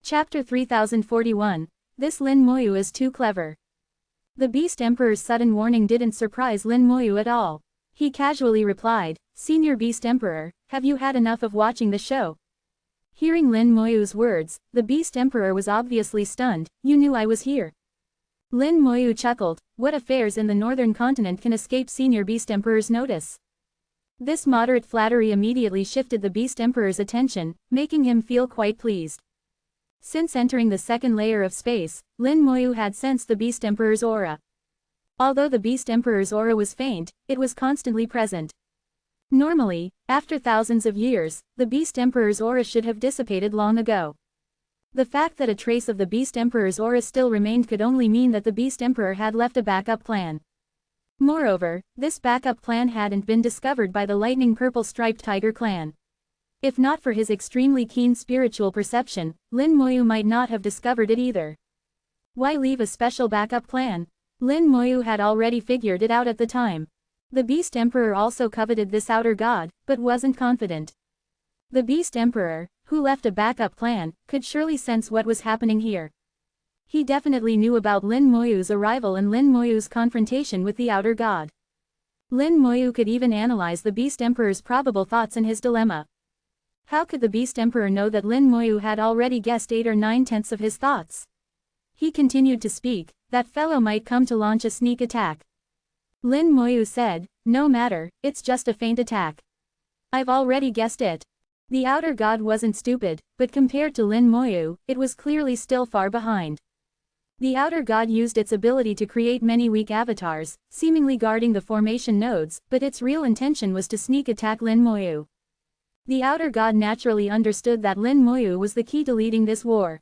Chapter 3041. This Lin Moyu is too clever. The Beast Emperor's sudden warning didn't surprise Lin Moyu at all. He casually replied, "Senior Beast Emperor, have you had enough of watching the show?" Hearing Lin Moyu's words, the Beast Emperor was obviously stunned. "You knew I was here." Lin Moyu chuckled. What affairs in the northern continent can escape Senior Beast Emperor's notice? This moderate flattery immediately shifted the Beast Emperor's attention, making him feel quite pleased. Since entering the second layer of space, Lin Moyu had sensed the Beast Emperor's aura. Although the Beast Emperor's aura was faint, it was constantly present. Normally, after thousands of years, the Beast Emperor's aura should have dissipated long ago. The fact that a trace of the Beast Emperor's aura still remained could only mean that the Beast Emperor had left a backup plan. Moreover, this backup plan hadn't been discovered by the lightning purple striped tiger clan. If not for his extremely keen spiritual perception, Lin Moyu might not have discovered it either. Why leave a special backup plan? Lin Moyu had already figured it out at the time. The Beast Emperor also coveted this outer god, but wasn't confident. The Beast Emperor, who left a backup plan, could surely sense what was happening here. He definitely knew about Lin Moyu's arrival and Lin Moyu's confrontation with the outer god. Lin Moyu could even analyze the Beast Emperor's probable thoughts and his dilemma. How could the Beast Emperor know that Lin Moyu had already guessed 8 or 9/10 of his thoughts? He continued to speak. That fellow might come to launch a sneak attack. Lin Moyu said, "No matter, it's just a feint attack. I've already guessed it." The outer god wasn't stupid, but compared to Lin Moyu, it was clearly still far behind. The outer god used its ability to create many weak avatars, seemingly guarding the formation nodes, but its real intention was to sneak attack Lin Moyu. The outer god naturally understood that Lin Moyu was the key to leading this war.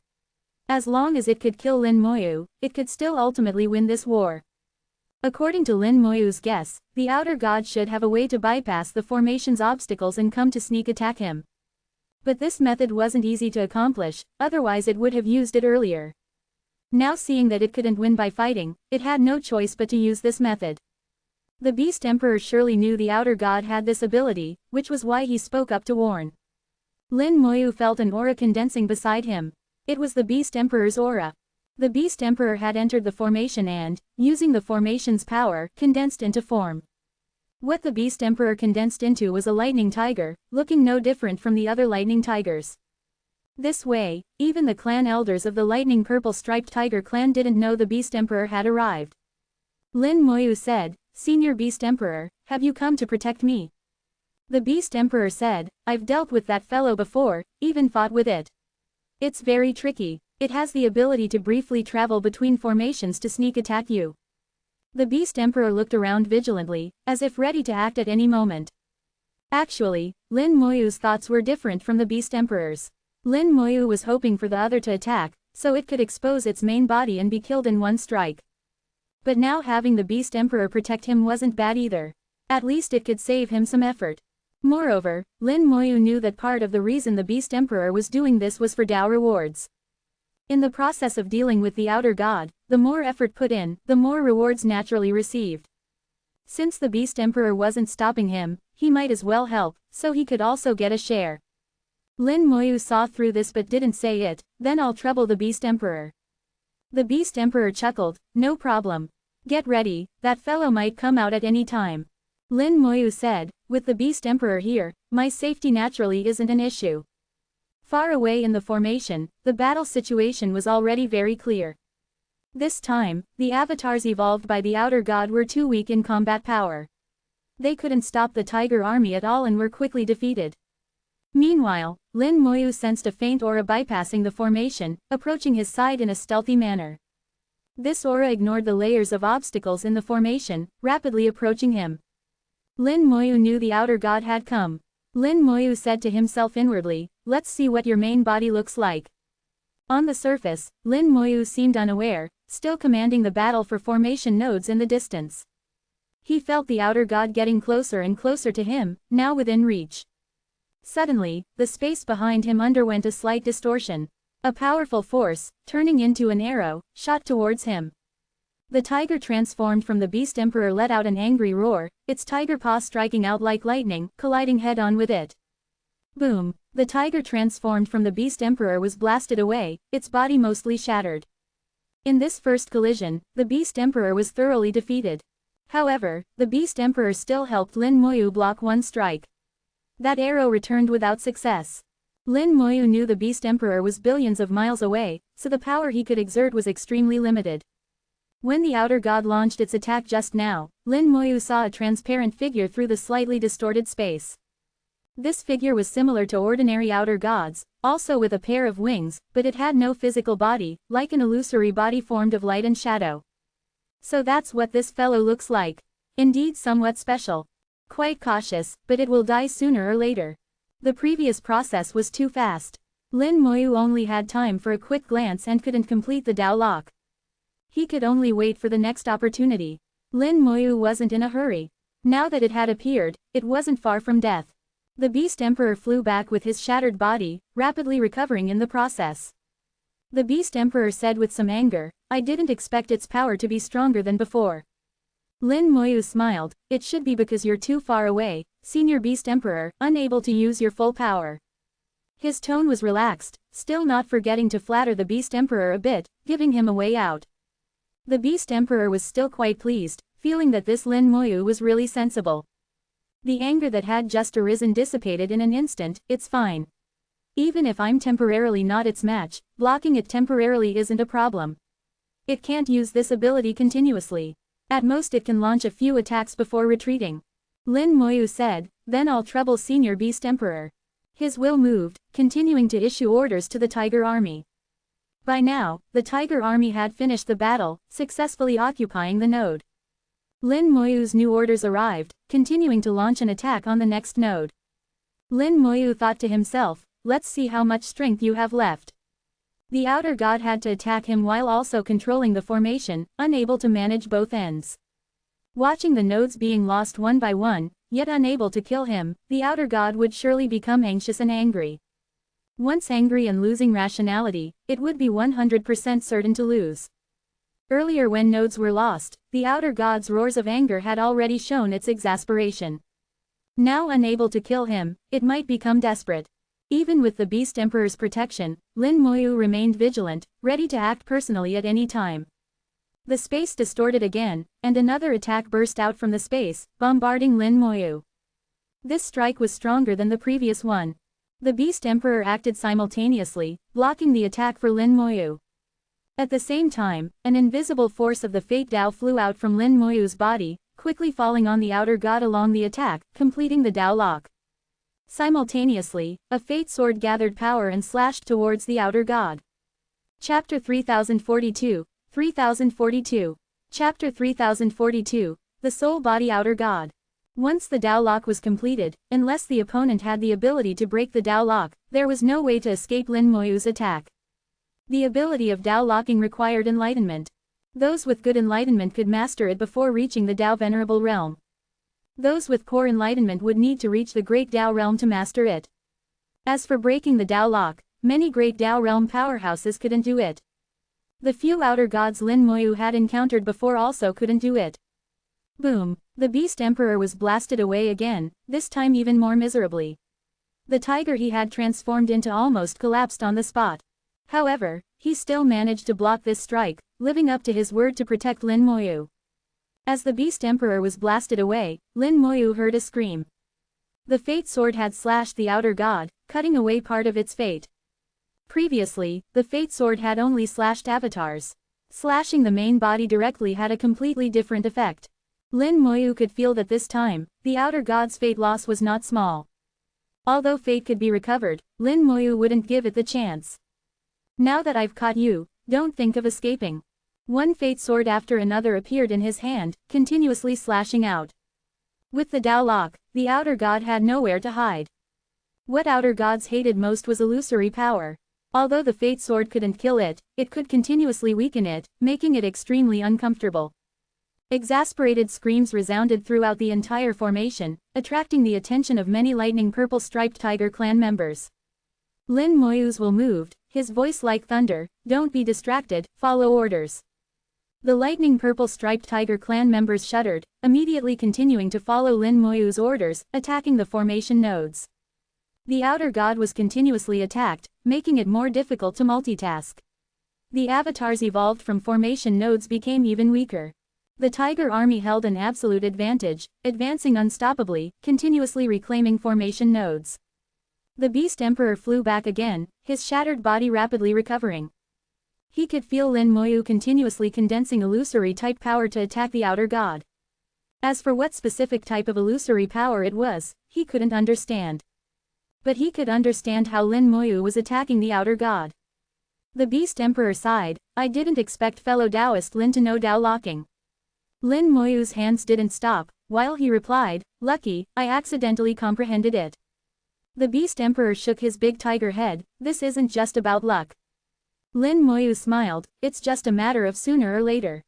As long as it could kill Lin Moyu, it could still ultimately win this war. According to Lin Moyu's guess, the outer god should have a way to bypass the formation's obstacles and come to sneak attack him. But this method wasn't easy to accomplish, otherwise it would have used it earlier. Now seeing that it couldn't win by fighting, it had no choice but to use this method. The Beast Emperor surely knew the outer god had this ability, which was why he spoke up to warn. Lin Moyu felt an aura condensing beside him. It was the Beast Emperor's aura. The Beast Emperor had entered the formation and, using the formation's power, condensed into form. What the Beast Emperor condensed into was a lightning tiger, looking no different from the other lightning tigers. This way, even the clan elders of the lightning purple striped tiger clan didn't know the Beast Emperor had arrived. Lin Moyu said, "Senior Beast Emperor, have you come to protect me?" The Beast Emperor said, "I've dealt with that fellow before, even fought with it. It's very tricky. It has the ability to briefly travel between formations to sneak attack you." The Beast Emperor looked around vigilantly, as if ready to act at any moment. Actually, Lin Moyu's thoughts were different from the Beast Emperor's. Lin Moyu was hoping for the other to attack, so it could expose its main body and be killed in one strike. But now having the Beast Emperor protect him wasn't bad either. At least it could save him some effort. Moreover, Lin Moyu knew that part of the reason the Beast Emperor was doing this was for Dao rewards. In the process of dealing with the outer god, the more effort put in, the more rewards naturally received. Since the Beast Emperor wasn't stopping him, he might as well help, so he could also get a share. Lin Moyu saw through this but didn't say it. "Then I'll trouble the Beast Emperor." The Beast Emperor chuckled, "No problem. Get ready, that fellow might come out at any time." Lin Moyu said, "With the Beast Emperor here, my safety naturally isn't an issue." Far away in the formation, the battle situation was already very clear. This time, the avatars evolved by the outer god were too weak in combat power. They couldn't stop the tiger army at all and were quickly defeated. Meanwhile, Lin Moyu sensed a faint aura bypassing the formation, approaching his side in a stealthy manner. This aura ignored the layers of obstacles in the formation, rapidly approaching him. Lin Moyu knew the outer god had come. Lin Moyu said to himself inwardly, "Let's see what your main body looks like." On the surface, Lin Moyu seemed unaware, still commanding the battle for formation nodes in the distance. He felt the outer god getting closer and closer to him, now within reach. Suddenly, the space behind him underwent a slight distortion. A powerful force, turning into an arrow, shot towards him. The tiger transformed from the Beast Emperor let out an angry roar, its tiger paw striking out like lightning, colliding head-on with it. Boom! The tiger transformed from the Beast Emperor was blasted away, its body mostly shattered. In this first collision, the Beast Emperor was thoroughly defeated. However, the Beast Emperor still helped Lin Moyu block one strike. That arrow returned without success. Lin Moyu knew the Beast Emperor was billions of miles away, so the power he could exert was extremely limited. When the outer god launched its attack just now, Lin Moyu saw a transparent figure through the slightly distorted space. This figure was similar to ordinary outer gods, also with a pair of wings, but it had no physical body, like an illusory body formed of light and shadow. So that's what this fellow looks like. Indeed somewhat special. Quite cautious, but it will die sooner or later. The previous process was too fast. Lin Moyu only had time for a quick glance and couldn't complete the Dao lock. He could only wait for the next opportunity. Lin Moyu wasn't in a hurry. Now that it had appeared, it wasn't far from death. The Beast Emperor flew back with his shattered body, rapidly recovering in the process. The Beast Emperor said with some anger, "I didn't expect its power to be stronger than before." Lin Moyu smiled, "It should be because you're too far away, Senior Beast Emperor, unable to use your full power." His tone was relaxed, still not forgetting to flatter the Beast Emperor a bit, giving him a way out. The Beast Emperor was still quite pleased, feeling that this Lin Moyu was really sensible. The anger that had just arisen dissipated in an instant. "It's fine. Even if I'm temporarily not its match, blocking it temporarily isn't a problem. It can't use this ability continuously. At most it can launch a few attacks before retreating." Lin Moyu said, "Then I'll trouble Senior Beast Emperor." His will moved, continuing to issue orders to the Tiger Army. By now, the Tiger Army had finished the battle, successfully occupying the node. Lin Moyu's new orders arrived, continuing to launch an attack on the next node. Lin Moyu thought to himself, "Let's see how much strength you have left." The outer god had to attack him while also controlling the formation, unable to manage both ends. Watching the nodes being lost one by one, yet unable to kill him, the outer god would surely become anxious and angry. Once angry and losing rationality, it would be 100% certain to lose. Earlier when nodes were lost, the outer god's roars of anger had already shown its exasperation. Now unable to kill him, it might become desperate. Even with the Beast Emperor's protection, Lin Moyu remained vigilant, ready to act personally at any time. The space distorted again, and another attack burst out from the space, bombarding Lin Moyu. This strike was stronger than the previous one. The Beast Emperor acted simultaneously, blocking the attack for Lin Moyu. At the same time, an invisible force of the Fate Dao flew out from Lin Moyu's body, quickly falling on the outer god along the attack, completing the Dao lock. Simultaneously, a Fate Sword gathered power and slashed towards the outer god. Chapter 3042, 3042. Chapter 3042, The Soul Body Outer God. Once the Dao lock was completed, unless the opponent had the ability to break the Dao lock, there was no way to escape Lin Moyu's attack. The ability of Dao locking required enlightenment. Those with good enlightenment could master it before reaching the Dao Venerable realm. Those with poor enlightenment would need to reach the Great Dao realm to master it. As for breaking the Dao lock, many Great Dao realm powerhouses couldn't do it. The few outer gods Lin Moyu had encountered before also couldn't do it. Boom! The Beast Emperor was blasted away again, this time even more miserably. The tiger he had transformed into almost collapsed on the spot. However, he still managed to block this strike, living up to his word to protect Lin Moyu. As the Beast Emperor was blasted away, Lin Moyu heard a scream. The Fate Sword had slashed the outer god, cutting away part of its fate. Previously, the Fate Sword had only slashed avatars. Slashing the main body directly had a completely different effect. Lin Moyu could feel that this time, the outer god's fate loss was not small. Although fate could be recovered, Lin Moyu wouldn't give it the chance. "Now that I've caught you, don't think of escaping." One Fate Sword after another appeared in his hand, continuously slashing out. With the Dao lock, the outer god had nowhere to hide. What outer gods hated most was illusory power. Although the Fate Sword couldn't kill it, it could continuously weaken it, making it extremely uncomfortable. Exasperated screams resounded throughout the entire formation, attracting the attention of many lightning purple-striped tiger clan members. Lin Moyu's will moved, his voice like thunder, "Don't be distracted, follow orders." The lightning purple-striped tiger clan members shuddered, immediately continuing to follow Lin Moyu's orders, attacking the formation nodes. The outer god was continuously attacked, making it more difficult to multitask. The avatars evolved from formation nodes became even weaker. The tiger army held an absolute advantage, advancing unstoppably, continuously reclaiming formation nodes. The beast emperor flew back again, his shattered body rapidly recovering. He could feel Lin Moyu continuously condensing illusory type power to attack the outer god. As for what specific type of illusory power it was, he couldn't understand. But he could understand how Lin Moyu was attacking the outer god. The beast emperor sighed, I didn't expect fellow Taoist Lin to know Tao locking. Lin Moyu's hands didn't stop, while he replied, lucky, I accidentally comprehended it. The beast emperor shook his big tiger head, this isn't just about luck. Lin Moyu smiled, it's just a matter of sooner or later.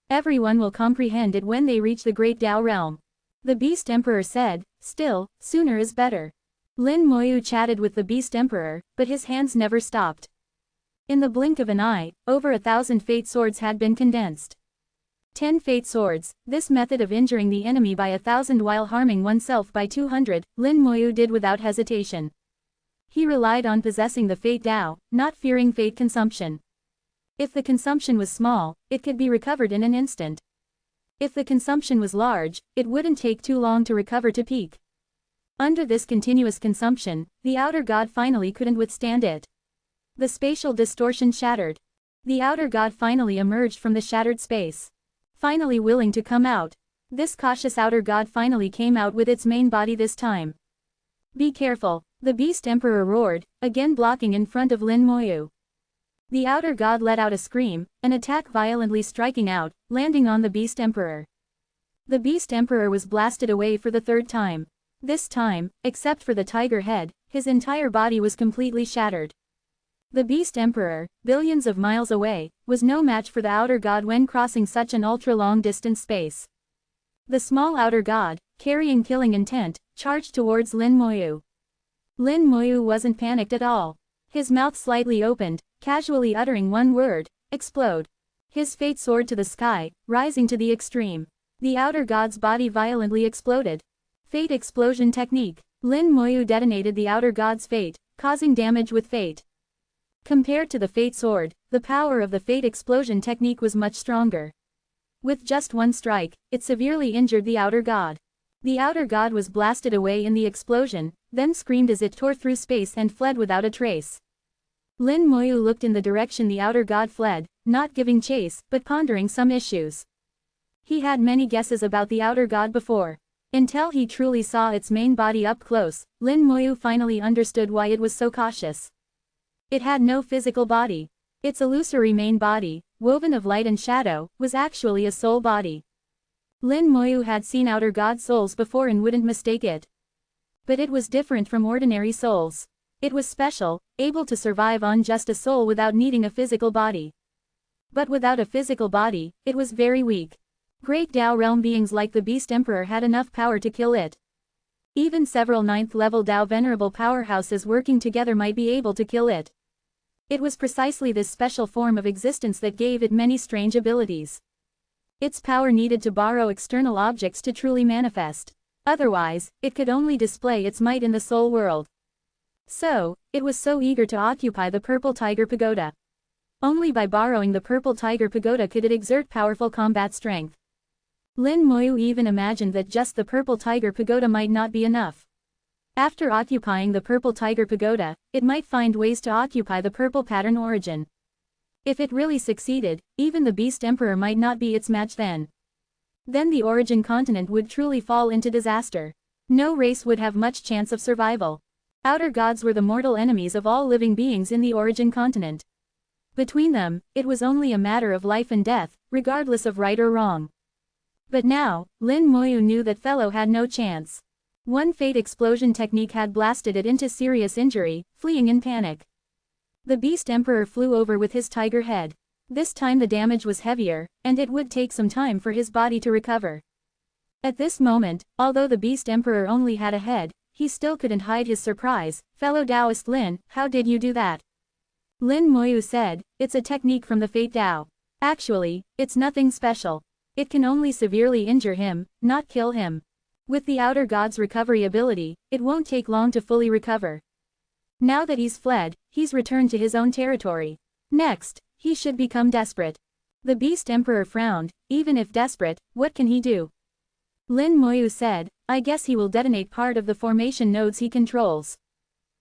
Everyone will comprehend it when they reach the great Tao realm. The beast emperor said, still, sooner is better. Lin Moyu chatted with the beast emperor, but his hands never stopped. In the blink of an eye, over 1,000 fate swords had been condensed. 10 fate swords, this method of injuring the enemy by 1,000 while harming oneself by 200, Lin Moyu did without hesitation. He relied on possessing the fate Tao, not fearing fate consumption. If the consumption was small, it could be recovered in an instant. If the consumption was large, it wouldn't take too long to recover to peak. Under this continuous consumption, the outer god finally couldn't withstand it. The spatial distortion shattered. The outer god finally emerged from the shattered space. Finally willing to come out. This cautious outer god finally came out with its main body this time. Be careful, the beast emperor roared, again blocking in front of Lin Moyu. The outer god let out a scream, an attack violently striking out, landing on the beast emperor. The beast emperor was blasted away for the third time. This time, except for the tiger head, his entire body was completely shattered. The beast emperor, billions of miles away, was no match for the outer god when crossing such an ultra-long distance space. The small outer god, carrying killing intent, charged towards Lin Moyu. Lin Moyu wasn't panicked at all. His mouth slightly opened, casually uttering one word, explode. His fate soared to the sky, rising to the extreme. The outer god's body violently exploded. Fate explosion technique. Lin Moyu detonated the outer god's fate, causing damage with fate. Compared to the fate sword, the power of the fate explosion technique was much stronger. With just one strike, it severely injured the outer god. The outer god was blasted away in the explosion, then screamed as it tore through space and fled without a trace. Lin Moyu looked in the direction the outer god fled, not giving chase, but pondering some issues. He had many guesses about the outer god before. Until he truly saw its main body up close, Lin Moyu finally understood why it was so cautious. It had no physical body. Its illusory main body, woven of light and shadow, was actually a soul body. Lin Moyu had seen outer god souls before and wouldn't mistake it. But it was different from ordinary souls. It was special, able to survive on just a soul without needing a physical body. But without a physical body, it was very weak. Great Tao realm beings like the Beast Emperor had enough power to kill it. Even several 9th-level Tao Venerable powerhouses working together might be able to kill it. It was precisely this special form of existence that gave it many strange abilities. Its power needed to borrow external objects to truly manifest. Otherwise, it could only display its might in the soul world. So, it was so eager to occupy the Purple Tiger Pagoda. Only by borrowing the Purple Tiger Pagoda could it exert powerful combat strength. Lin Moyu even imagined that just the Purple Tiger Pagoda might not be enough. After occupying the Purple Tiger Pagoda, it might find ways to occupy the Purple Pattern Origin. If it really succeeded, even the Beast Emperor might not be its match then. Then the Origin continent would truly fall into disaster. No race would have much chance of survival. Outer gods were the mortal enemies of all living beings in the Origin continent. Between them, it was only a matter of life and death, regardless of right or wrong. But now, Lin Moyu knew that fellow had no chance. One fate explosion technique had blasted it into serious injury, fleeing in panic. The Beast Emperor flew over with his tiger head. This time the damage was heavier, and it would take some time for his body to recover. At this moment, although the Beast Emperor only had a head, he still couldn't hide his surprise. Fellow Taoist Lin, how did you do that? Lin Moyu said, it's a technique from the Fate Tao. Actually, it's nothing special. It can only severely injure him, not kill him. With the outer god's recovery ability, it won't take long to fully recover. Now that he's fled, he's returned to his own territory. Next, he should become desperate. The Beast Emperor frowned. Even if desperate, what can he do? Lin Moyu said, I guess he will detonate part of the formation nodes he controls.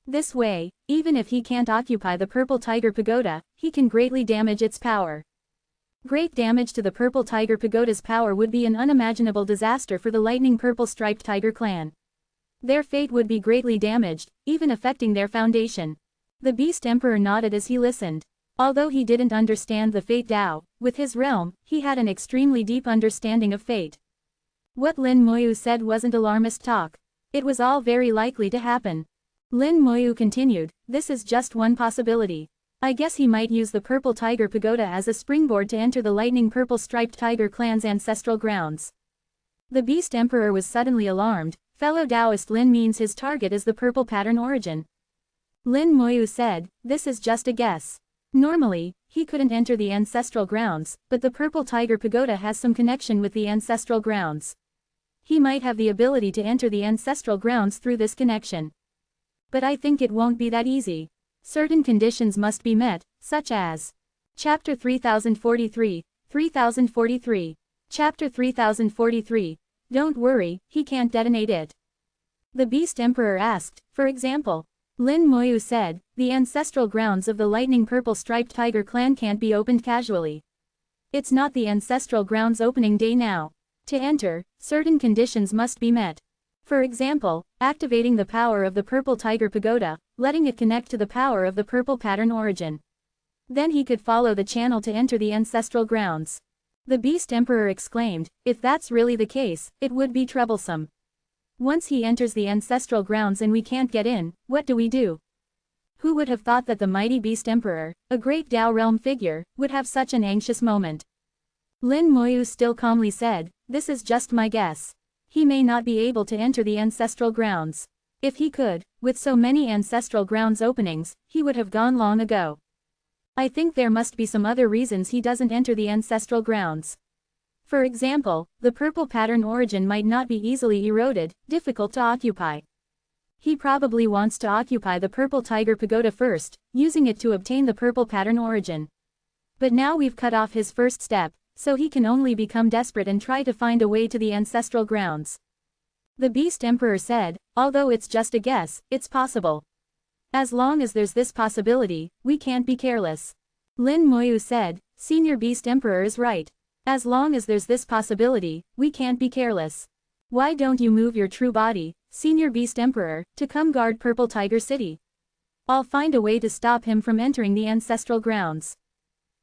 This way, even if he can't occupy the Purple Tiger Pagoda, he can greatly damage its power. Great damage to the Purple Tiger Pagoda's power would be an unimaginable disaster for the Lightning Purple Striped Tiger clan. Their fate would be greatly damaged, even affecting their foundation. The Beast Emperor nodded as he listened. Although he didn't understand the Fate Tao, with his realm, he had an extremely deep understanding of fate. What Lin Moyu said wasn't alarmist talk. It was all very likely to happen. Lin Moyu continued, this is just one possibility. I guess he might use the Purple Tiger Pagoda as a springboard to enter the Lightning Purple Striped Tiger clan's ancestral grounds. The Beast Emperor was suddenly alarmed. Fellow Taoist Lin means his target is the Purple Pattern Origin. Lin Moyu said, this is just a guess. Normally, he couldn't enter the ancestral grounds, but the Purple Tiger Pagoda has some connection with the ancestral grounds. He might have the ability to enter the ancestral grounds through this connection. But I think it won't be that easy. Certain conditions must be met, such as Chapter 3043, 3043. Chapter 3043. Don't worry, he can't detonate it. The Beast Emperor asked, for example. Lin Moyu said, the ancestral grounds of the Lightning Purple Striped Tiger clan can't be opened casually. It's not the ancestral grounds opening day now. To enter, certain conditions must be met. For example, activating the power of the Purple Tiger Pagoda, letting it connect to the power of the Purple Pattern Origin. Then he could follow the channel to enter the ancestral grounds. The Beast Emperor exclaimed, if that's really the case, it would be troublesome. Once he enters the ancestral grounds and we can't get in, what do we do? Who would have thought that the mighty Beast Emperor, a great Tao realm figure, would have such an anxious moment? Lin Moyu still calmly said, this is just my guess. He may not be able to enter the ancestral grounds. If he could, with so many ancestral grounds openings, he would have gone long ago. I think there must be some other reasons he doesn't enter the ancestral grounds. For example, the Purple Pattern Origin might not be easily eroded, difficult to occupy. He probably wants to occupy the Purple Tiger Pagoda first, using it to obtain the Purple Pattern Origin. But now we've cut off his first step, so he can only become desperate and try to find a way to the ancestral grounds. The Beast Emperor said, although it's just a guess, it's possible. As long as there's this possibility, we can't be careless. Lin Moyu said, Senior Beast Emperor is right. As long as there's this possibility, we can't be careless. Why don't you move your true body, Senior Beast Emperor, to come guard Purple Tiger City? I'll find a way to stop him from entering the ancestral grounds.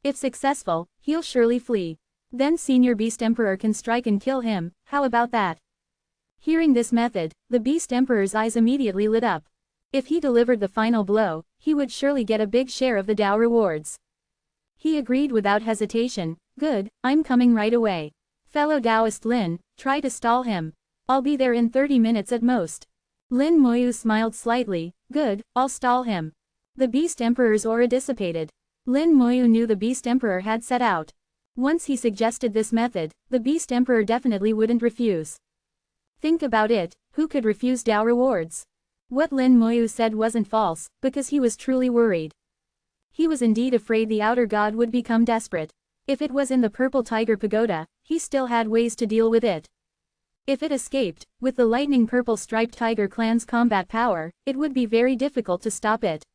If successful, he'll surely flee. Then Senior Beast Emperor can strike and kill him, how about that? Hearing this method, the Beast Emperor's eyes immediately lit up. If he delivered the final blow, he would surely get a big share of the Tao rewards. He agreed without hesitation, good, I'm coming right away. Fellow Taoist Lin, try to stall him. I'll be there in 30 minutes at most. Lin Moyu smiled slightly, good, I'll stall him. The Beast Emperor's aura dissipated. Lin Moyu knew the Beast Emperor had set out. Once he suggested this method, the Beast Emperor definitely wouldn't refuse. Think about it, who could refuse Tao rewards? What Lin Moyu said wasn't false, because he was truly worried. He was indeed afraid the outer god would become desperate. If it was in the Purple Tiger Pagoda, he still had ways to deal with it. If it escaped, with the Lightning Purple Striped Tiger clan's combat power, it would be very difficult to stop it.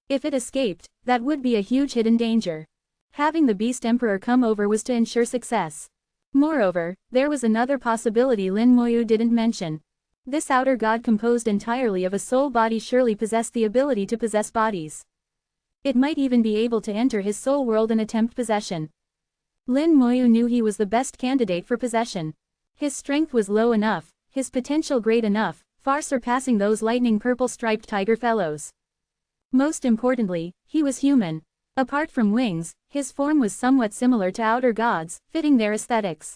If it escaped, that would be a huge hidden danger. Having the Beast Emperor come over was to ensure success. Moreover, there was another possibility Lin Moyu didn't mention. This outer god composed entirely of a soul body surely possessed the ability to possess bodies. It might even be able to enter his soul world and attempt possession. Lin Moyu knew he was the best candidate for possession. His strength was low enough, his potential great enough, far surpassing those Lightning Purple Striped Tiger fellows. Most importantly, he was human. Apart from wings, his form was somewhat similar to outer gods, fitting their aesthetics.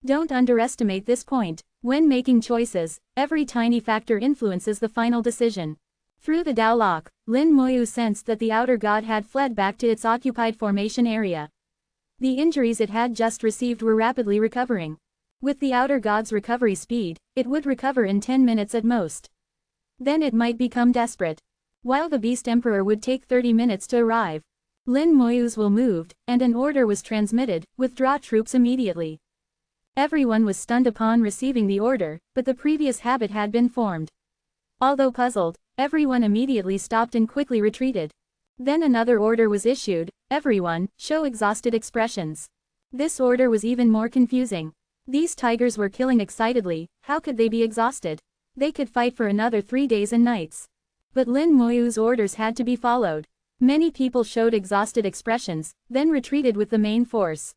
Don't underestimate this point. When making choices, every tiny factor influences the final decision. Through the Tao lock, Lin Moyu sensed that the outer god had fled back to its occupied formation area. The injuries it had just received were rapidly recovering. With the outer god's recovery speed, it would recover in 10 minutes at most. Then it might become desperate. While the Beast Emperor would take 30 minutes to arrive. Lin Moyu's will moved, and an order was transmitted, withdraw troops immediately. Everyone was stunned upon receiving the order, but the previous habit had been formed. Although puzzled, everyone immediately stopped and quickly retreated. Then another order was issued, everyone, show exhausted expressions. This order was even more confusing. These tigers were killing excitedly, how could they be exhausted? They could fight for another 3 days and nights. But Lin Moyu's orders had to be followed. Many people showed exhausted expressions, then retreated with the main force.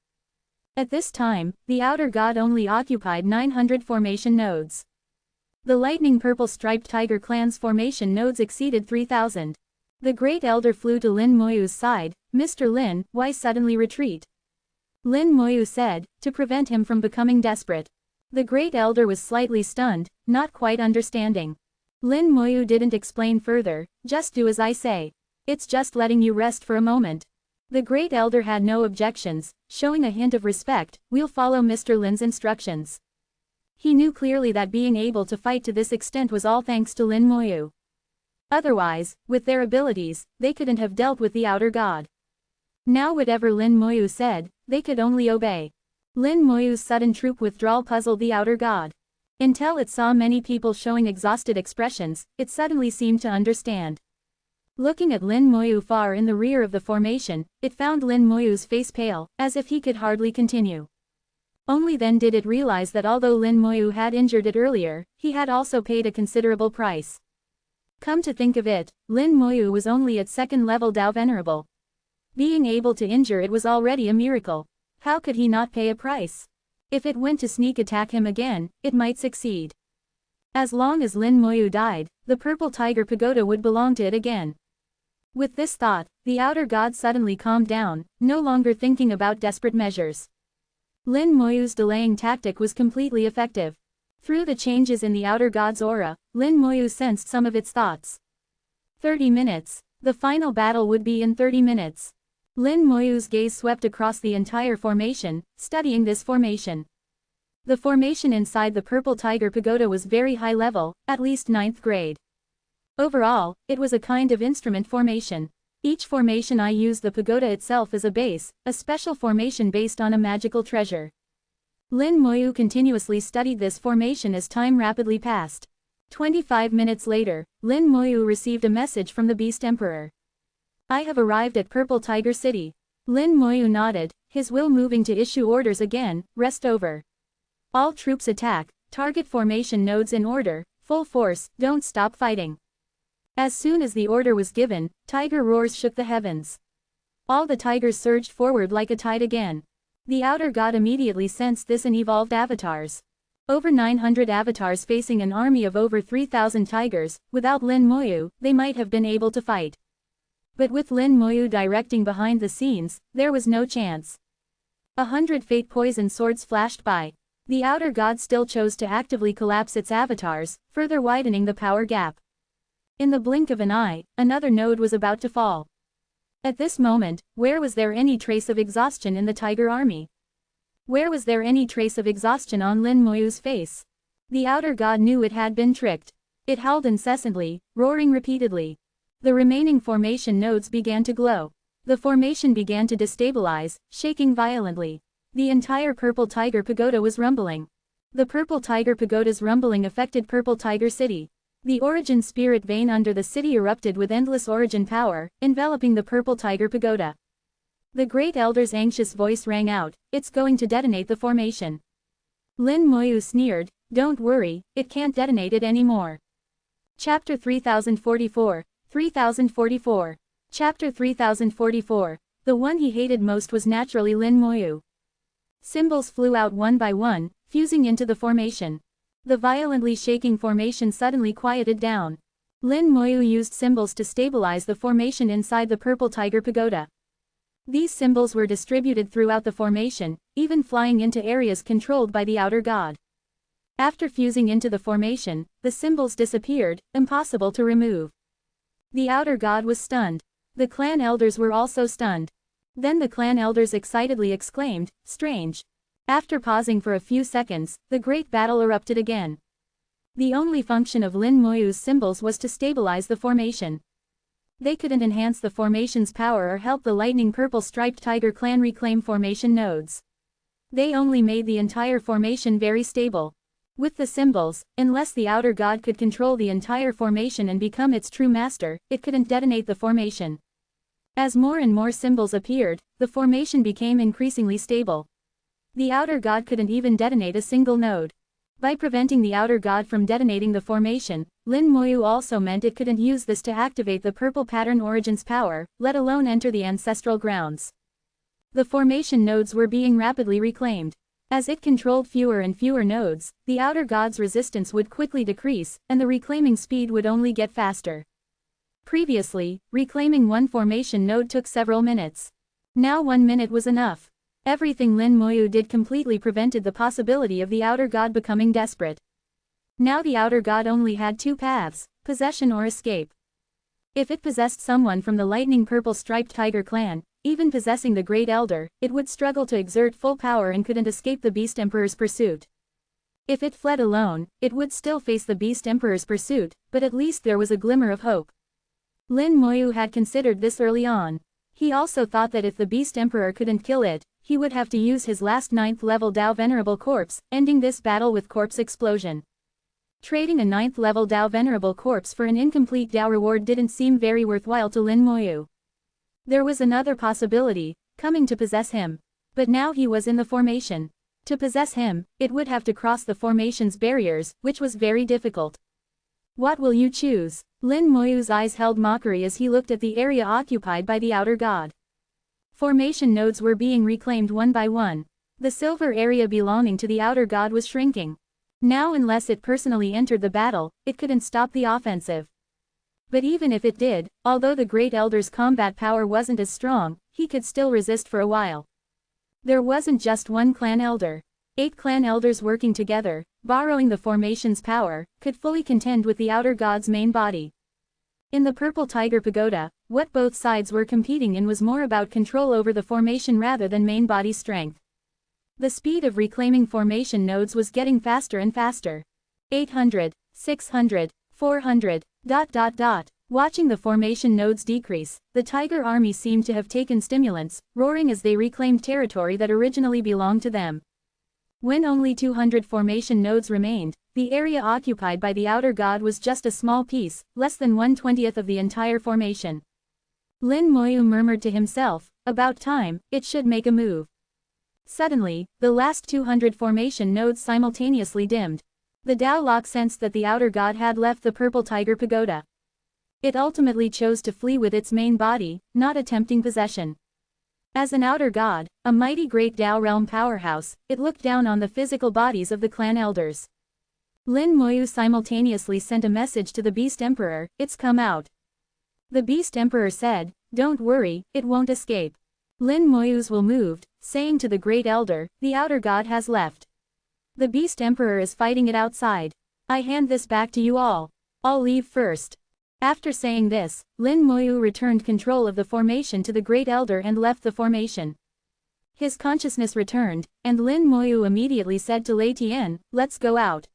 At this time, the outer god only occupied 900 formation nodes. The lightning purple striped tiger clan's formation nodes exceeded 3,000. The Great Elder flew to Lin Moyu's side. Mr. Lin, why suddenly retreat? Lin Moyu said, to prevent him from becoming desperate. The Great Elder was slightly stunned, not quite understanding. Lin Moyu didn't explain further, just do as I say. It's just letting you rest for a moment. The Great Elder had no objections, showing a hint of respect, we'll follow Mr. Lin's instructions. He knew clearly that being able to fight to this extent was all thanks to Lin Moyu. Otherwise, with their abilities, they couldn't have dealt with the outer god. Now whatever Lin Moyu said, they could only obey. Lin Moyu's sudden troop withdrawal puzzled the outer god. Until it saw many people showing exhausted expressions, it suddenly seemed to understand. Looking at Lin Moyu far in the rear of the formation, it found Lin Moyu's face pale, as if he could hardly continue. Only then did it realize that although Lin Moyu had injured it earlier, he had also paid a considerable price. Come to think of it, Lin Moyu was only at second level Dao Venerable. Being able to injure it was already a miracle. How could he not pay a price? If it went to sneak attack him again, it might succeed. As long as Lin Moyu died, the Purple Tiger Pagoda would belong to it again. With this thought, the outer god suddenly calmed down, no longer thinking about desperate measures. Lin Moyu's delaying tactic was completely effective. Through the changes in the outer god's aura, Lin Moyu sensed some of its thoughts. 30 minutes. The final battle would be in 30 minutes. Lin Moyu's gaze swept across the entire formation, studying this formation. The formation inside the Purple Tiger Pagoda was very high level, at least 9th grade. Overall, it was a kind of instrument formation. Each formation I used the pagoda itself as a base, a special formation based on a magical treasure. Lin Moyu continuously studied this formation as time rapidly passed. 25 minutes later, Lin Moyu received a message from the Beast Emperor. I have arrived at Purple Tiger City. Lin Moyu nodded, his will moving to issue orders again, rest over. All troops attack, target formation nodes in order, full force, don't stop fighting. As soon as the order was given, tiger roars shook the heavens. All the tigers surged forward like a tide again. The outer god immediately sensed this and evolved avatars. Over 900 avatars facing an army of over 3,000 tigers, without Lin Moyu, they might have been able to fight. But with Lin Moyu directing behind the scenes, there was no chance. 100 fate poison swords flashed by. The outer god still chose to actively collapse its avatars, further widening the power gap. In the blink of an eye, another node was about to fall. At this moment, where was there any trace of exhaustion in the tiger army? Where was there any trace of exhaustion on Lin Moyu's face? The outer god knew it had been tricked. It howled incessantly, roaring repeatedly. The remaining formation nodes began to glow. The formation began to destabilize, shaking violently. The entire Purple Tiger Pagoda was rumbling. The Purple Tiger Pagoda's rumbling affected Purple Tiger City. The origin spirit vein under the city erupted with endless origin power, enveloping the Purple Tiger Pagoda. The Great Elder's anxious voice rang out, it's going to detonate the formation. Lin Moyu sneered, don't worry, it can't detonate it anymore. Chapter 3044, 3044. Chapter 3044. The one he hated most was naturally Lin Moyu. Symbols flew out one by one, fusing into the formation. The violently shaking formation suddenly quieted down. Lin Moyu used symbols to stabilize the formation inside the Purple Tiger Pagoda. These symbols were distributed throughout the formation, even flying into areas controlled by the outer god. After fusing into the formation, the symbols disappeared, impossible to remove. The outer god was stunned. The clan elders were also stunned. Then the clan elders excitedly exclaimed, strange. After pausing for a few seconds, the great battle erupted again. The only function of Lin Moyu's symbols was to stabilize the formation. They couldn't enhance the formation's power or help the lightning purple striped tiger clan reclaim formation nodes. They only made the entire formation very stable. With the symbols, unless the outer god could control the entire formation and become its true master, it couldn't detonate the formation. As more and more symbols appeared, the formation became increasingly stable. The outer god couldn't even detonate a single node. By preventing the outer god from detonating the formation, Lin Moyu also meant it couldn't use this to activate the purple pattern origin's power, let alone enter the ancestral grounds. The formation nodes were being rapidly reclaimed. As it controlled fewer and fewer nodes, the outer god's resistance would quickly decrease, and the reclaiming speed would only get faster. Previously, reclaiming one formation node took several minutes. Now 1 minute was enough. Everything Lin Moyu did completely prevented the possibility of the outer god becoming desperate. Now the outer god only had two paths, possession or escape. If it possessed someone from the lightning purple striped tiger clan, even possessing the Great Elder, it would struggle to exert full power and couldn't escape the Beast Emperor's pursuit. If it fled alone, it would still face the Beast Emperor's pursuit, but at least there was a glimmer of hope. Lin Moyu had considered this early on. He also thought that if the Beast Emperor couldn't kill it, he would have to use his last 9th level Dao Venerable corpse, ending this battle with corpse explosion. Trading a 9th level Dao Venerable corpse for an incomplete Dao reward didn't seem very worthwhile to Lin Moyu. There was another possibility, coming to possess him. But now he was in the formation. To possess him, it would have to cross the formation's barriers, which was very difficult. What will you choose? Lin Moyu's eyes held mockery as he looked at the area occupied by the outer god. Formation nodes were being reclaimed one by one. The silver area belonging to the outer god was shrinking. Now unless it personally entered the battle, it couldn't stop the offensive. But even if it did, although the Great Elder's combat power wasn't as strong, he could still resist for a while. There wasn't just one clan elder. 8 clan elders working together, borrowing the formation's power, could fully contend with the outer god's main body. In the Purple Tiger Pagoda, what both sides were competing in was more about control over the formation rather than main body strength. The speed of reclaiming formation nodes was getting faster and faster. 800, 600, 400, ... Watching the formation nodes decrease, the tiger army seemed to have taken stimulants, roaring as they reclaimed territory that originally belonged to them. When only 200 formation nodes remained, the area occupied by the outer god was just a small piece, less than 1/20th of the entire formation. Lin Moyu murmured to himself, about time, it should make a move. Suddenly, the last 200 formation nodes simultaneously dimmed. The Dao Lock sensed that the outer god had left the Purple Tiger Pagoda. It ultimately chose to flee with its main body, not attempting possession. As an outer god, a mighty great Dao realm powerhouse, it looked down on the physical bodies of the clan elders. Lin Moyu simultaneously sent a message to the Beast Emperor, "It's come out." The Beast Emperor said, "Don't worry, it won't escape." Lin Moyu's will moved, saying to the Great Elder, "The outer god has left. The Beast Emperor is fighting it outside. I hand this back to you all. I'll leave first." After saying this, Lin Moyu returned control of the formation to the Great Elder and left the formation. His consciousness returned, and Lin Moyu immediately said to Lei Tian, "Let's go out."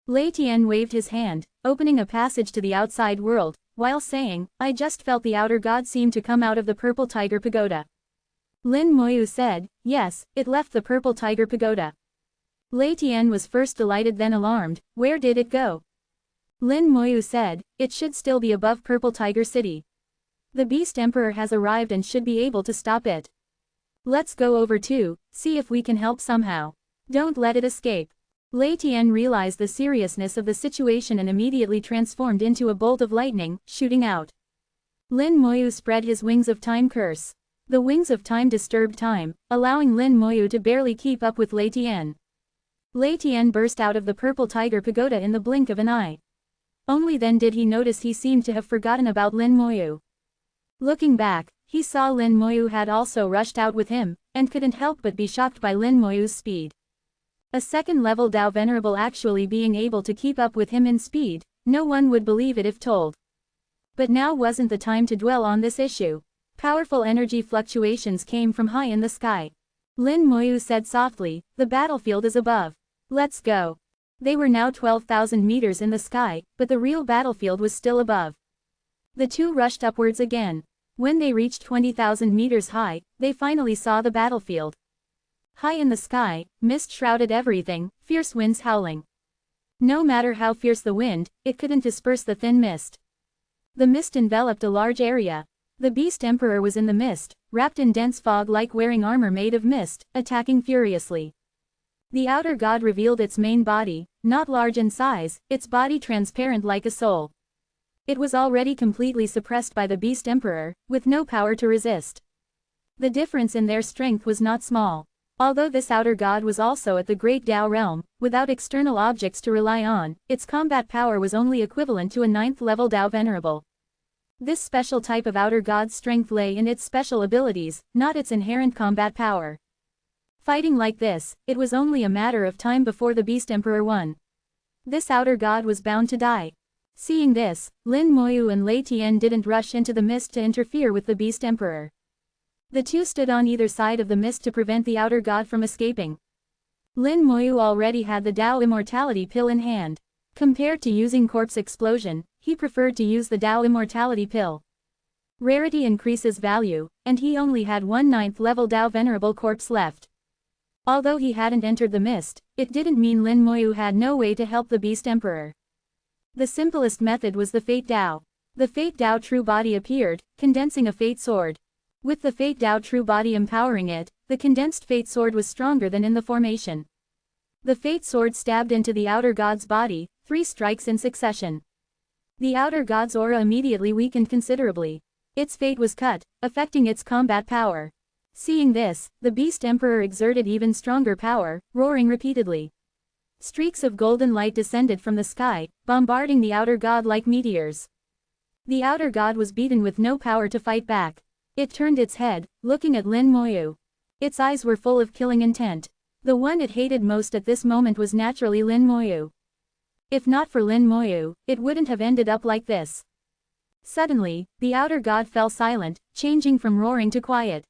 Lei Tian waved his hand, opening a passage to the outside world, while saying, "I just felt the outer god seem to come out of the Purple Tiger Pagoda." Lin Moyu said, "Yes, it left the Purple Tiger Pagoda." Lei Tian was first delighted then alarmed, "Where did it go?" Lin Moyu said, "It should still be above Purple Tiger City. The Beast Emperor has arrived and should be able to stop it. Let's go over too, see if we can help somehow. Don't let it escape." Lei Tian realized the seriousness of the situation and immediately transformed into a bolt of lightning, shooting out. Lin Moyu spread his Wings of Time curse. The Wings of Time disturbed time, allowing Lin Moyu to barely keep up with Lei Tian. Lei Tian burst out of the Purple Tiger Pagoda in the blink of an eye. Only then did he notice he seemed to have forgotten about Lin Moyu. Looking back, he saw Lin Moyu had also rushed out with him, and couldn't help but be shocked by Lin Moyu's speed. A 2nd level Dao Venerable actually being able to keep up with him in speed, no one would believe it if told. But now wasn't the time to dwell on this issue. Powerful energy fluctuations came from high in the sky. Lin Moyu said softly, the battlefield is above. Let's go. They were now 12,000 meters in the sky, but the real battlefield was still above. The two rushed upwards again. When they reached 20,000 meters high, they finally saw the battlefield. High in the sky, mist shrouded everything, fierce winds howling. No matter how fierce the wind, it couldn't disperse the thin mist. The mist enveloped a large area. The Beast Emperor was in the mist, wrapped in dense fog like wearing armor made of mist, attacking furiously. The outer god revealed its main body, not large in size, its body transparent like a soul. It was already completely suppressed by the Beast Emperor, with no power to resist. The difference in their strength was not small. Although this outer god was also at the Great Tao realm, without external objects to rely on, its combat power was only equivalent to a 9th level Tao Venerable. This special type of outer god's strength lay in its special abilities, not its inherent combat power. Fighting like this, it was only a matter of time before the Beast Emperor won. This outer god was bound to die. Seeing this, Lin Moyu and Lei Tian didn't rush into the mist to interfere with the Beast Emperor. The two stood on either side of the mist to prevent the outer god from escaping. Lin Moyu already had the Tao Immortality pill in hand. Compared to using Corpse Explosion, he preferred to use the Tao Immortality pill. Rarity increases value, and he only had one 9th level Tao Venerable corpse left. Although he hadn't entered the mist, it didn't mean Lin Moyu had no way to help the Beast Emperor. The simplest method was the Fate Tao. The Fate Tao True Body appeared, condensing a Fate Sword. With the Fate Tao True Body empowering it, the condensed Fate Sword was stronger than in the formation. The Fate Sword stabbed into the outer god's body, 3 strikes in succession. The outer god's aura immediately weakened considerably. Its fate was cut, affecting its combat power. Seeing this, the Beast Emperor exerted even stronger power, roaring repeatedly. Streaks of golden light descended from the sky, bombarding the outer god like meteors. The outer god was beaten with no power to fight back. It turned its head, looking at Lin Moyu. Its eyes were full of killing intent. The one it hated most at this moment was naturally Lin Moyu. If not for Lin Moyu, it wouldn't have ended up like this. Suddenly, the outer god fell silent, changing from roaring to quiet.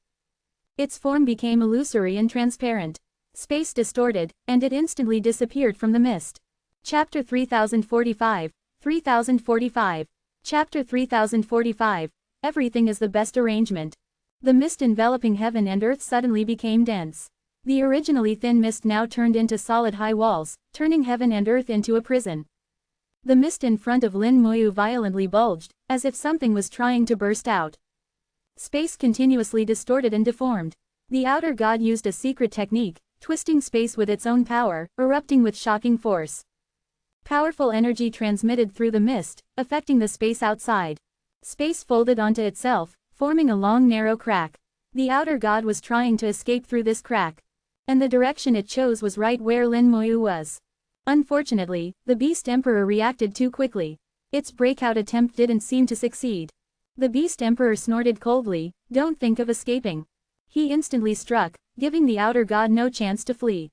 Its form became illusory and transparent. Space distorted, and it instantly disappeared from the mist. Chapter 3045, 3045. Chapter 3045. Everything is the best arrangement. The mist enveloping heaven and earth suddenly became dense. The originally thin mist now turned into solid high walls, turning heaven and earth into a prison. The mist in front of Lin Moyu violently bulged, as if something was trying to burst out. Space continuously distorted and deformed. The outer god used a secret technique, twisting space with its own power, erupting with shocking force. Powerful energy transmitted through the mist, affecting the space outside. Space folded onto itself, forming a long narrow crack. The outer god was trying to escape through this crack. And the direction it chose was right where Lin Moyu was. Unfortunately, the Beast Emperor reacted too quickly. Its breakout attempt didn't seem to succeed. The Beast Emperor snorted coldly, "Don't think of escaping." He instantly struck, giving the outer god no chance to flee.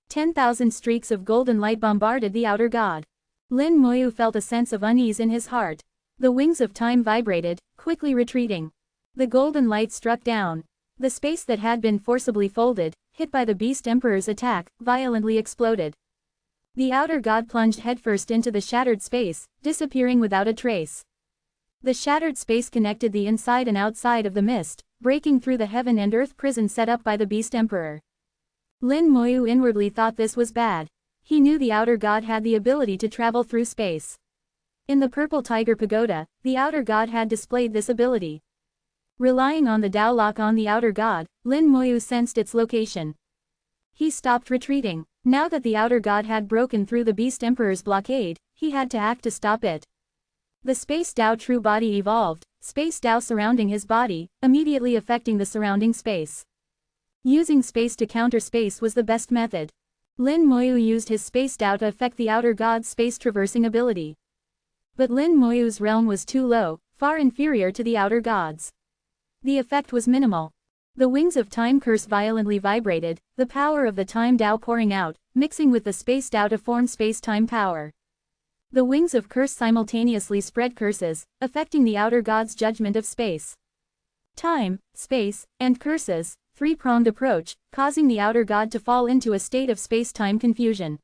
10,000 streaks of golden light bombarded the outer god. Lin Moyu felt a sense of unease in his heart. The wings of time vibrated, quickly retreating. The golden light struck down. The space that had been forcibly folded, hit by the Beast Emperor's attack, violently exploded. The outer god plunged headfirst into the shattered space, disappearing without a trace. The shattered space connected the inside and outside of the mist, breaking through the heaven and earth prison set up by the Beast Emperor. Lin Moyu inwardly thought this was bad. He knew the outer god had the ability to travel through space. In the Purple Tiger Pagoda, the outer god had displayed this ability. Relying on the Tao lock on the outer god, Lin Moyu sensed its location. He stopped retreating. Now that the outer god had broken through the Beast Emperor's blockade, he had to act to stop it. The Space Tao True Body evolved, Space Tao surrounding his body, immediately affecting the surrounding space. Using space to counter space was the best method. Lin Moyu used his Space Tao to affect the outer god's space traversing ability. But Lin Moyu's realm was too low, far inferior to the outer god's. The effect was minimal. The wings of time curse violently vibrated, the power of the time Tao pouring out, mixing with the Space Tao to form space-time power. The wings of curse simultaneously spread curses, affecting the outer god's judgment of space. Time, space, and curses, three-pronged approach, causing the outer god to fall into a state of space-time confusion.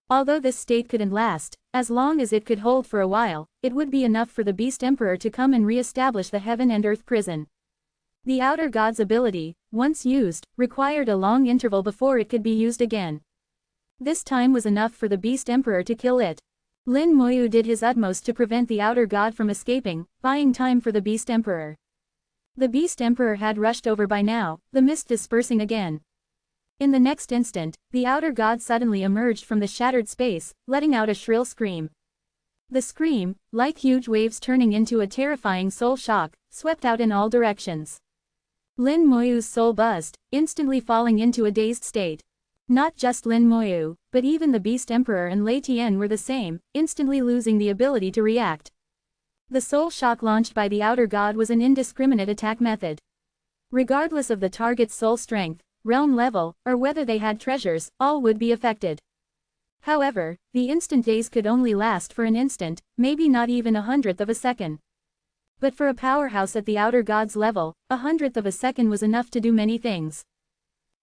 Although this state couldn't last, as long as it could hold for a while, it would be enough for the Beast Emperor to come and re-establish the heaven and earth prison. The outer god's ability, once used, required a long interval before it could be used again. This time was enough for the Beast Emperor to kill it. Lin Moyu did his utmost to prevent the outer god from escaping, buying time for the Beast Emperor. The Beast Emperor had rushed over by now, the mist dispersing again. In the next instant, the outer god suddenly emerged from the shattered space, letting out a shrill scream. The scream, like huge waves turning into a terrifying soul shock, swept out in all directions. Lin Moyu's soul buzzed, instantly falling into a dazed state. Not just Lin Moyu, but even the Beast Emperor and Lei Tian were the same, instantly losing the ability to react. The soul shock launched by the outer god was an indiscriminate attack method. Regardless of the target's soul strength, realm level, or whether they had treasures, all would be affected. However, the instant daze could only last for an instant, maybe not even 1/100th of a second. But for a powerhouse at the outer god's level, 1/100th of a second was enough to do many things.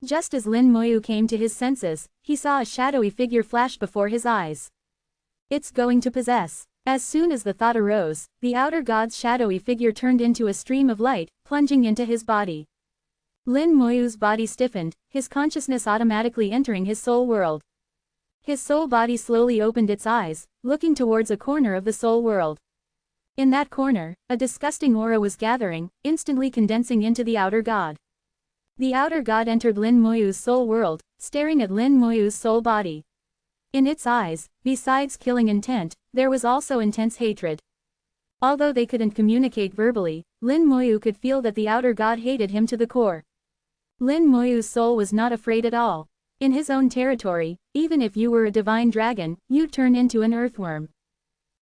Just as Lin Moyu came to his senses, he saw a shadowy figure flash before his eyes. It's going to possess. As soon as the thought arose, the outer god's shadowy figure turned into a stream of light, plunging into his body. Lin Moyu's body stiffened, his consciousness automatically entering his soul world. His soul body slowly opened its eyes, looking towards a corner of the soul world. In that corner, a disgusting aura was gathering, instantly condensing into the outer god. The outer god entered Lin Moyu's soul world, staring at Lin Moyu's soul body. In its eyes, besides killing intent, there was also intense hatred. Although they couldn't communicate verbally, Lin Moyu could feel that the outer god hated him to the core. Lin Moyu's soul was not afraid at all. In his own territory, even if you were a divine dragon, you'd turn into an earthworm.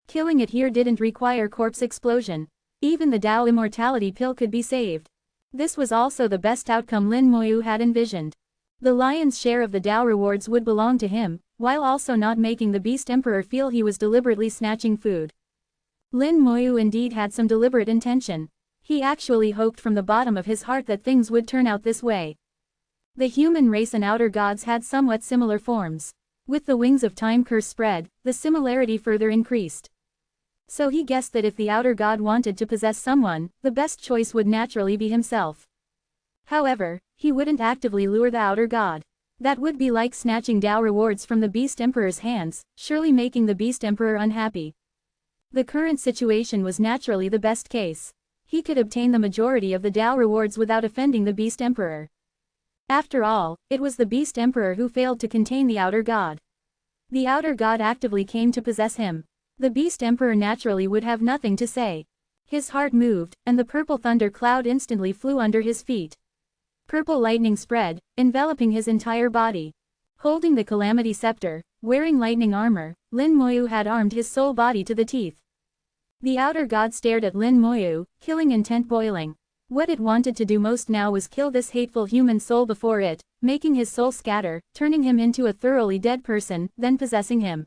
Killing it here didn't require corpse explosion. Even the Tao immortality pill could be saved. This was also the best outcome Lin Moyu had envisioned. The lion's share of the Tao rewards would belong to him, while also not making the Beast Emperor feel he was deliberately snatching food. Lin Moyu indeed had some deliberate intention. He actually hoped from the bottom of his heart that things would turn out this way. The human race and outer gods had somewhat similar forms. With the wings of time curse spread, the similarity further increased. So he guessed that if the outer god wanted to possess someone, the best choice would naturally be himself. However, he wouldn't actively lure the outer god. That would be like snatching Tao rewards from the Beast Emperor's hands, surely making the Beast Emperor unhappy. The current situation was naturally the best case. He could obtain the majority of the Tao rewards without offending the Beast Emperor. After all, it was the Beast Emperor who failed to contain the outer god. The outer god actively came to possess him. The Beast Emperor naturally would have nothing to say. His heart moved, and the purple thunder cloud instantly flew under his feet. Purple lightning spread, enveloping his entire body. Holding the calamity scepter, wearing lightning armor, Lin Moyu had armed his soul body to the teeth. The outer god stared at Lin Moyu, killing intent boiling. What it wanted to do most now was kill this hateful human soul before it, making his soul scatter, turning him into a thoroughly dead person, then possessing him.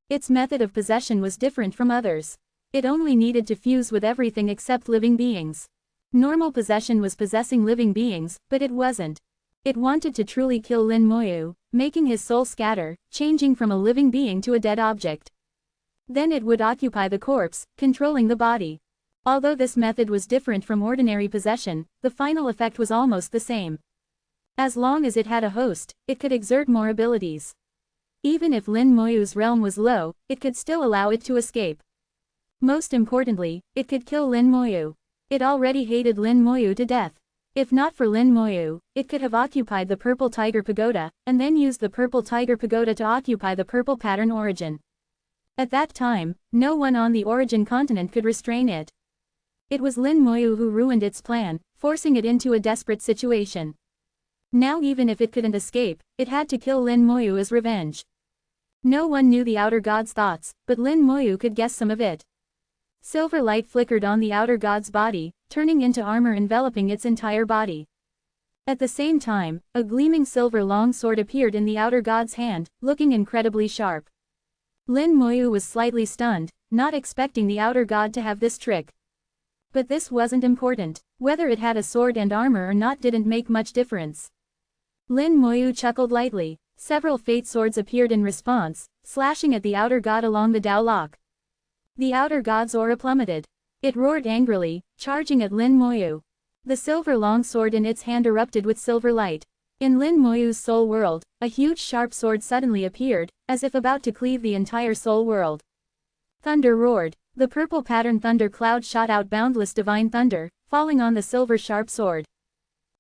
Its method of possession was different from others. It only needed to fuse with everything except living beings. Normal possession was possessing living beings, but it wasn't. It wanted to truly kill Lin Moyu, making his soul scatter, changing from a living being to a dead object. Then it would occupy the corpse, controlling the body. Although this method was different from ordinary possession, the final effect was almost the same. As long as it had a host, it could exert more abilities. Even if Lin Moyu's realm was low, it could still allow it to escape. Most importantly, it could kill Lin Moyu. It already hated Lin Moyu to death. If not for Lin Moyu, it could have occupied the Purple Tiger Pagoda, and then used the Purple Tiger Pagoda to occupy the Purple Pattern Origin. At that time, no one on the Origin continent could restrain it. It was Lin Moyu who ruined its plan, forcing it into a desperate situation. Now even if it couldn't escape, it had to kill Lin Moyu as revenge. No one knew the outer god's thoughts, but Lin Moyu could guess some of it. Silver light flickered on the outer god's body, turning into armor enveloping its entire body. At the same time, a gleaming silver long sword appeared in the outer god's hand, looking incredibly sharp. Lin Moyu was slightly stunned, not expecting the outer god to have this trick. But this wasn't important. Whether it had a sword and armor or not didn't make much difference. Lin Moyu chuckled lightly. Several fate swords appeared in response, slashing at the outer god along the Dao lock. The outer god's aura plummeted. It roared angrily, charging at Lin Moyu. The silver long sword in its hand erupted with silver light. In Lin Moyu's soul world, a huge sharp sword suddenly appeared, as if about to cleave the entire soul world. Thunder roared. The purple pattern thunder cloud shot out boundless divine thunder, falling on the silver sharp sword.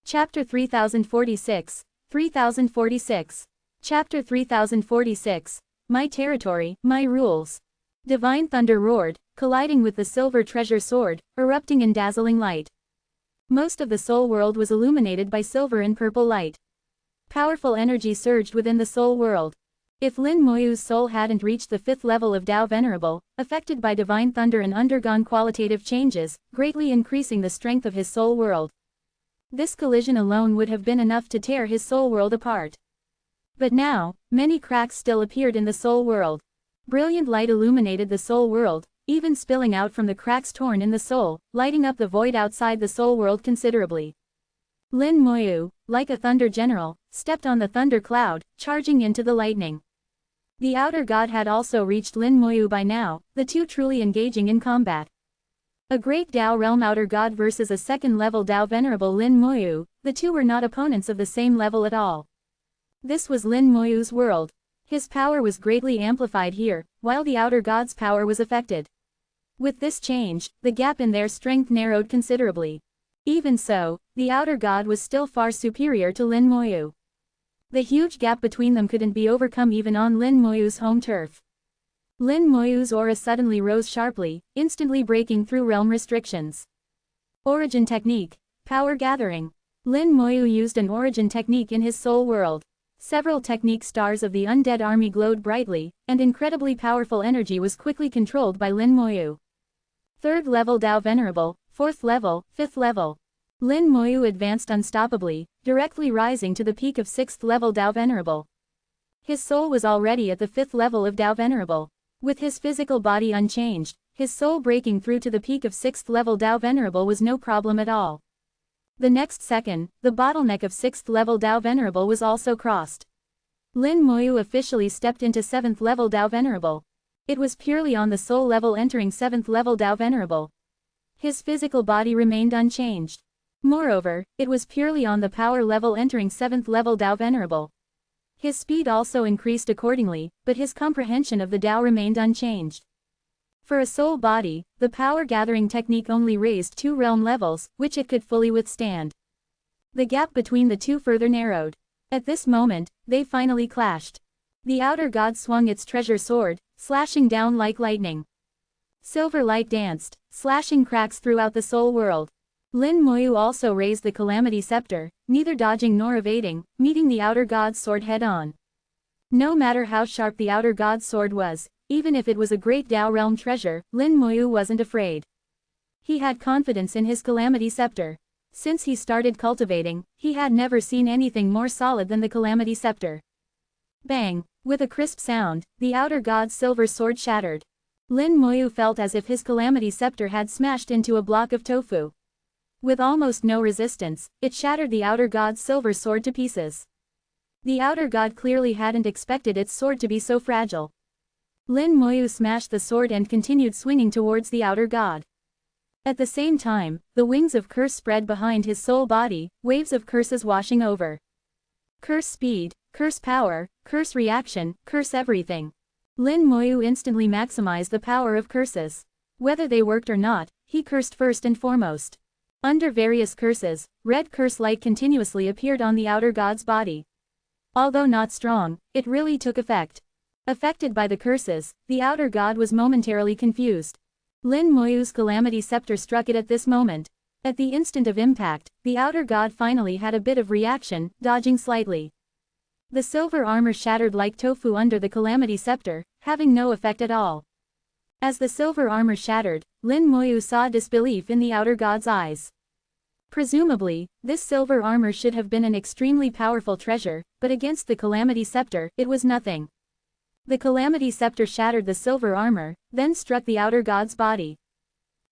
Chapter 3046. 3046. Chapter 3046. My territory, my rules. Divine thunder roared, colliding with the silver treasure sword, erupting in dazzling light. Most of the soul world was illuminated by silver and purple light. Powerful energy surged within the soul world. If Lin Moyu's soul hadn't reached the 5th level of Dao Venerable, affected by divine thunder and undergone qualitative changes, greatly increasing the strength of his soul world, this collision alone would have been enough to tear his soul world apart. But now, many cracks still appeared in the soul world. Brilliant light illuminated the soul world, even spilling out from the cracks torn in the soul, lighting up the void outside the soul world considerably. Lin Moyu, like a thunder general, stepped on the thunder cloud, charging into the lightning. The outer god had also reached Lin Moyu by now, the two truly engaging in combat. A great Dao realm outer god versus a second-level Dao Venerable Lin Moyu, the two were not opponents of the same level at all. This was Lin Moyu's world. His power was greatly amplified here, while the outer god's power was affected. With this change, the gap in their strength narrowed considerably. Even so, the outer god was still far superior to Lin Moyu. The huge gap between them couldn't be overcome even on Lin Moyu's home turf. Lin Moyu's aura suddenly rose sharply, instantly breaking through realm restrictions. Origin technique. Power gathering. Lin Moyu used an origin technique in his soul world. Several technique stars of the undead army glowed brightly, and incredibly powerful energy was quickly controlled by Lin Moyu. 3rd level Dao Venerable, 4th level, 5th level. Lin Moyu advanced unstoppably, directly rising to the peak of 6th level Dao Venerable. His soul was already at the 5th level of Dao Venerable. With his physical body unchanged, his soul breaking through to the peak of 6th level Dao Venerable was no problem at all. The next second, the bottleneck of 6th level Dao Venerable was also crossed. Lin Moyu officially stepped into 7th level Dao Venerable. It was purely on the soul level entering 7th level Dao Venerable. His physical body remained unchanged. Moreover, it was purely on the power level entering 7th level Dao Venerable. His speed also increased accordingly, but his comprehension of the Dao remained unchanged. For a soul body, the power gathering technique only raised 2 realm levels, which it could fully withstand. The gap between the two further narrowed. At this moment, they finally clashed. The outer god swung its treasure sword, slashing down like lightning. Silver light danced, slashing cracks throughout the soul world. Lin Moyu also raised the calamity scepter, neither dodging nor evading, meeting the outer god's sword head-on. No matter how sharp the outer god's sword was, even if it was a great Dao realm treasure, Lin Moyu wasn't afraid. He had confidence in his calamity scepter. Since he started cultivating, he had never seen anything more solid than the calamity scepter. Bang! With a crisp sound, the outer god's silver sword shattered. Lin Moyu felt as if his calamity scepter had smashed into a block of tofu. With almost no resistance, it shattered the outer god's silver sword to pieces. The outer god clearly hadn't expected its sword to be so fragile. Lin Moyu smashed the sword and continued swinging towards the outer god. At the same time, the wings of curse spread behind his soul body, waves of curses washing over. Curse speed, curse power, curse reaction, curse everything. Lin Moyu instantly maximized the power of curses. Whether they worked or not, he cursed first and foremost. Under various curses, red curse light continuously appeared on the outer god's body. Although not strong, it really took effect. Affected by the curses, the outer god was momentarily confused. Lin Moyu's calamity scepter struck it at this moment. At the instant of impact, the outer god finally had a bit of reaction, dodging slightly. The silver armor shattered like tofu under the calamity scepter, having no effect at all. As the silver armor shattered, Lin Moyu saw disbelief in the outer god's eyes. Presumably, this silver armor should have been an extremely powerful treasure, but against the calamity scepter, it was nothing. The calamity scepter shattered the silver armor, then struck the outer god's body.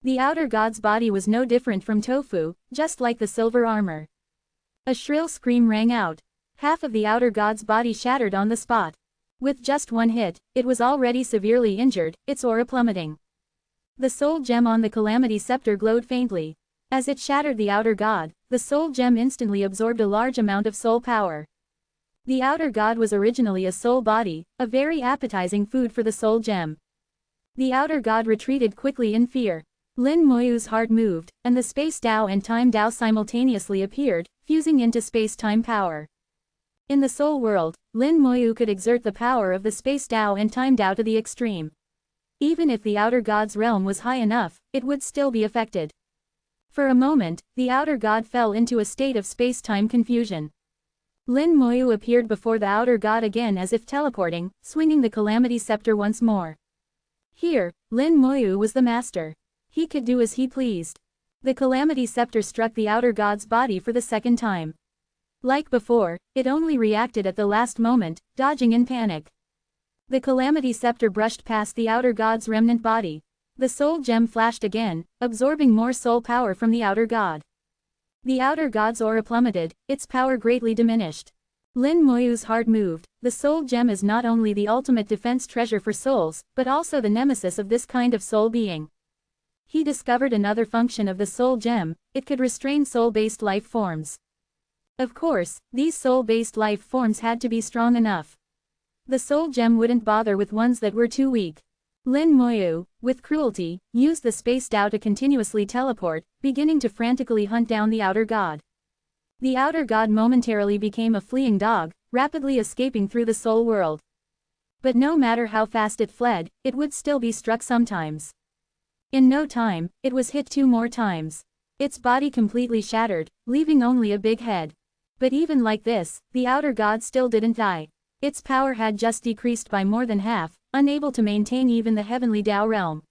The outer god's body was no different from tofu, just like the silver armor. A shrill scream rang out. Half of the outer god's body shattered on the spot. With just one hit, it was already severely injured, its aura plummeting. The soul gem on the calamity scepter glowed faintly. As it shattered the outer god, the soul gem instantly absorbed a large amount of soul power. The outer god was originally a soul body, a very appetizing food for the soul gem. The outer god retreated quickly in fear. Lin Moyu's heart moved, and the space Tao and time Tao simultaneously appeared, fusing into space-time power. In the soul world, Lin Moyu could exert the power of the space Tao and time Tao to the extreme. Even if the outer god's realm was high enough, it would still be affected. For a moment, the outer god fell into a state of space-time confusion. Lin Moyu appeared before the outer god again as if teleporting, swinging the calamity scepter once more. Here, Lin Moyu was the master. He could do as he pleased. The calamity scepter struck the outer god's body for the second time. Like before, it only reacted at the last moment, dodging in panic. The calamity scepter brushed past the outer god's remnant body. The soul gem flashed again, absorbing more soul power from the outer god. The outer god's aura plummeted, its power greatly diminished. Lin Moyu's heart moved. The soul gem is not only the ultimate defense treasure for souls, but also the nemesis of this kind of soul being. He discovered another function of the soul gem: it could restrain soul-based life forms. Of course, these soul-based life forms had to be strong enough. The soul gem wouldn't bother with ones that were too weak. Lin Moyu, with cruelty, used the space Tao to continuously teleport, beginning to frantically hunt down the outer god. The outer god momentarily became a fleeing dog, rapidly escaping through the soul world. But no matter how fast it fled, it would still be struck sometimes. In no time, it was hit 2 more times. Its body completely shattered, leaving only a big head. But even like this, the outer god still didn't die. Its power had just decreased by more than half, unable to maintain even the heavenly Tao realm.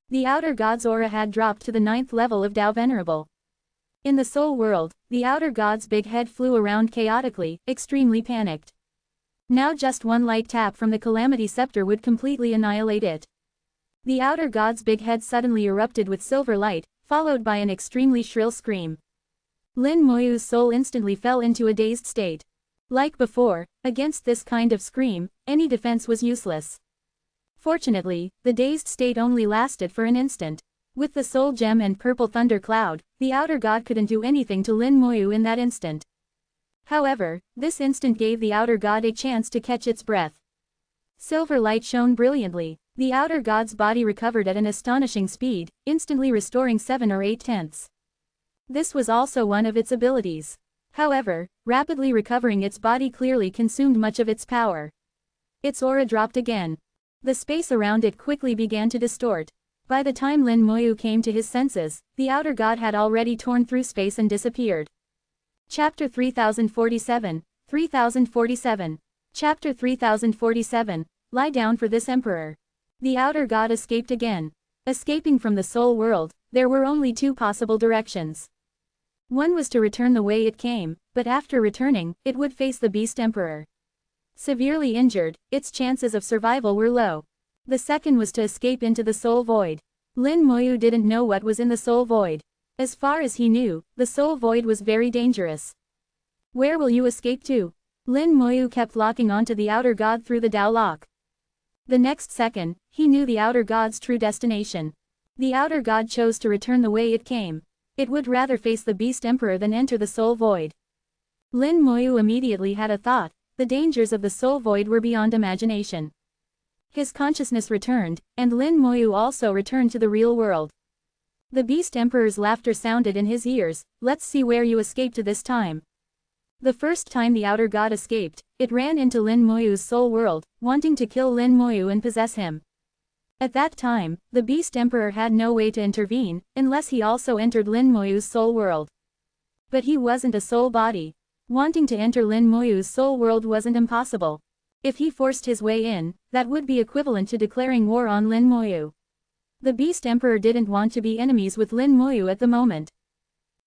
The outer god's aura had dropped to the 9th level of Tao Venerable. In the soul world, the outer god's big head flew around chaotically, extremely panicked. Now just one light tap from the calamity scepter would completely annihilate it. The outer god's big head suddenly erupted with silver light, followed by an extremely shrill scream. Lin Moyu's soul instantly fell into a dazed state. Like before, against this kind of scream, any defense was useless. Fortunately, the dazed state only lasted for an instant. With the soul gem and purple thunder cloud, the outer god couldn't do anything to Lin Moyu in that instant. However, this instant gave the outer god a chance to catch its breath. Silver light shone brilliantly. The outer god's body recovered at an astonishing speed, instantly restoring 7 or 8 tenths. This was also one of its abilities. However, rapidly recovering its body clearly consumed much of its power. Its aura dropped again. The space around it quickly began to distort. By the time Lin Moyu came to his senses, the outer god had already torn through space and disappeared. Chapter 3047, 3047. Chapter 3047, Lie down for this emperor. The outer god escaped again. Escaping from the soul world, there were only 2 possible directions. One was to return the way it came, but after returning, it would face the Beast Emperor. Severely injured, its chances of survival were low. The second was to escape into the soul void. Lin Moyu didn't know what was in the soul void. As far as he knew, the soul void was very dangerous. Where will you escape to? Lin Moyu kept locking onto the outer god through the Tao lock. The next second, he knew the outer god's true destination. The outer god chose to return the way it came. It would rather face the Beast Emperor than enter the soul void. Lin Moyu immediately had a thought: the dangers of the soul void were beyond imagination. His consciousness returned, and Lin Moyu also returned to the real world. The Beast Emperor's laughter sounded in his ears. Let's see where you escaped to this time. The first time the outer god escaped, it ran into Lin Moyu's soul world, wanting to kill Lin Moyu and possess him. At that time, the Beast Emperor had no way to intervene, unless he also entered Lin Moyu's soul world. But he wasn't a soul body. Wanting to enter Lin Moyu's soul world wasn't impossible. If he forced his way in, that would be equivalent to declaring war on Lin Moyu. The Beast Emperor didn't want to be enemies with Lin Moyu at the moment.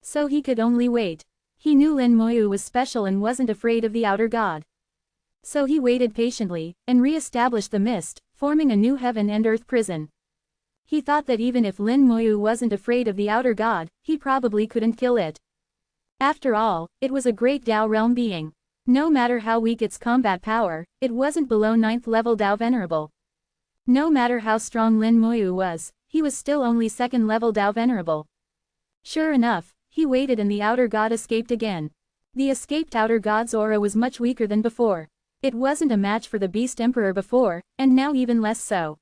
So he could only wait. He knew Lin Moyu was special and wasn't afraid of the outer god. So he waited patiently, and re-established the mist, forming a new heaven and earth prison. He thought that even if Lin Moyu wasn't afraid of the outer god, he probably couldn't kill it. After all, it was a great Dao realm being. No matter how weak its combat power, it wasn't below 9th level Dao Venerable. No matter how strong Lin Moyu was, he was still only 2nd level Dao Venerable. Sure enough, he waited and the outer god escaped again. The escaped outer god's aura was much weaker than before. It wasn't a match for the Beast Emperor before, and now even less so.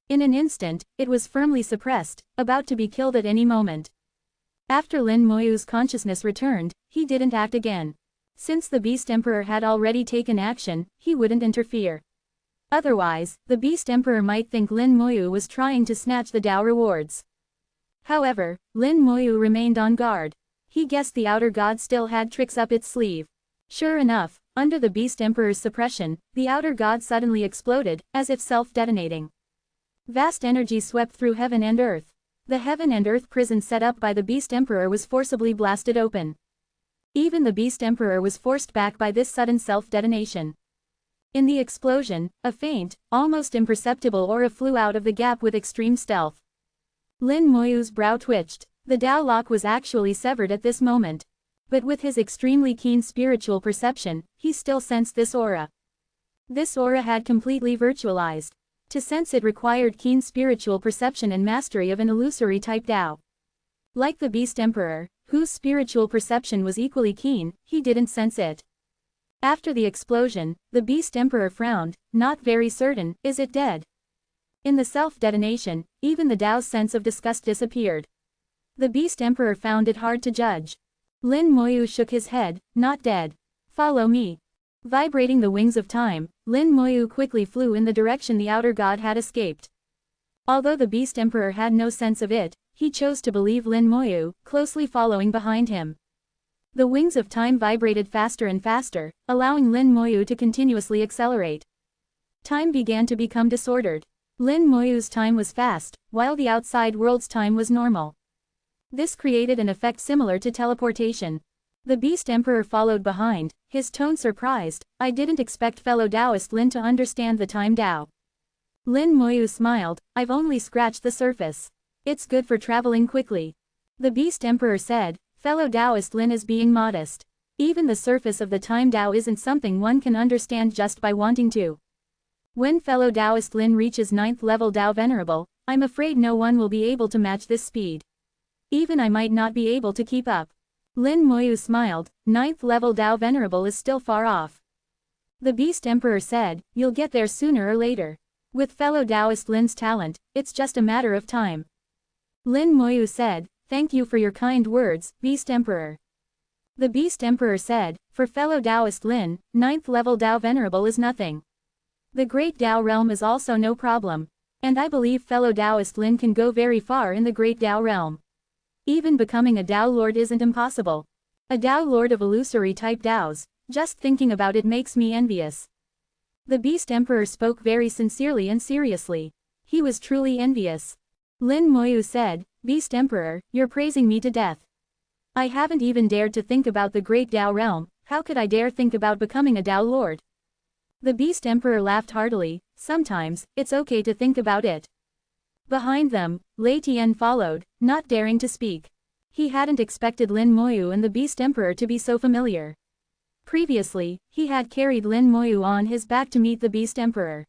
In an instant, it was firmly suppressed, about to be killed at any moment. After Lin Moyu's consciousness returned, he didn't act again. Since the Beast Emperor had already taken action, he wouldn't interfere. Otherwise, the Beast Emperor might think Lin Moyu was trying to snatch the Dao rewards. However, Lin Moyu remained on guard. He guessed the outer god still had tricks up its sleeve. Sure enough, under the Beast Emperor's suppression, the outer god suddenly exploded, as if self-detonating. Vast energy swept through heaven and earth. The heaven and earth prison set up by the Beast Emperor was forcibly blasted open. Even the Beast Emperor was forced back by this sudden self-detonation. In the explosion, a faint, almost imperceptible aura flew out of the gap with extreme stealth. Lin Moyu's brow twitched. The Dao lock was actually severed at this moment. But with his extremely keen spiritual perception, he still sensed this aura. This aura had completely virtualized. To sense it required keen spiritual perception and mastery of an illusory type Dao. Like the Beast Emperor, whose spiritual perception was equally keen, he didn't sense it. After the explosion, the Beast Emperor frowned, not very certain, is it dead? In the self-detonation, even the Dao's sense of disgust disappeared. The Beast Emperor found it hard to judge. Lin Moyu shook his head, not dead. Follow me. Vibrating the wings of time, Lin Moyu quickly flew in the direction the outer god had escaped. Although the Beast Emperor had no sense of it, he chose to believe Lin Moyu, closely following behind him. The wings of time vibrated faster and faster, allowing Lin Moyu to continuously accelerate. Time began to become disordered. Lin Moyu's time was fast, while the outside world's time was normal. This created an effect similar to teleportation. The Beast Emperor followed behind, his tone surprised. I didn't expect fellow Taoist Lin to understand the time Dao. Lin Moyu smiled, I've only scratched the surface. It's good for traveling quickly. The Beast Emperor said, fellow Taoist Lin is being modest. Even the surface of the time Dao isn't something one can understand just by wanting to. When fellow Taoist Lin reaches 9th level Dao Venerable, I'm afraid no one will be able to match this speed. Even I might not be able to keep up. Lin Moyu smiled, 9th level Dao Venerable is still far off. The Beast Emperor said, you'll get there sooner or later. With fellow Taoist Lin's talent, it's just a matter of time. Lin Moyu said, thank you for your kind words, Beast Emperor. The Beast Emperor said, for fellow Taoist Lin, 9th level Dao Venerable is nothing. The Great Dao Realm is also no problem. And I believe fellow Taoist Lin can go very far in the Great Dao Realm. Even becoming a Dao Lord isn't impossible. A Dao Lord of illusory type Daos, just thinking about it makes me envious. The Beast Emperor spoke very sincerely and seriously. He was truly envious. Lin Moyu said, Beast Emperor, you're praising me to death. I haven't even dared to think about the Great Dao Realm, how could I dare think about becoming a Dao Lord? The Beast Emperor laughed heartily, sometimes, it's okay to think about it. Behind them, Lei Tian followed, not daring to speak. He hadn't expected Lin Moyu and the Beast Emperor to be so familiar. Previously, he had carried Lin Moyu on his back to meet the Beast Emperor.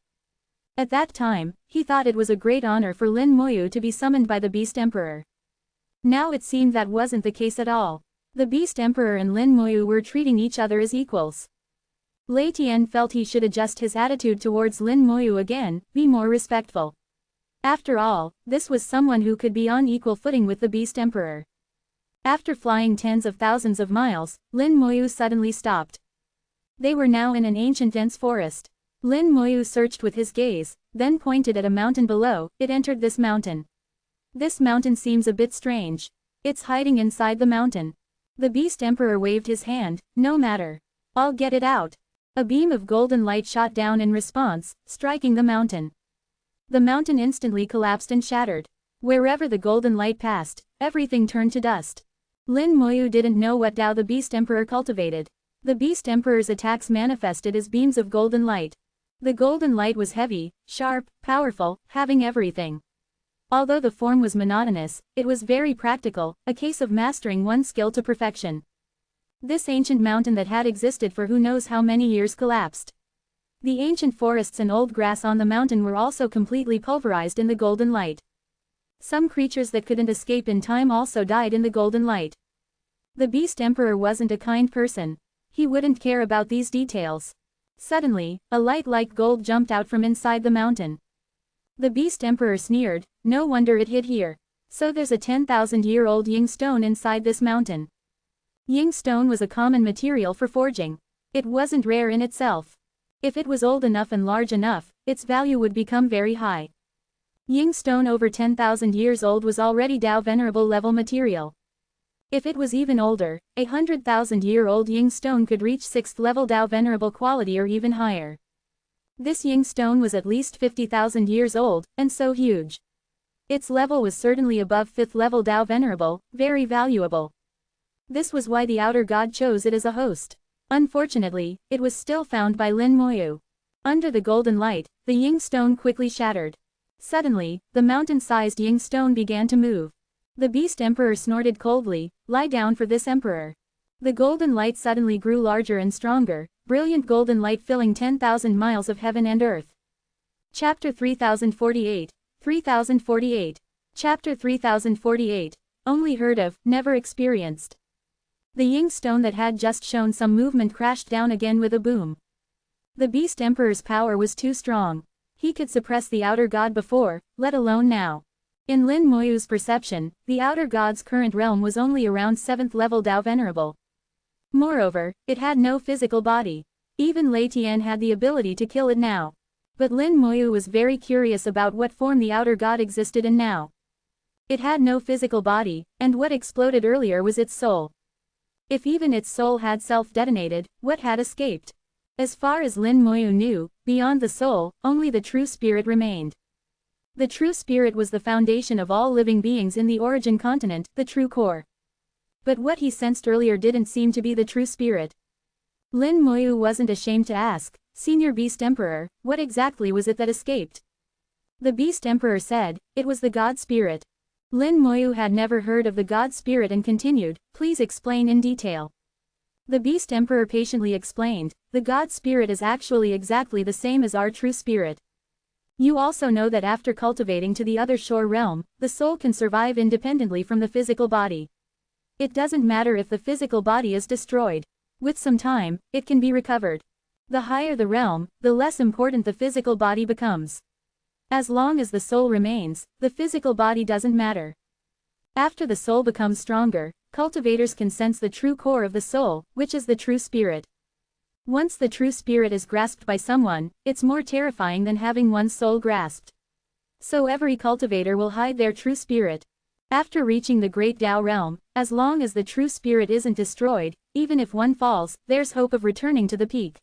At that time, he thought it was a great honor for Lin Moyu to be summoned by the Beast Emperor. Now it seemed that wasn't the case at all. The Beast Emperor and Lin Moyu were treating each other as equals. Lei Tian felt he should adjust his attitude towards Lin Moyu again, be more respectful. After all, this was someone who could be on equal footing with the Beast Emperor. After flying tens of thousands of miles, Lin Moyu suddenly stopped. They were now in an ancient dense forest. Lin Moyu searched with his gaze, then pointed at a mountain below. It entered this mountain. This mountain seems a bit strange. It's hiding inside the mountain. The Beast Emperor waved his hand, no matter. I'll get it out. A beam of golden light shot down in response, striking the mountain. The mountain instantly collapsed and shattered. Wherever the golden light passed, everything turned to dust. Lin Moyu didn't know what Dao the Beast Emperor cultivated. The Beast Emperor's attacks manifested as beams of golden light. The golden light was heavy, sharp, powerful, having everything. Although the form was monotonous, it was very practical, a case of mastering one skill to perfection. This ancient mountain that had existed for who knows how many years collapsed. The ancient forests and old grass on the mountain were also completely pulverized in the golden light. Some creatures that couldn't escape in time also died in the golden light. The Beast Emperor wasn't a kind person. He wouldn't care about these details. Suddenly, a light like gold jumped out from inside the mountain. The Beast Emperor sneered, "No wonder it hid here. So there's a 10,000-year-old Ying stone inside this mountain." Ying stone was a common material for forging. It wasn't rare in itself. If it was old enough and large enough, its value would become very high. Ying stone over 10,000 years old was already Tao Venerable level material. If it was even older, 100,000-year-old Ying stone could reach 6th level Tao Venerable quality or even higher. This Ying stone was at least 50,000 years old, and so huge. Its level was certainly above 5th level Tao Venerable, very valuable. This was why the Outer God chose it as a host. Unfortunately, it was still found by Lin Moyu. Under the golden light, the Ying stone quickly shattered. Suddenly, the mountain-sized Ying stone began to move. The Beast Emperor snorted coldly, "Lie down for this Emperor." The golden light suddenly grew larger and stronger, brilliant golden light filling 10,000 miles of heaven and earth. Chapter 3048. 3048. Chapter 3048. Only heard of, never experienced. The Ying stone that had just shown some movement crashed down again with a boom. The Beast Emperor's power was too strong. He could suppress the Outer God before, let alone now. In Lin Moyu's perception, the Outer God's current realm was only around 7th level Tao Venerable. Moreover, it had no physical body. Even Lei Tian had the ability to kill it now. But Lin Moyu was very curious about what form the Outer God existed in now. It had no physical body, and what exploded earlier was its soul. If even its soul had self-detonated, what had escaped? As far as Lin Moyu knew, beyond the soul, only the true spirit remained. The true spirit was the foundation of all living beings in the origin continent, the true core. But what he sensed earlier didn't seem to be the true spirit. Lin Moyu wasn't ashamed to ask, "Senior Beast Emperor, what exactly was it that escaped?" The Beast Emperor said, "It was the God Spirit." Lin Moyu had never heard of the God Spirit and continued, "Please explain in detail." The Beast Emperor patiently explained, "The God Spirit is actually exactly the same as our true spirit. You also know that after cultivating to the other shore realm, the soul can survive independently from the physical body. It doesn't matter if the physical body is destroyed. With some time, it can be recovered. The higher the realm, the less important the physical body becomes. As long as the soul remains, the physical body doesn't matter. After the soul becomes stronger, cultivators can sense the true core of the soul, which is the true spirit. Once the true spirit is grasped by someone, it's more terrifying than having one's soul grasped. So every cultivator will hide their true spirit. After reaching the great Tao realm, as long as the true spirit isn't destroyed, even if one falls, there's hope of returning to the peak.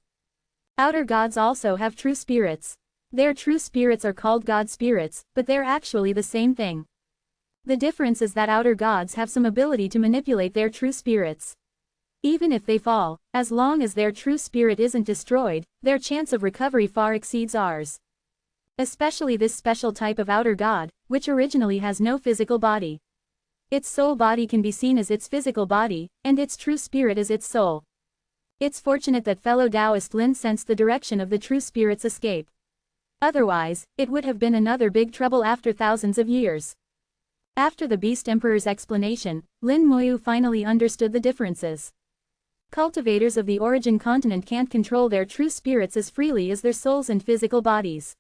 Outer gods also have true spirits. Their true spirits are called God spirits, but they're actually the same thing. The difference is that outer gods have some ability to manipulate their true spirits. Even if they fall, as long as their true spirit isn't destroyed, their chance of recovery far exceeds ours. Especially this special type of outer god, which originally has no physical body. Its soul body can be seen as its physical body, and its true spirit as its soul. It's fortunate that fellow Taoist Lin sensed the direction of the true spirit's escape. Otherwise, it would have been another big trouble after thousands of years. After the Beast Emperor's explanation, Lin Moyu finally understood the differences. Cultivators of the origin continent can't control their true spirits as freely as their souls and physical bodies.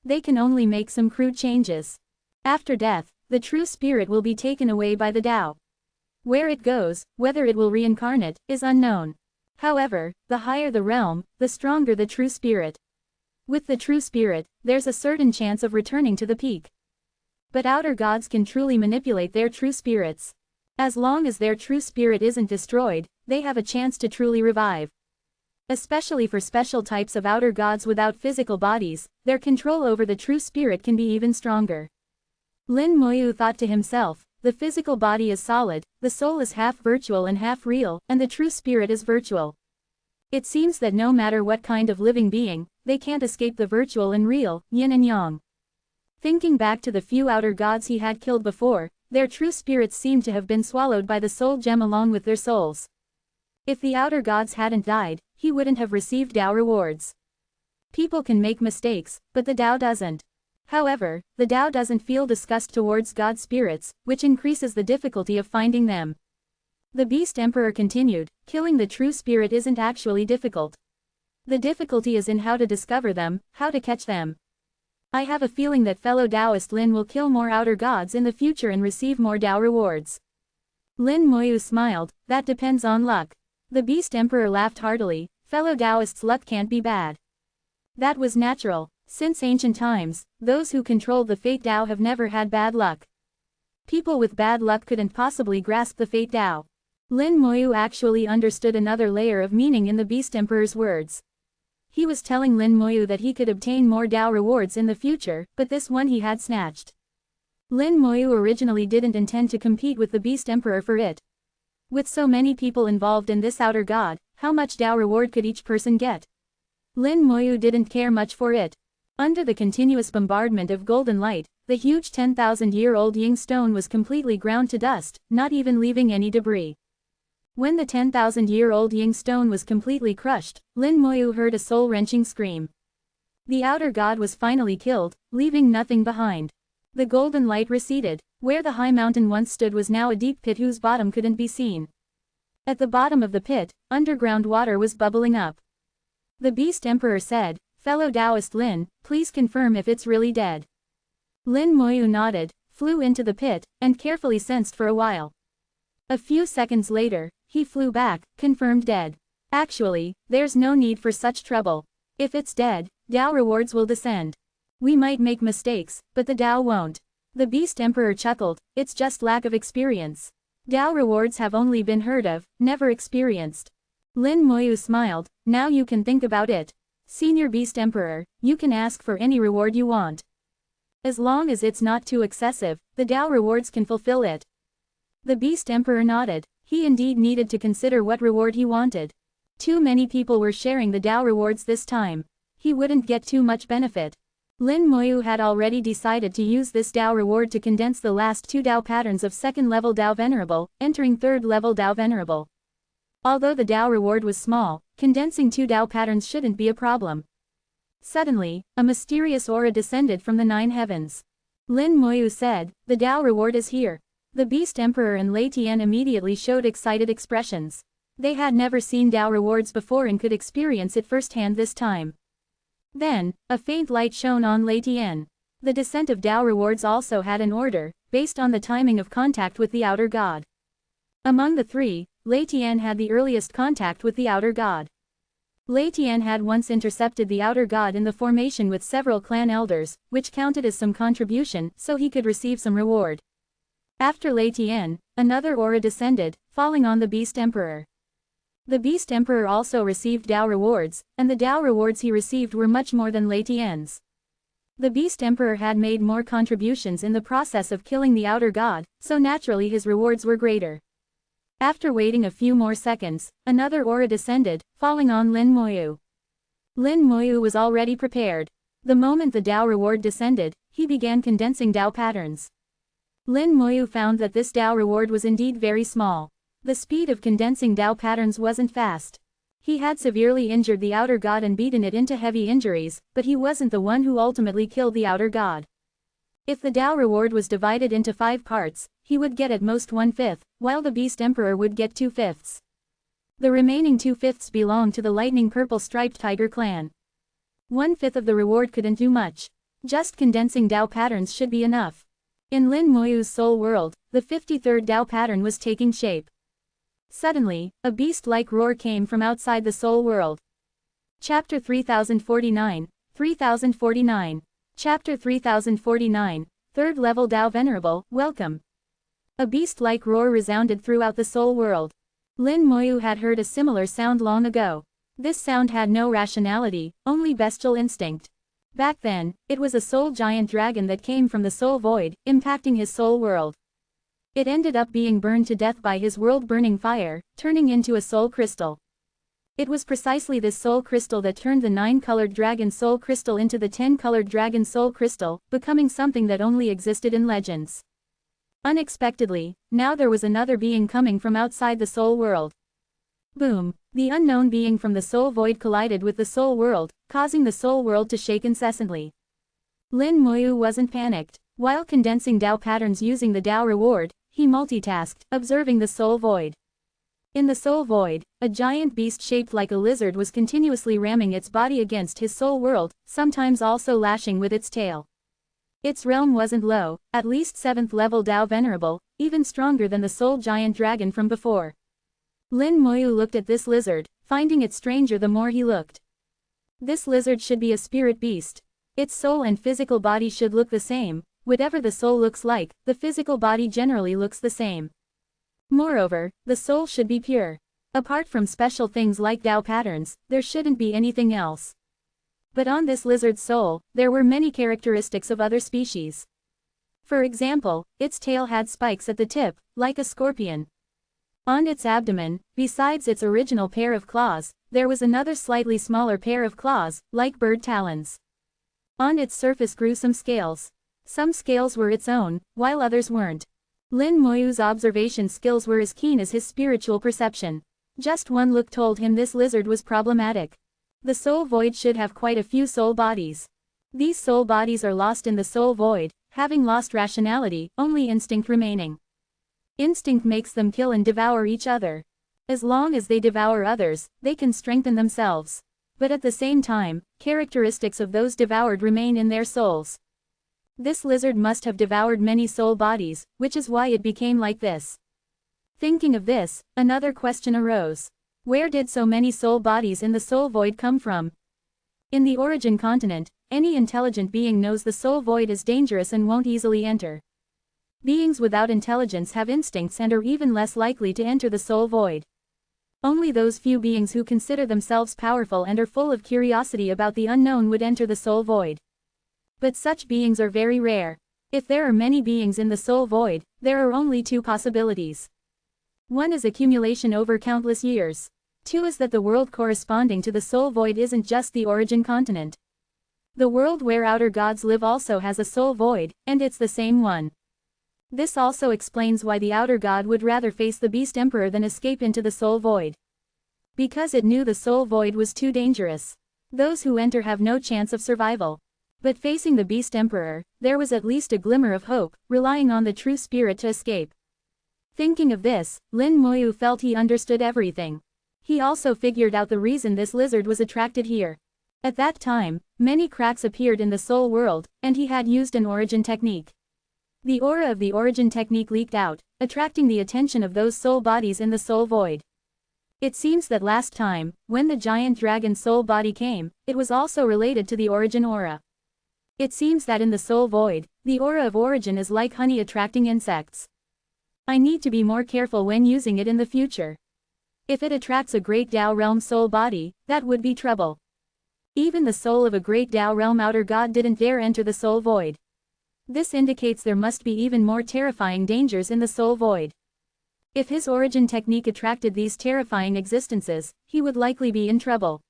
They can only make some crude changes. After death, the true spirit will be taken away by the Tao. Where it goes, whether it will reincarnate, is unknown. However, the higher the realm, the stronger the true spirit. With the true spirit, there's a certain chance of returning to the peak. But outer gods can truly manipulate their true spirits. As long as their true spirit isn't destroyed, they have a chance to truly revive. Especially for special types of outer gods without physical bodies, their control over the true spirit can be even stronger. Lin Moyu thought to himself, the physical body is solid, the soul is half virtual and half real, and the true spirit is virtual. It seems that no matter what kind of living being, they can't escape the virtual and real, yin and yang. Thinking back to the few outer gods he had killed before, their true spirits seemed to have been swallowed by the soul gem along with their souls. If the outer gods hadn't died, he wouldn't have received Tao rewards. People can make mistakes, but the Tao doesn't. However, the Tao doesn't feel disgust towards God spirits, which increases the difficulty of finding them. The Beast Emperor continued, killing the true spirit isn't actually difficult. The difficulty is in how to discover them, how to catch them. I have a feeling that fellow Taoist Lin will kill more outer gods in the future and receive more Tao rewards. Lin Moyu smiled, that depends on luck. The Beast Emperor laughed heartily, fellow Taoists' luck can't be bad. That was natural. Since ancient times, those who controlled the Fate Tao have never had bad luck. People with bad luck couldn't possibly grasp the Fate Tao. Lin Moyu actually understood another layer of meaning in the Beast Emperor's words. He was telling Lin Moyu that he could obtain more Tao rewards in the future, but this one he had snatched. Lin Moyu originally didn't intend to compete with the Beast Emperor for it. With so many people involved in this outer god, how much Tao reward could each person get? Lin Moyu didn't care much for it. Under the continuous bombardment of golden light, the huge 10,000-year-old Ying stone was completely ground to dust, not even leaving any debris. When the 10,000-year-old Ying stone was completely crushed, Lin Moyu heard a soul-wrenching scream. The outer god was finally killed, leaving nothing behind. The golden light receded. Where the high mountain once stood was now a deep pit whose bottom couldn't be seen. At the bottom of the pit, underground water was bubbling up. The Beast Emperor said, "Fellow Taoist Lin, please confirm if it's really dead." Lin Moyu nodded, flew into the pit, and carefully sensed for a while. A few seconds later, he flew back, confirmed dead. Actually, there's no need for such trouble. If it's dead, Tao rewards will descend. We might make mistakes, but the Tao won't. The Beast Emperor chuckled, it's just lack of experience. Tao rewards have only been heard of, never experienced. Lin Moyu smiled, now you can think about it. Senior Beast Emperor, you can ask for any reward you want. As long as it's not too excessive, the Tao rewards can fulfill it. The Beast Emperor nodded. He indeed needed to consider what reward he wanted. Too many people were sharing the Tao rewards this time. He wouldn't get too much benefit. Lin Moyu had already decided to use this Tao reward to condense the last 2 Tao patterns of 2nd level Tao Venerable, entering 3rd level Tao Venerable. Although the Tao reward was small, condensing 2 Tao patterns shouldn't be a problem. Suddenly, a mysterious aura descended from the 9 heavens. Lin Moyu said, the Tao reward is here. The Beast Emperor and Lei Tian immediately showed excited expressions. They had never seen Tao rewards before and could experience it firsthand this time. Then, a faint light shone on Lei Tian. The descent of Tao rewards also had an order, based on the timing of contact with the outer god. Among the 3, Lei Tian had the earliest contact with the outer god. Lei Tian had once intercepted the outer god in the formation with several clan elders, which counted as some contribution, so he could receive some reward. After Lei Tian, another aura descended, falling on the Beast Emperor. The Beast Emperor also received Tao rewards, and the Tao rewards he received were much more than Lei Tian's. The Beast Emperor had made more contributions in the process of killing the outer god, so naturally his rewards were greater. After waiting a few more seconds, another aura descended, falling on Lin Moyu. Lin Moyu was already prepared. The moment the Tao reward descended, he began condensing Tao patterns. Lin Moyu found that this Tao reward was indeed very small. The speed of condensing Tao patterns wasn't fast. He had severely injured the outer god and beaten it into heavy injuries, but he wasn't the one who ultimately killed the outer god. If the Tao reward was divided into 5 parts, he would get at most 1/5, while the Beast Emperor would get 2/5. The remaining 2/5 belonged to the lightning purple striped tiger clan. 1/5 of the reward couldn't do much. Just condensing Tao patterns should be enough. In Lin Moyu's soul world, the 53rd Tao pattern was taking shape. Suddenly, a beast-like roar came from outside the soul world. Chapter 3049, 3049. Chapter 3049, 3rd level Tao Venerable, welcome. A beast-like roar resounded throughout the soul world. Lin Moyu had heard a similar sound long ago. This sound had no rationality, only bestial instinct. Back then, it was a soul giant dragon that came from the soul void, impacting his soul world. It ended up being burned to death by his world-burning fire, turning into a soul crystal. It was precisely this soul crystal that turned the 9-colored dragon soul crystal into the 10-colored dragon soul crystal, becoming something that only existed in legends. Unexpectedly, now there was another being coming from outside the soul world. Boom! The unknown being from the soul void collided with the soul world, causing the soul world to shake incessantly. Lin Moyu wasn't panicked. While condensing Dao patterns using the Dao reward, he multitasked, observing the soul void. In the soul void, a giant beast shaped like a lizard was continuously ramming its body against his soul world, sometimes also lashing with its tail. Its realm wasn't low, at least 7th level Dao Venerable, even stronger than the soul giant dragon from before. Lin Moyu looked at this lizard, finding it stranger the more he looked. This lizard should be a spirit beast. Its soul and physical body should look the same. Whatever the soul looks like, the physical body generally looks the same. Moreover, the soul should be pure. Apart from special things like Dao patterns, there shouldn't be anything else. But on this lizard's soul, there were many characteristics of other species. For example, its tail had spikes at the tip, like a scorpion. On its abdomen, besides its original pair of claws, there was another slightly smaller pair of claws, like bird talons. On its surface grew some scales. Some scales were its own, while others weren't. Lin Moyu's observation skills were as keen as his spiritual perception. Just one look told him this lizard was problematic. The soul void should have quite a few soul bodies. These soul bodies are lost in the soul void, having lost rationality, only instinct remaining. Instinct makes them kill and devour each other. As long as they devour others, they can strengthen themselves. But at the same time, characteristics of those devoured remain in their souls. This lizard must have devoured many soul bodies, which is why it became like this. Thinking of this, another question arose. Where did so many soul bodies in the soul void come from? In the origin continent, any intelligent being knows the soul void is dangerous and won't easily enter. Beings without intelligence have instincts and are even less likely to enter the soul void. Only those few beings who consider themselves powerful and are full of curiosity about the unknown would enter the soul void. But such beings are very rare. If there are many beings in the soul void, there are only two possibilities. One is accumulation over countless years. Two is that the world corresponding to the soul void isn't just the origin continent. The world where outer gods live also has a soul void, and it's the same one. This also explains why the outer god would rather face the beast emperor than escape into the soul void. Because it knew the soul void was too dangerous. Those who enter have no chance of survival. But facing the beast emperor, there was at least a glimmer of hope, relying on the true spirit to escape. Thinking of this, Lin Moyu felt he understood everything. He also figured out the reason this lizard was attracted here. At that time, many cracks appeared in the soul world, and he had used an origin technique. The aura of the origin technique leaked out, attracting the attention of those soul bodies in the soul void. It seems that last time, when the giant dragon soul body came, it was also related to the origin aura. It seems that in the soul void, the aura of origin is like honey attracting insects. I need to be more careful when using it in the future. If it attracts a great Dao realm soul body, that would be trouble. Even the soul of a great Dao realm outer god didn't dare enter the soul void. This indicates there must be even more terrifying dangers in the soul void. If his origin technique attracted these terrifying existences, he would likely be in trouble.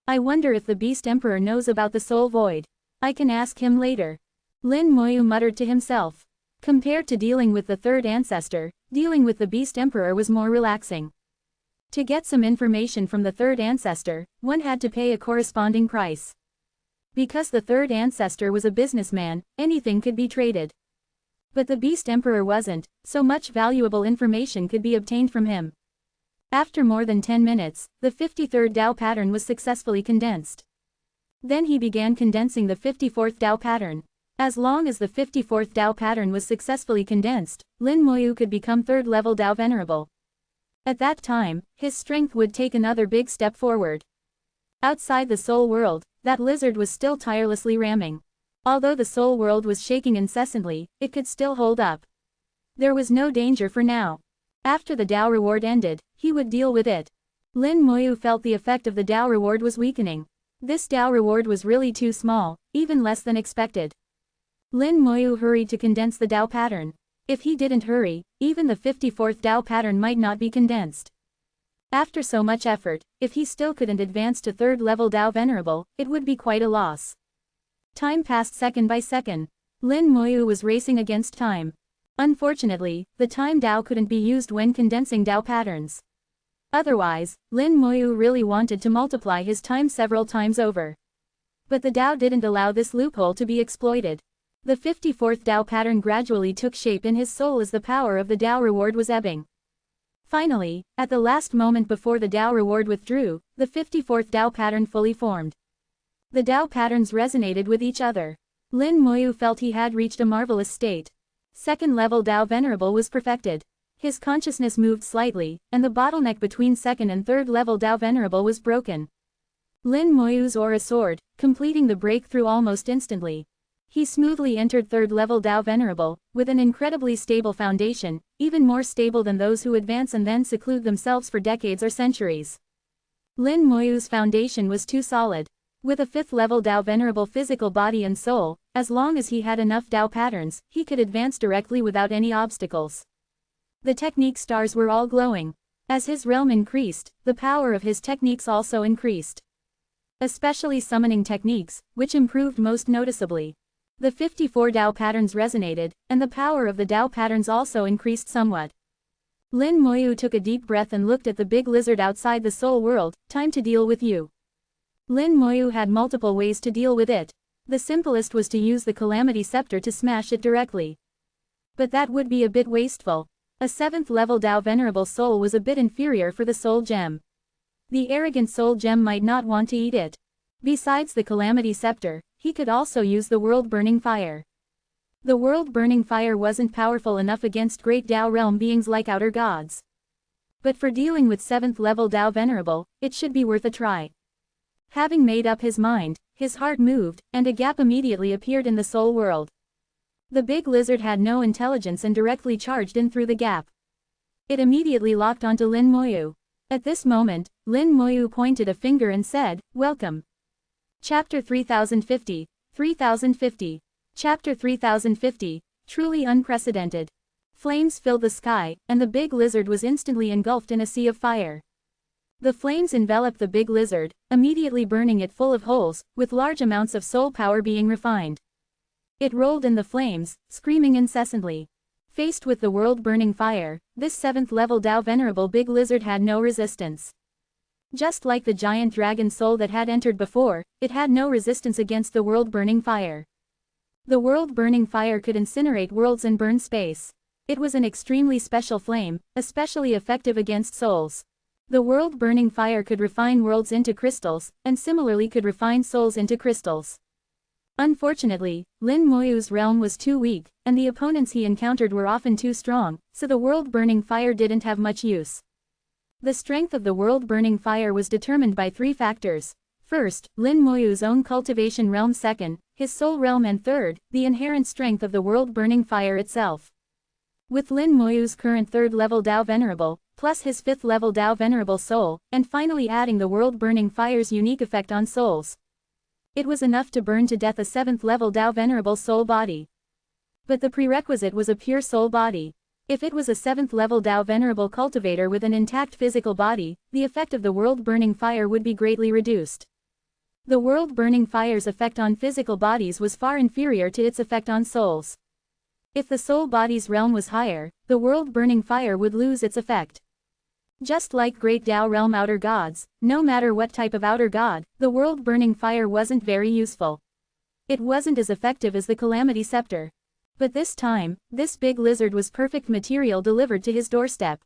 I wonder if the beast emperor knows about the soul void. I can ask him later. Lin Moyu muttered to himself. Compared to dealing with the third ancestor, dealing with the beast emperor was more relaxing. To get some information from the third ancestor, one had to pay a corresponding price. Because the third ancestor was a businessman, anything could be traded. But the beast emperor wasn't, so much valuable information could be obtained from him. After more than 10 minutes, the 53rd Dao pattern was successfully condensed. Then he began condensing the 54th Dao pattern. As long as the 54th Dao pattern was successfully condensed, Lin Moyu could become 3rd level Dao Venerable. At that time, his strength would take another big step forward. Outside the soul world, that lizard was still tirelessly ramming. Although the soul world was shaking incessantly, it could still hold up. There was no danger for now. After the Dao reward ended, he would deal with it. Lin Moyu felt the effect of the Dao reward was weakening. This Dao reward was really too small, even less than expected. Lin Moyu hurried to condense the Dao pattern. If he didn't hurry, even the 54th Dao pattern might not be condensed. After so much effort, if he still couldn't advance to 3rd level Dao Venerable, it would be quite a loss. Time passed second by second. Lin Moyu was racing against time. Unfortunately, the time Dao couldn't be used when condensing Dao patterns. Otherwise, Lin Moyu really wanted to multiply his time several times over. But the Dao didn't allow this loophole to be exploited. The 54th Dao pattern gradually took shape in his soul as the power of the Dao reward was ebbing. Finally, at the last moment before the Dao reward withdrew, the 54th Dao pattern fully formed. The Dao patterns resonated with each other. Lin Moyu felt he had reached a marvelous state. 2nd level Dao Venerable was perfected. His consciousness moved slightly, and the bottleneck between 2nd and 3rd level Dao Venerable was broken. Lin Moyu's aura soared, completing the breakthrough almost instantly. He smoothly entered 3rd level Dao Venerable, with an incredibly stable foundation, even more stable than those who advance and then seclude themselves for decades or centuries. Lin Moyu's foundation was too solid. With a 5th level Dao Venerable physical body and soul, as long as he had enough Dao patterns, he could advance directly without any obstacles. The technique stars were all glowing. As his realm increased, the power of his techniques also increased. Especially summoning techniques, which improved most noticeably. The 54 Dao patterns resonated, and the power of the Dao patterns also increased somewhat. Lin Moyu took a deep breath and looked at the big lizard outside the soul world. Time to deal with you. Lin Moyu had multiple ways to deal with it. The simplest was to use the calamity scepter to smash it directly. But that would be a bit wasteful. A 7th level Dao Venerable soul was a bit inferior for the soul gem. The arrogant soul gem might not want to eat it. Besides the calamity scepter, he could also use the world-burning fire. The world-burning fire wasn't powerful enough against great Dao realm beings like outer gods. But for dealing with 7th level Dao Venerable, it should be worth a try. Having made up his mind, his heart moved, and a gap immediately appeared in the soul world. The big lizard had no intelligence and directly charged in through the gap. It immediately locked onto Lin Moyu. At this moment, Lin Moyu pointed a finger and said, "Welcome." Chapter 3050, 3050. Chapter 3050, truly unprecedented. Flames filled the sky, and the big lizard was instantly engulfed in a sea of fire. The flames enveloped the big lizard, immediately burning it full of holes, with large amounts of soul power being refined. It rolled in the flames, screaming incessantly. Faced with the world-burning fire, this 7th level Dao Venerable big lizard had no resistance. Just like the giant dragon soul that had entered before, it had no resistance against the world-burning fire. The world-burning fire could incinerate worlds and burn space. It was an extremely special flame, especially effective against souls. The world-burning fire could refine worlds into crystals, and similarly could refine souls into crystals. Unfortunately, Lin Moyu's realm was too weak, and the opponents he encountered were often too strong, so the world-burning fire didn't have much use. The strength of the world-burning fire was determined by 3 factors. First, Lin Moyu's own cultivation realm. Second, his soul realm, and third, the inherent strength of the world-burning fire itself. With Lin Moyu's current 3rd level Dao Venerable, plus his 5th level Dao Venerable soul, and finally adding the world-burning fire's unique effect on souls, it was enough to burn to death a 7th level Dao Venerable soul body. But the prerequisite was a pure soul body. If it was a 7th level Dao Venerable cultivator with an intact physical body, the effect of the world-burning fire would be greatly reduced. The world-burning fire's effect on physical bodies was far inferior to its effect on souls. If the soul body's realm was higher, the world-burning fire would lose its effect. Just like great Dao realm outer gods, no matter what type of outer god, the world-burning fire wasn't very useful. It wasn't as effective as the calamity scepter. But this time, this big lizard was perfect material delivered to his doorstep.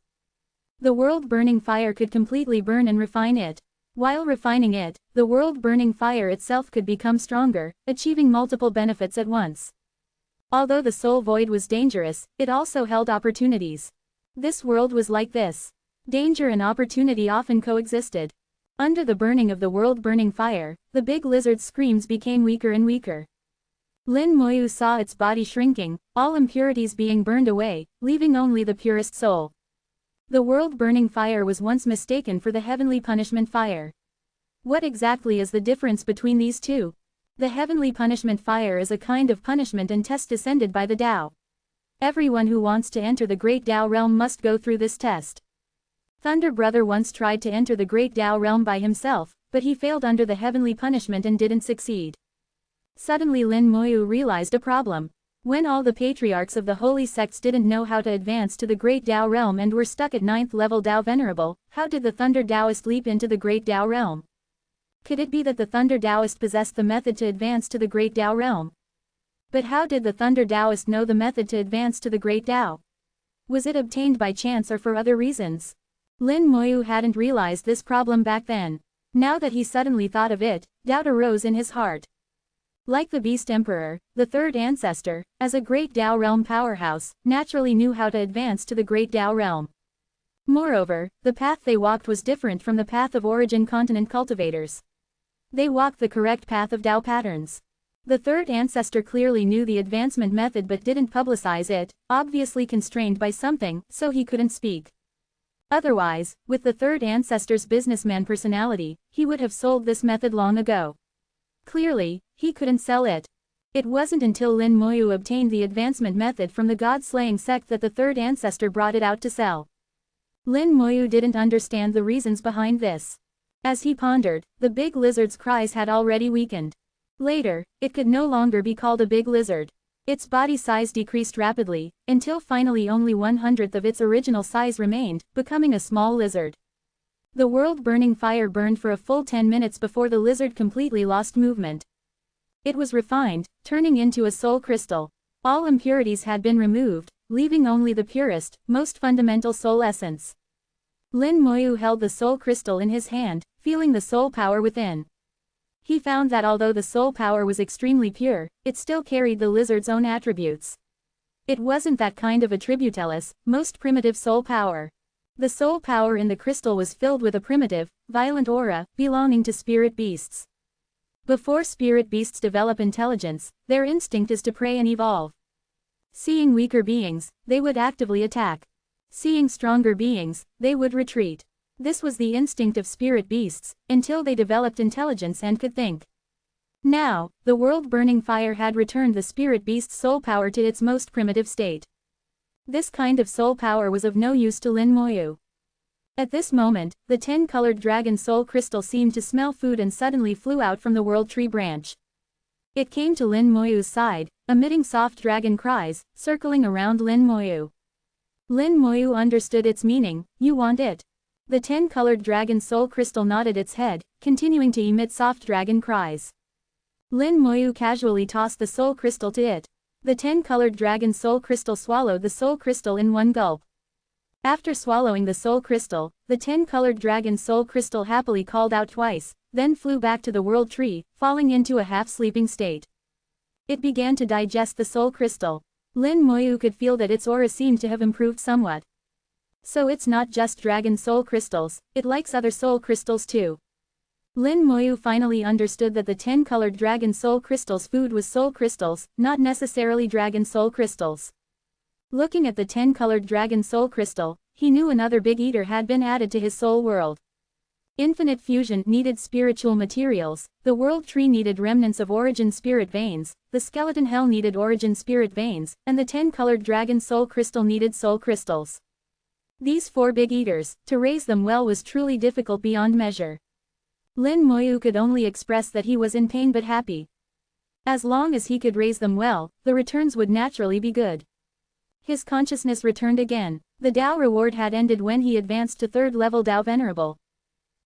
The world-burning fire could completely burn and refine it. While refining it, the world-burning fire itself could become stronger, achieving multiple benefits at once. Although the soul void was dangerous, it also held opportunities. This world was like this. Danger and opportunity often coexisted. Under the burning of the world-burning fire, the big lizard's screams became weaker and weaker. Lin Moyu saw its body shrinking, all impurities being burned away, leaving only the purest soul. The world-burning fire was once mistaken for the heavenly punishment fire. What exactly is the difference between these two? The heavenly punishment fire is a kind of punishment and test descended by the Tao. Everyone who wants to enter the great Tao realm must go through this test. Thunder Brother once tried to enter the Great Tao realm by himself, but he failed under the heavenly punishment and didn't succeed. Suddenly Lin Moyu realized a problem. When all the patriarchs of the holy sects didn't know how to advance to the Great Tao realm and were stuck at 9th level Tao Venerable, how did the Thunder Taoist leap into the Great Tao realm? Could it be that the Thunder Taoist possessed the method to advance to the Great Tao realm? But how did the Thunder Taoist know the method to advance to the Great Tao? Was it obtained by chance or for other reasons? Lin Moyu hadn't realized this problem back then. Now that he suddenly thought of it, doubt arose in his heart. Like the Beast Emperor, the third ancestor, as a Great Tao realm powerhouse, naturally knew how to advance to the Great Tao realm. Moreover, the path they walked was different from the path of origin continent cultivators. They walked the correct path of Tao patterns. The third ancestor clearly knew the advancement method but didn't publicize it, obviously constrained by something, so he couldn't speak. Otherwise, with the third ancestor's businessman personality, he would have sold this method long ago. Clearly, he couldn't sell it. It wasn't until Lin Moyu obtained the advancement method from the god-slaying sect that the third ancestor brought it out to sell. Lin Moyu didn't understand the reasons behind this. As he pondered, the big lizard's cries had already weakened. Later, it could no longer be called a big lizard. Its body size decreased rapidly, until finally only 1/100th of its original size remained, becoming a small lizard. The world-burning fire burned for a full 10 minutes before the lizard completely lost movement. It was refined, turning into a soul crystal. All impurities had been removed, leaving only the purest, most fundamental soul essence. Lin Moyu held the soul crystal in his hand, feeling the soul power within. He found that although the soul power was extremely pure, it still carried the lizard's own attributes. It wasn't that kind of attributeless, most primitive soul power. The soul power in the crystal was filled with a primitive, violent aura, belonging to spirit beasts. Before spirit beasts develop intelligence, their instinct is to prey and evolve. Seeing weaker beings, they would actively attack. Seeing stronger beings, they would retreat. This was the instinct of spirit beasts, until they developed intelligence and could think. Now, the world-burning fire had returned the spirit beast's soul power to its most primitive state. This kind of soul power was of no use to Lin Moyu. At this moment, the 10-colored dragon soul crystal seemed to smell food and suddenly flew out from the world tree branch. It came to Lin Moyu's side, emitting soft dragon cries, circling around Lin Moyu. Lin Moyu understood its meaning. You want it? The 10-colored dragon soul crystal nodded its head, continuing to emit soft dragon cries. Lin Moyu casually tossed the soul crystal to it. The 10-colored dragon soul crystal swallowed the soul crystal in one gulp. After swallowing the soul crystal, the 10-colored dragon soul crystal happily called out twice, then flew back to the world tree, falling into a half-sleeping state. It began to digest the soul crystal. Lin Moyu could feel that its aura seemed to have improved somewhat. So it's not just dragon soul crystals, it likes other soul crystals too. Lin Moyu finally understood that the 10-colored dragon soul crystal's food was soul crystals, not necessarily dragon soul crystals. Looking at the 10-colored dragon soul crystal, he knew another big eater had been added to his soul world. Infinite fusion needed spiritual materials, the world tree needed remnants of origin spirit veins, the skeleton hell needed origin spirit veins, and the 10-colored dragon soul crystal needed soul crystals. These 4 big eaters, to raise them well was truly difficult beyond measure. Lin Moyu could only express that he was in pain but happy. As long as he could raise them well, the returns would naturally be good. His consciousness returned again. The Tao reward had ended when he advanced to 3rd level Tao Venerable.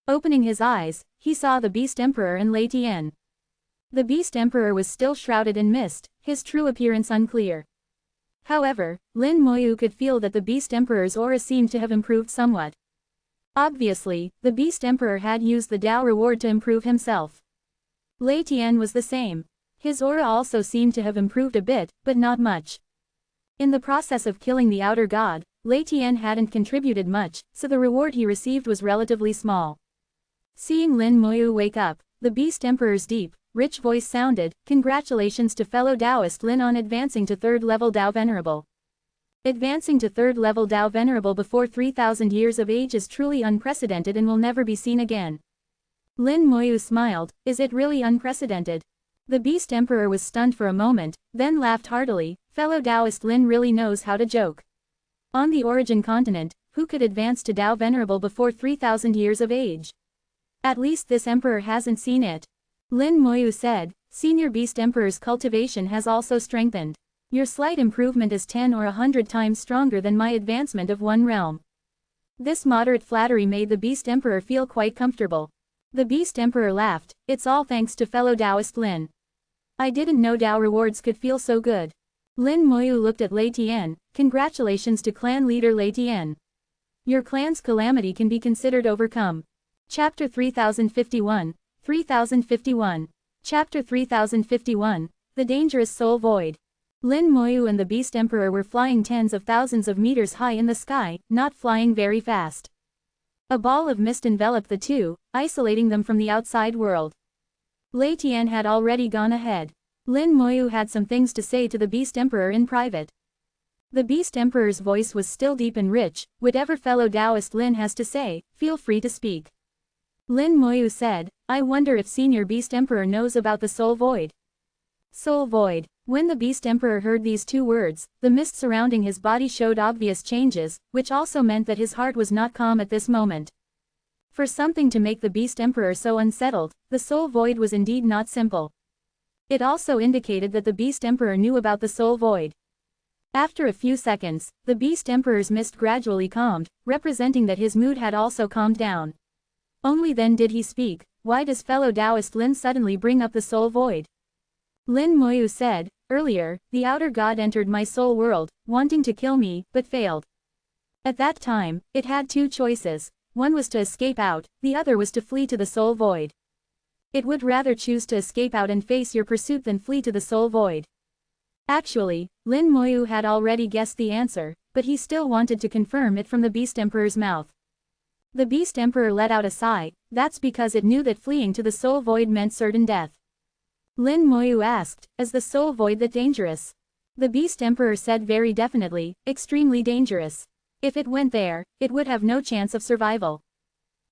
Opening his eyes, he saw the Beast Emperor and Lei Tian. The Beast Emperor was still shrouded in mist, his true appearance unclear. However, Lin Moyu could feel that the Beast Emperor's aura seemed to have improved somewhat. Obviously, the Beast Emperor had used the Tao reward to improve himself. Lei Tian was the same. His aura also seemed to have improved a bit, but not much. In the process of killing the outer god, Lei Tian hadn't contributed much, so the reward he received was relatively small. Seeing Lin Moyu wake up, the Beast Emperor's deep, rich voice sounded, "Congratulations to fellow Taoist Lin on advancing to 3rd level Tao Venerable. Advancing to 3rd level Tao Venerable before 3,000 years of age is truly unprecedented and will never be seen again." Lin Moyu smiled. Is it really unprecedented? The Beast Emperor was stunned for a moment, then laughed heartily. Fellow Taoist Lin really knows how to joke. On the origin continent, who could advance to Tao Venerable before 3,000 years of age? At least this emperor hasn't seen it. Lin Moyu said, Senior Beast Emperor's cultivation has also strengthened. Your slight improvement is 10 or 100 times stronger than my advancement of one realm. This moderate flattery made the Beast Emperor feel quite comfortable. The Beast Emperor laughed, it's all thanks to fellow Taoist Lin. I didn't know Tao rewards could feel so good. Lin Moyu looked at Lei Tian, congratulations to clan leader Lei Tian. Your clan's calamity can be considered overcome. Chapter 3051, 3051. Chapter 3051, The Dangerous Soul Void. Lin Moyu and the Beast Emperor were flying tens of thousands of meters high in the sky, not flying very fast. A ball of mist enveloped the two, isolating them from the outside world. Lei Tian had already gone ahead. Lin Moyu had some things to say to the Beast Emperor in private. The Beast Emperor's voice was still deep and rich, whatever fellow Taoist Lin has to say, feel free to speak. Lin Moyu said, I wonder if Senior Beast Emperor knows about the Soul Void. Soul Void. When the Beast Emperor heard these two words, the mist surrounding his body showed obvious changes, which also meant that his heart was not calm at this moment. For something to make the Beast Emperor so unsettled, the Soul Void was indeed not simple. It also indicated that the Beast Emperor knew about the Soul Void. After a few seconds, the Beast Emperor's mist gradually calmed, representing that his mood had also calmed down. Only then did he speak, why does fellow Taoist Lin suddenly bring up the Soul Void? Lin Moyu said, earlier, the outer god entered my soul world, wanting to kill me, but failed. At that time, it had two choices, one was to escape out, the other was to flee to the Soul Void. It would rather choose to escape out and face your pursuit than flee to the Soul Void. Actually, Lin Moyu had already guessed the answer, but he still wanted to confirm it from the Beast Emperor's mouth. The Beast Emperor let out a sigh, that's because it knew that fleeing to the Soul Void meant certain death. Lin Moyu asked, is the Soul Void that dangerous? The Beast Emperor said very definitely, extremely dangerous. If it went there, it would have no chance of survival.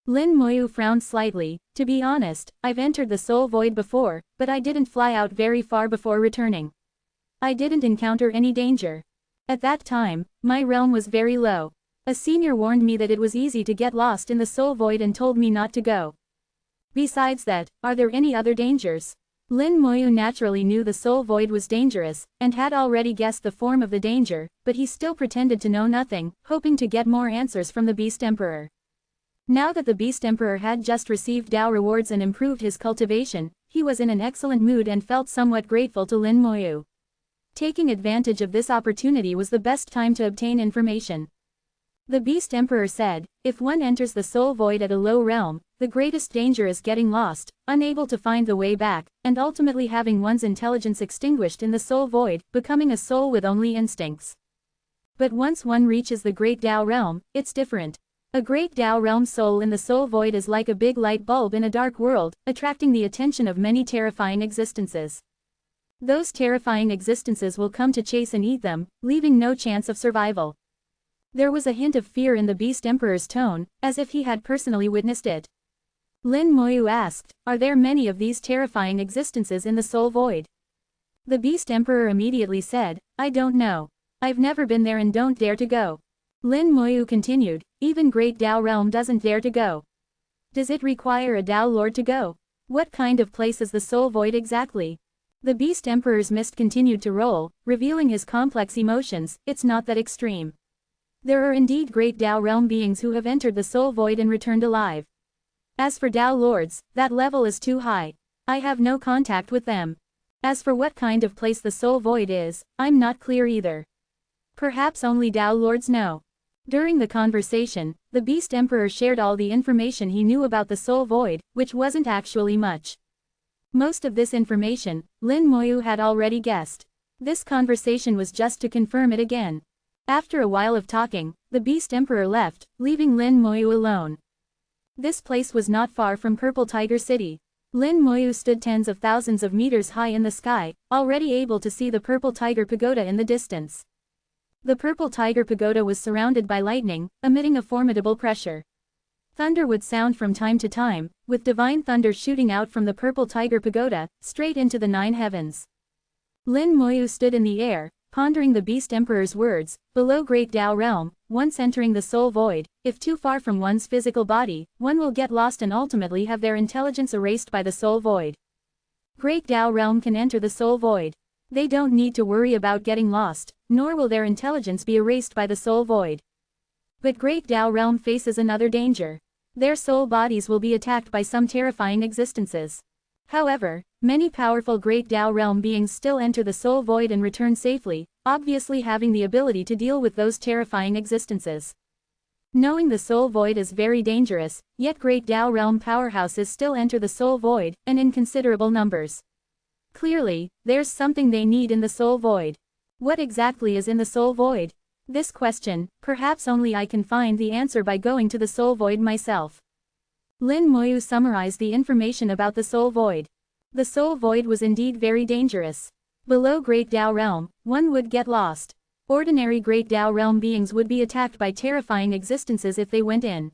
Lin Moyu frowned slightly, to be honest, I've entered the Soul Void before, but I didn't fly out very far before returning. I didn't encounter any danger. At that time, my realm was very low. A senior warned me that it was easy to get lost in the Soul Void and told me not to go. Besides that, are there any other dangers? Lin Moyu naturally knew the Soul Void was dangerous, and had already guessed the form of the danger, but he still pretended to know nothing, hoping to get more answers from the Beast Emperor. Now that the Beast Emperor had just received Tao rewards and improved his cultivation, he was in an excellent mood and felt somewhat grateful to Lin Moyu. Taking advantage of this opportunity was the best time to obtain information. The Beast Emperor said, if one enters the Soul Void at a low realm, the greatest danger is getting lost, unable to find the way back, and ultimately having one's intelligence extinguished in the Soul Void, becoming a soul with only instincts. But once one reaches the Great Tao realm, it's different. A Great Tao realm soul in the Soul Void is like a big light bulb in a dark world, attracting the attention of many terrifying existences. Those terrifying existences will come to chase and eat them, leaving no chance of survival. There was a hint of fear in the Beast Emperor's tone, as if he had personally witnessed it. Lin Moyu asked, are there many of these terrifying existences in the Soul Void? The Beast Emperor immediately said, I don't know. I've never been there and don't dare to go. Lin Moyu continued, even Great Tao realm doesn't dare to go. Does it require a Tao Lord to go? What kind of place is the Soul Void exactly? The Beast Emperor's mist continued to roll, revealing his complex emotions, it's not that extreme. There are indeed Great Tao realm beings who have entered the Soul Void and returned alive. As for Tao Lords, that level is too high. I have no contact with them. As for what kind of place the Soul Void is, I'm not clear either. Perhaps only Tao Lords know. During the conversation, the Beast Emperor shared all the information he knew about the Soul Void, which wasn't actually much. Most of this information, Lin Moyu had already guessed. This conversation was just to confirm it again. After a while of talking, the Beast Emperor left, leaving Lin Moyu alone. This place was not far from Purple Tiger City. Lin Moyu stood tens of thousands of meters high in the sky, already able to see the Purple Tiger Pagoda in the distance. The Purple Tiger Pagoda was surrounded by lightning, emitting a formidable pressure. Thunder would sound from time to time, with divine thunder shooting out from the Purple Tiger Pagoda, straight into the 9 heavens. Lin Moyu stood in the air, pondering the Beast Emperor's words. Below Great Tao realm, once entering the soul void, if too far from one's physical body, one will get lost and ultimately have their intelligence erased by the soul void. Great Tao realm can enter the soul void. They don't need to worry about getting lost, nor will their intelligence be erased by the soul void. But Great Tao realm faces another danger. Their soul bodies will be attacked by some terrifying existences. However, many powerful Great Tao realm beings still enter the soul void and return safely, obviously having the ability to deal with those terrifying existences. Knowing the soul void is very dangerous, yet Great Tao realm powerhouses still enter the soul void, and in considerable numbers. Clearly, there's something they need in the soul void. What exactly is in the soul void? This question, perhaps only I can find the answer by going to the soul void myself. Lin Moyu summarized the information about the soul void. The soul void was indeed very dangerous. Below Great Tao realm, one would get lost. Ordinary Great Tao realm beings would be attacked by terrifying existences if they went in.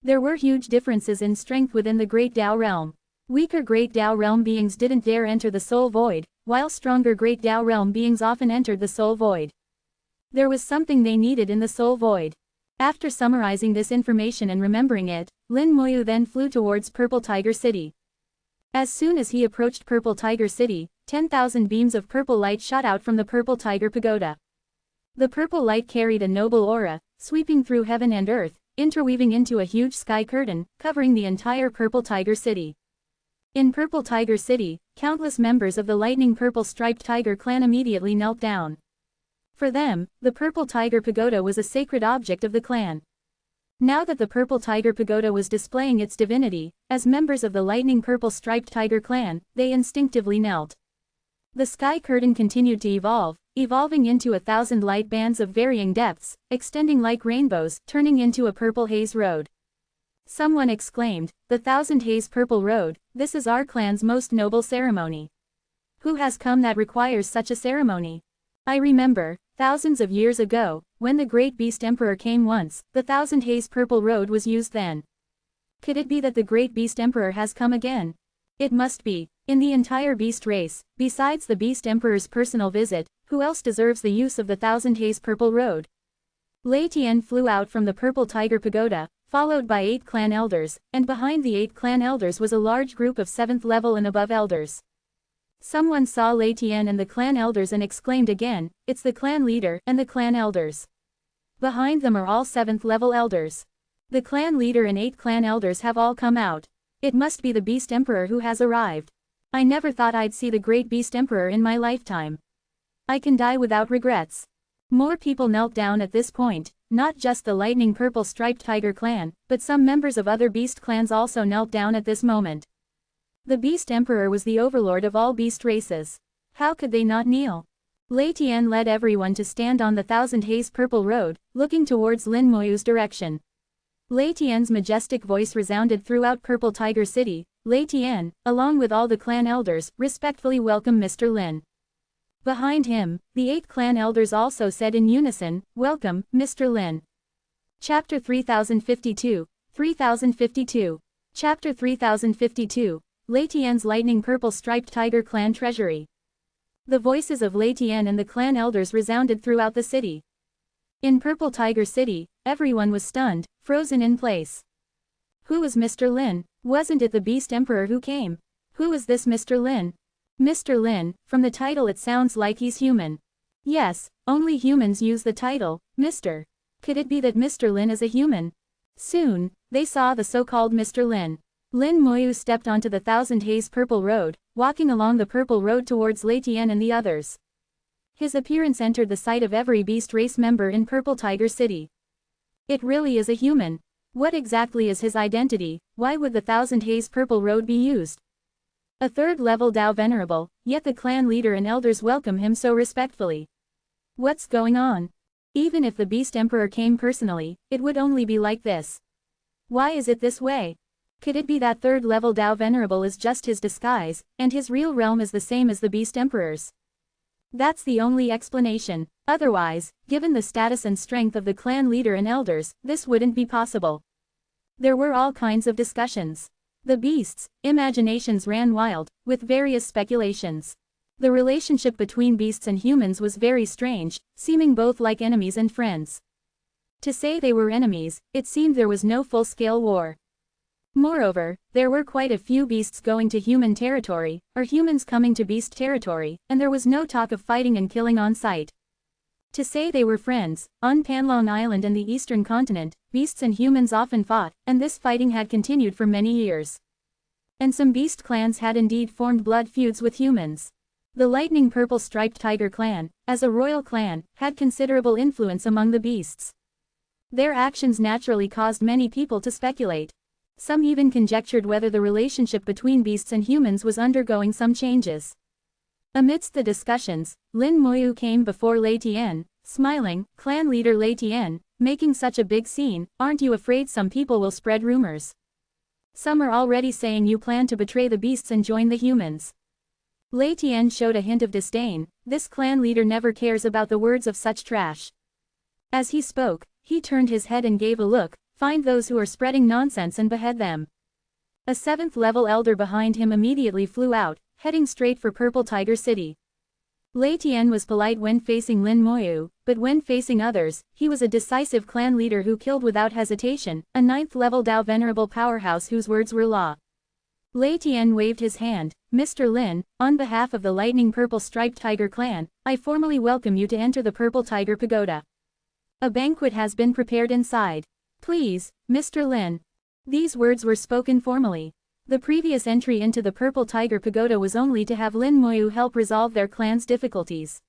There were huge differences in strength within the Great Tao realm. Weaker Great Tao realm beings didn't dare enter the soul void, while stronger Great Tao realm beings often entered the soul void. There was something they needed in the soul void. After summarizing this information and remembering it, Lin Moyu then flew towards Purple Tiger City. As soon as he approached Purple Tiger City, 10,000 beams of purple light shot out from the Purple Tiger Pagoda. The purple light carried a noble aura, sweeping through heaven and earth, interweaving into a huge sky curtain, covering the entire Purple Tiger City. In Purple Tiger City, countless members of the lightning purple striped tiger clan immediately knelt down. For them, the Purple Tiger Pagoda was a sacred object of the clan. Now that the Purple Tiger Pagoda was displaying its divinity, as members of the lightning purple striped tiger clan, they instinctively knelt. The sky curtain continued to evolving into 1,000 light bands of varying depths, extending like rainbows, turning into a purple haze road. Someone exclaimed, "The 1,000 Haze Purple Road, this is our clan's most noble ceremony. Who has come that requires such a ceremony? I remember, thousands of years ago, when the Great Beast Emperor came once, the 1,000 Haze Purple Road was used then. Could it be that the Great Beast Emperor has come again? It must be. In the entire beast race, besides the Beast Emperor's personal visit, who else deserves the use of the 1,000 Haze Purple Road?" Lei Tian flew out from the Purple Tiger Pagoda, followed by 8 clan elders, and behind the 8 clan elders was a large group of 7th level and above elders. Someone saw Lei Tian and the clan elders and exclaimed again, "It's the clan leader and the clan elders." Behind them are all 7th level elders. The clan leader and 8 clan elders have all come out. It must be the Beast Emperor who has arrived. I never thought I'd see the Great Beast Emperor in my lifetime. I can die without regrets. More people knelt down at this point, not just the lightning purple striped tiger clan, but some members of other beast clans also knelt down at this moment. The Beast Emperor was the overlord of all beast races. How could they not kneel? Lei Tian led everyone to stand on the 1,000 Haze Purple Road, looking towards Lin Moyu's direction. Lei Tian's majestic voice resounded throughout Purple Tiger City. Lei Tian, along with all the clan elders, respectfully welcomed Mr. Lin. Behind him, the 8 clan elders also said in unison, "Welcome, Mr. Lin." Chapter 3052, 3052. Chapter 3052, Lei Tian's lightning purple striped tiger clan treasury. The voices of Lei Tian and the clan elders resounded throughout the city. In Purple Tiger City, everyone was stunned, frozen in place. Who was Mr. Lin? Wasn't it the Beast Emperor who came? Who is this Mr. Lin? Mr. Lin, from the title it sounds like he's human. Yes, only humans use the title, Mr. Could it be that Mr. Lin is a human? Soon, they saw the so-called Mr. Lin. Lin Moyu stepped onto the 1,000 Haze Purple Road, walking along the purple road towards Lei Tian and the others. His appearance entered the sight of every beast race member in Purple Tiger City. It really is a human. What exactly is his identity? Why would the 1,000 Haze Purple Road be used? A 3rd-level Dao Venerable, yet the clan leader and elders welcome him so respectfully. What's going on? Even if the Beast Emperor came personally, it would only be like this. Why is it this way? Could it be that 3rd-level Dao Venerable is just his disguise, and his real realm is the same as the Beast Emperor's? That's the only explanation. Otherwise, given the status and strength of the clan leader and elders, this wouldn't be possible. There were all kinds of discussions. The beasts' imaginations ran wild, with various speculations. The relationship between beasts and humans was very strange, seeming both like enemies and friends. To say they were enemies, it seemed there was no full-scale war. Moreover, there were quite a few beasts going to human territory, or humans coming to beast territory, and there was no talk of fighting and killing on sight. To say they were friends, on Panlong Island and the eastern continent, beasts and humans often fought, and this fighting had continued for many years. And some beast clans had indeed formed blood feuds with humans. The lightning purple striped tiger clan, as a royal clan, had considerable influence among the beasts. Their actions naturally caused many people to speculate. Some even conjectured whether the relationship between beasts and humans was undergoing some changes. Amidst the discussions, Lin Moyu came before Lei Tian, smiling. Clan leader Lei Tian, making such a big scene, aren't you afraid some people will spread rumors? Some are already saying you plan to betray the beasts and join the humans. Lei Tian showed a hint of disdain. This clan leader never cares about the words of such trash. As he spoke, he turned his head and gave a look. Find those who are spreading nonsense and behead them. A 7th level elder behind him immediately flew out, heading straight for Purple Tiger City. Lei Tian was polite when facing Lin Moyu, but when facing others, he was a decisive clan leader who killed without hesitation, a 9th level Dao Venerable powerhouse whose words were law. Lei Tian waved his hand. Mr. Lin, on behalf of the lightning purple striped tiger clan, I formally welcome you to enter the Purple Tiger Pagoda. A banquet has been prepared inside. Please, Mr. Lin. These words were spoken formally. The previous entry into the Purple Tiger Pagoda was only to have Lin Moyu help resolve their clan's difficulties.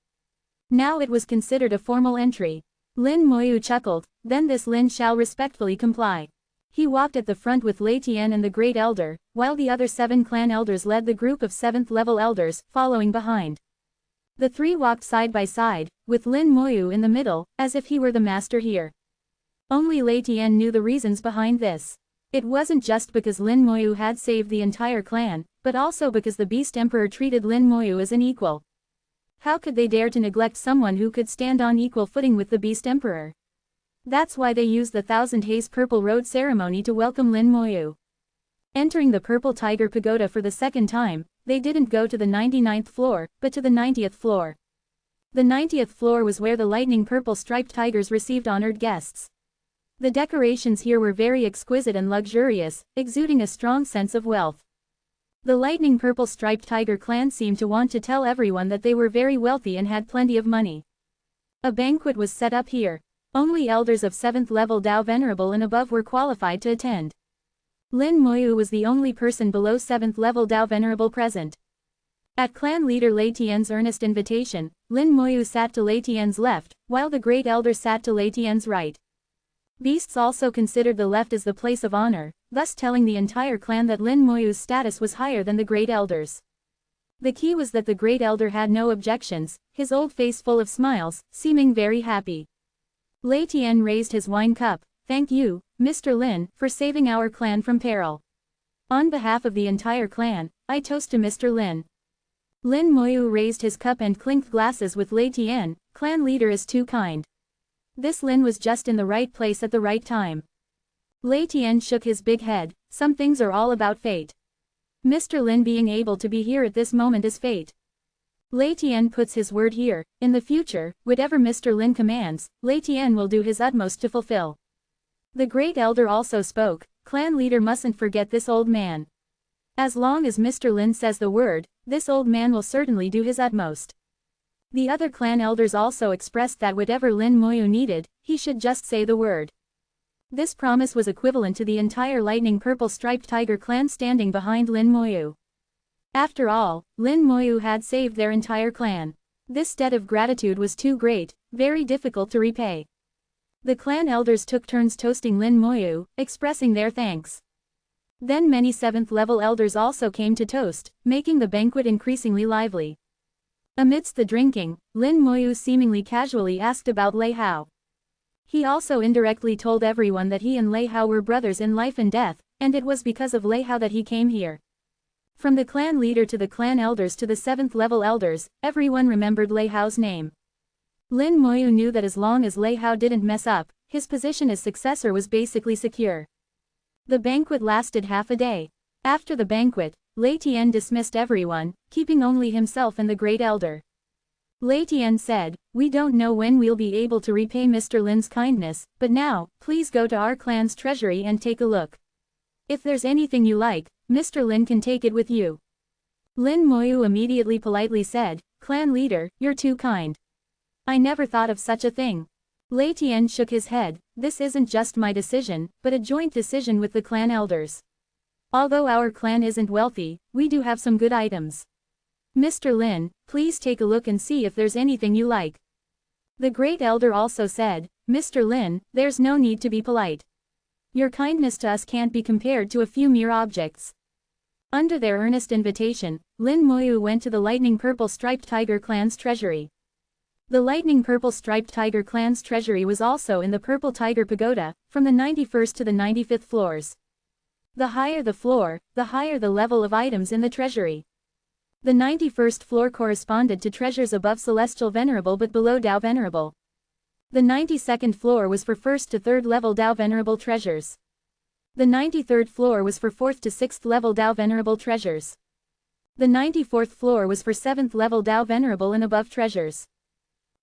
Now it was considered a formal entry. Lin Moyu chuckled, then this Lin shall respectfully comply. He walked at the front with Lei Tian and the Great Elder, while the other 7 clan elders led the group of 7th level elders, following behind. The three walked side by side, with Lin Moyu in the middle, as if he were the master here. Only Lei Tian knew the reasons behind this. It wasn't just because Lin Moyu had saved the entire clan, but also because the Beast Emperor treated Lin Moyu as an equal. How could they dare to neglect someone who could stand on equal footing with the Beast Emperor? That's why they used the Thousand Haze Purple Road ceremony to welcome Lin Moyu. Entering the Purple Tiger Pagoda for the second time, they didn't go to the 99th floor, but to the 90th floor. The 90th floor was where the lightning purple striped tigers received honored guests. The decorations here were very exquisite and luxurious, exuding a strong sense of wealth. The lightning purple striped tiger clan seemed to want to tell everyone that they were very wealthy and had plenty of money. A banquet was set up here. Only elders of 7th level Dao Venerable and above were qualified to attend. Lin Moyu was the only person below 7th level Dao Venerable present. At clan leader Lei Tian's earnest invitation, Lin Moyu sat to Lei Tian's left, while the Great Elder sat to Lei Tian's right. Beasts also considered the left as the place of honor, thus telling the entire clan that Lin Moyu's status was higher than the Great Elders. The key was that the Great Elder had no objections, his old face full of smiles, seeming very happy. Lei Tian raised his wine cup. Thank you, Mr. Lin, for saving our clan from peril. On behalf of the entire clan, I toast to Mr. Lin. Lin Moyu raised his cup and clinked glasses with Lei Tian. Clan leader is too kind. This Lin was just in the right place at the right time. Lei Tian shook his big head. Some things are all about fate. Mr. Lin being able to be here at this moment is fate. Lei Tian puts his word here. In the future, whatever Mr. Lin commands, Lei Tian will do his utmost to fulfill. The Great Elder also spoke. Clan leader mustn't forget this old man. As long as Mr. Lin says the word, this old man will certainly do his utmost. The other clan elders also expressed that whatever Lin Moyu needed, he should just say the word. This promise was equivalent to the entire lightning purple striped tiger clan standing behind Lin Moyu. After all, Lin Moyu had saved their entire clan. This debt of gratitude was too great, very difficult to repay. The clan elders took turns toasting Lin Moyu, expressing their thanks. Then many 7th level elders also came to toast, making the banquet increasingly lively. Amidst the drinking, Lin Moyu seemingly casually asked about Lei Hao. He also indirectly told everyone that he and Lei Hao were brothers in life and death, and it was because of Lei Hao that he came here. From the clan leader to the clan elders to the 7th level elders, everyone remembered Lei Hao's name. Lin Moyu knew that as long as Lei Hao didn't mess up, his position as successor was basically secure. The banquet lasted half a day. After the banquet, Lei Tian dismissed everyone, keeping only himself and the Great Elder. Lei Tian said, "We don't know when we'll be able to repay Mr. Lin's kindness, but now, please go to our clan's treasury and take a look. If there's anything you like, Mr. Lin can take it with you." Lin Moyu immediately politely said, "Clan leader, you're too kind. I never thought of such a thing." Lei Tian shook his head, "This isn't just my decision, but a joint decision with the clan elders. Although our clan isn't wealthy, we do have some good items. Mr. Lin, please take a look and see if there's anything you like." The great elder also said, "Mr. Lin, there's no need to be polite. Your kindness to us can't be compared to a few mere objects." Under their earnest invitation, Lin Moyu went to the lightning purple striped tiger clan's treasury. The lightning purple striped tiger clan's treasury was also in the purple tiger pagoda, from the 91st to the 95th floors. The higher the floor, the higher the level of items in the treasury. The 91st floor corresponded to treasures above Celestial Venerable but below Dao Venerable. The 92nd floor was for 1st to 3rd level Dao Venerable treasures. The 93rd floor was for 4th to 6th level Dao Venerable treasures. The 94th floor was for 7th level Dao Venerable and above treasures.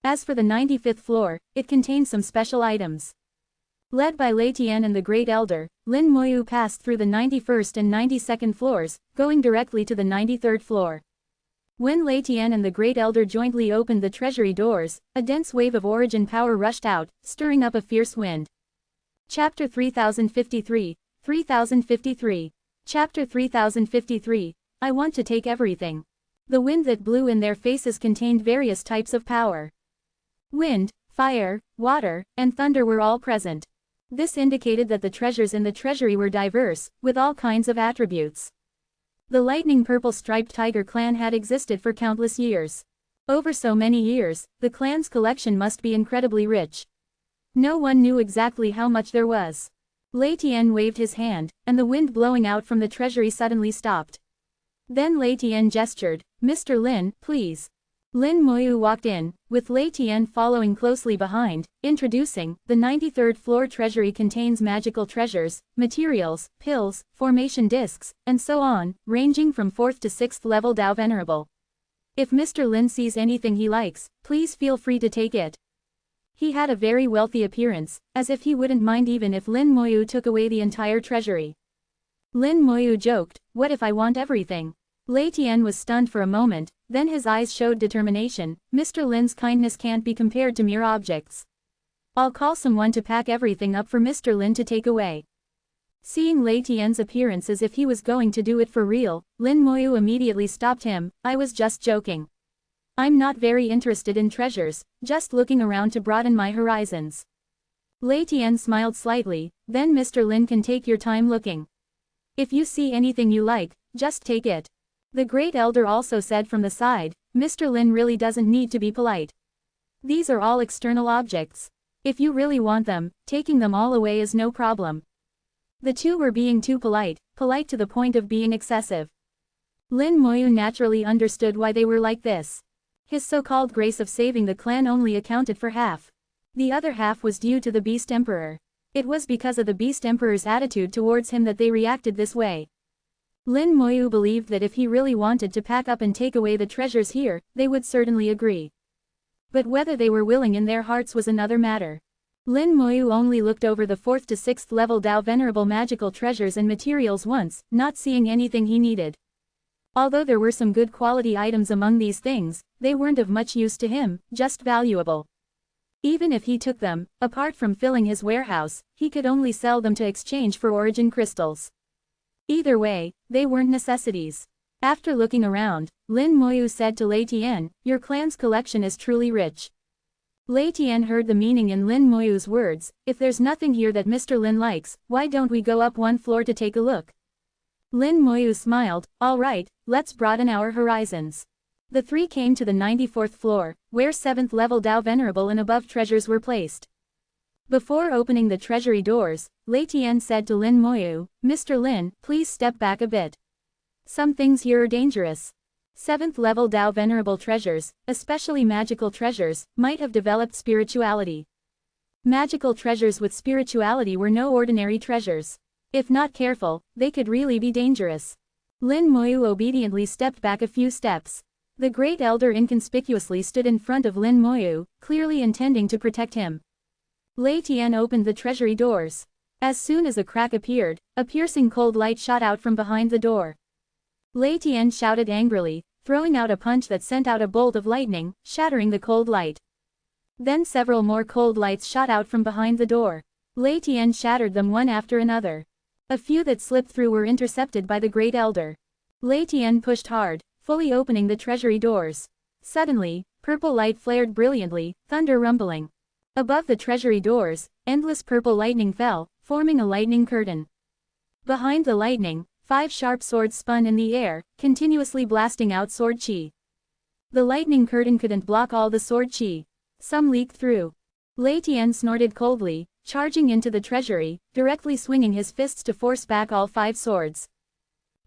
As for the 95th floor, it contained some special items. Led by Lei Tian and the Great Elder, Lin Moyu passed through the 91st and 92nd floors, going directly to the 93rd floor. When Lei Tian and the Great Elder jointly opened the treasury doors, a dense wave of origin power rushed out, stirring up a fierce wind. Chapter 3053, 3053. Chapter 3053, I want to take everything. The wind that blew in their faces contained various types of power. Wind, fire, water, and thunder were all present. This indicated that the treasures in the treasury were diverse, with all kinds of attributes. The lightning purple striped tiger clan had existed for countless years. Over so many years, the clan's collection must be incredibly rich. No one knew exactly how much there was. Lei Tian waved his hand, and the wind blowing out from the treasury suddenly stopped. Then Lei Tian gestured, "Mr. Lin, please." Lin Moyu walked in, with Lei Tian following closely behind, introducing, "The 93rd floor treasury contains magical treasures, materials, pills, formation discs, and so on, ranging from 4th to 6th level Dao Venerable. If Mr. Lin sees anything he likes, please feel free to take it." He had a very wealthy appearance, as if he wouldn't mind even if Lin Moyu took away the entire treasury. Lin Moyu joked, "What if I want everything?" Lei Tian was stunned for a moment, then his eyes showed determination. "Mr. Lin's kindness can't be compared to mere objects. I'll call someone to pack everything up for Mr. Lin to take away." Seeing Lei Tian's appearance as if he was going to do it for real, Lin Moyu immediately stopped him. "I was just joking. I'm not very interested in treasures, just looking around to broaden my horizons." Lei Tian smiled slightly, "Then Mr. Lin can take your time looking. If you see anything you like, just take it." The Great Elder also said from the side, "Mr. Lin really doesn't need to be polite. These are all external objects. If you really want them, taking them all away is no problem." The two were being too polite to the point of being excessive. Lin Moyu naturally understood why they were like this. His so-called grace of saving the clan only accounted for half. The other half was due to the Beast Emperor. It was because of the Beast Emperor's attitude towards him that they reacted this way. Lin Moyu believed that if he really wanted to pack up and take away the treasures here, they would certainly agree. But whether they were willing in their hearts was another matter. Lin Moyu only looked over the 4th to 6th level Dao Venerable magical treasures and materials once, not seeing anything he needed. Although there were some good quality items among these things, they weren't of much use to him, just valuable. Even if he took them, apart from filling his warehouse, he could only sell them to exchange for origin crystals. Either way, they weren't necessities. After looking around, Lin Moyu said to Lei Tian, "Your clan's collection is truly rich." Lei Tian heard the meaning in Lin Moyu's words, "If there's nothing here that Mr. Lin likes, why don't we go up one floor to take a look?" Lin Moyu smiled, "All right, let's broaden our horizons." The three came to the 94th floor, where 7th level Dao Venerable and above treasures were placed. Before opening the treasury doors, Lei Tian said to Lin Moyu, "Mr. Lin, please step back a bit. Some things here are dangerous." 7th level Dao Venerable treasures, especially magical treasures, might have developed spirituality. Magical treasures with spirituality were no ordinary treasures. If not careful, they could really be dangerous. Lin Moyu obediently stepped back a few steps. The Great Elder inconspicuously stood in front of Lin Moyu, clearly intending to protect him. Lei Tian opened the treasury doors. As soon as a crack appeared, a piercing cold light shot out from behind the door. Lei Tian shouted angrily, throwing out a punch that sent out a bolt of lightning, shattering the cold light. Then several more cold lights shot out from behind the door. Lei Tian shattered them one after another. A few that slipped through were intercepted by the Great Elder. Lei Tian pushed hard, fully opening the treasury doors. Suddenly, purple light flared brilliantly, thunder rumbling. Above the treasury doors, endless purple lightning fell, forming a lightning curtain. Behind the lightning, 5 sharp swords spun in the air, continuously blasting out sword chi. The lightning curtain couldn't block all the sword chi. Some leaked through. Lei Tian snorted coldly, charging into the treasury, directly swinging his fists to force back all 5 swords.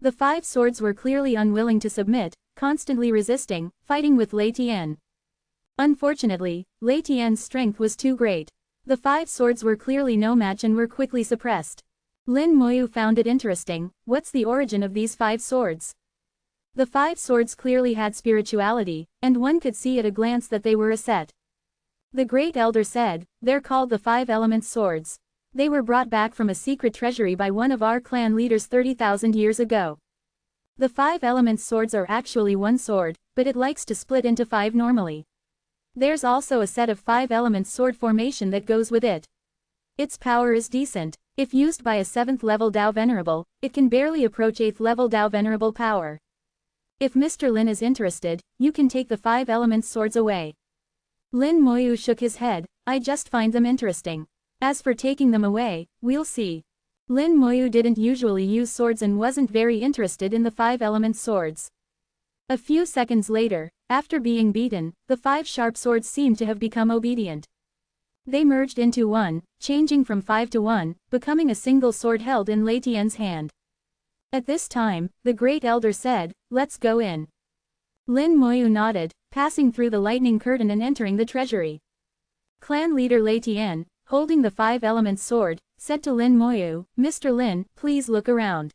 The 5 swords were clearly unwilling to submit, constantly resisting, fighting with Lei Tian. Unfortunately, Lei Tian's strength was too great. The 5 swords were clearly no match and were quickly suppressed. Lin Moyu found it interesting. What's the origin of these 5 swords? The 5 swords clearly had spirituality, and one could see at a glance that they were a set. The Great Elder said, they're called the 5 Elements Swords. They were brought back from a secret treasury by one of our clan leaders 30,000 years ago. The 5 Elements Swords are actually one sword, but it likes to split into 5 normally. There's also a set of 5 Elements sword formation that goes with it. Its power is decent. If used by a 7th level Dao Venerable, it can barely approach 8th level Dao Venerable power. If Mr. Lin is interested, you can take the 5 Elements Swords away. Lin Moyu shook his head. I just find them interesting. As for taking them away, we'll see. Lin Moyu didn't usually use swords and wasn't very interested in the 5 Elements Swords. A few seconds later, after being beaten, the 5 sharp swords seemed to have become obedient. They merged into one, changing from 5 to 1, becoming a single sword held in Lei Tian's hand. At this time, the Great Elder said, let's go in. Lin Moyu nodded, passing through the lightning curtain and entering the treasury. Clan leader Lei Tian, holding the 5 Elements sword, said to Lin Moyu, Mr. Lin, please look around.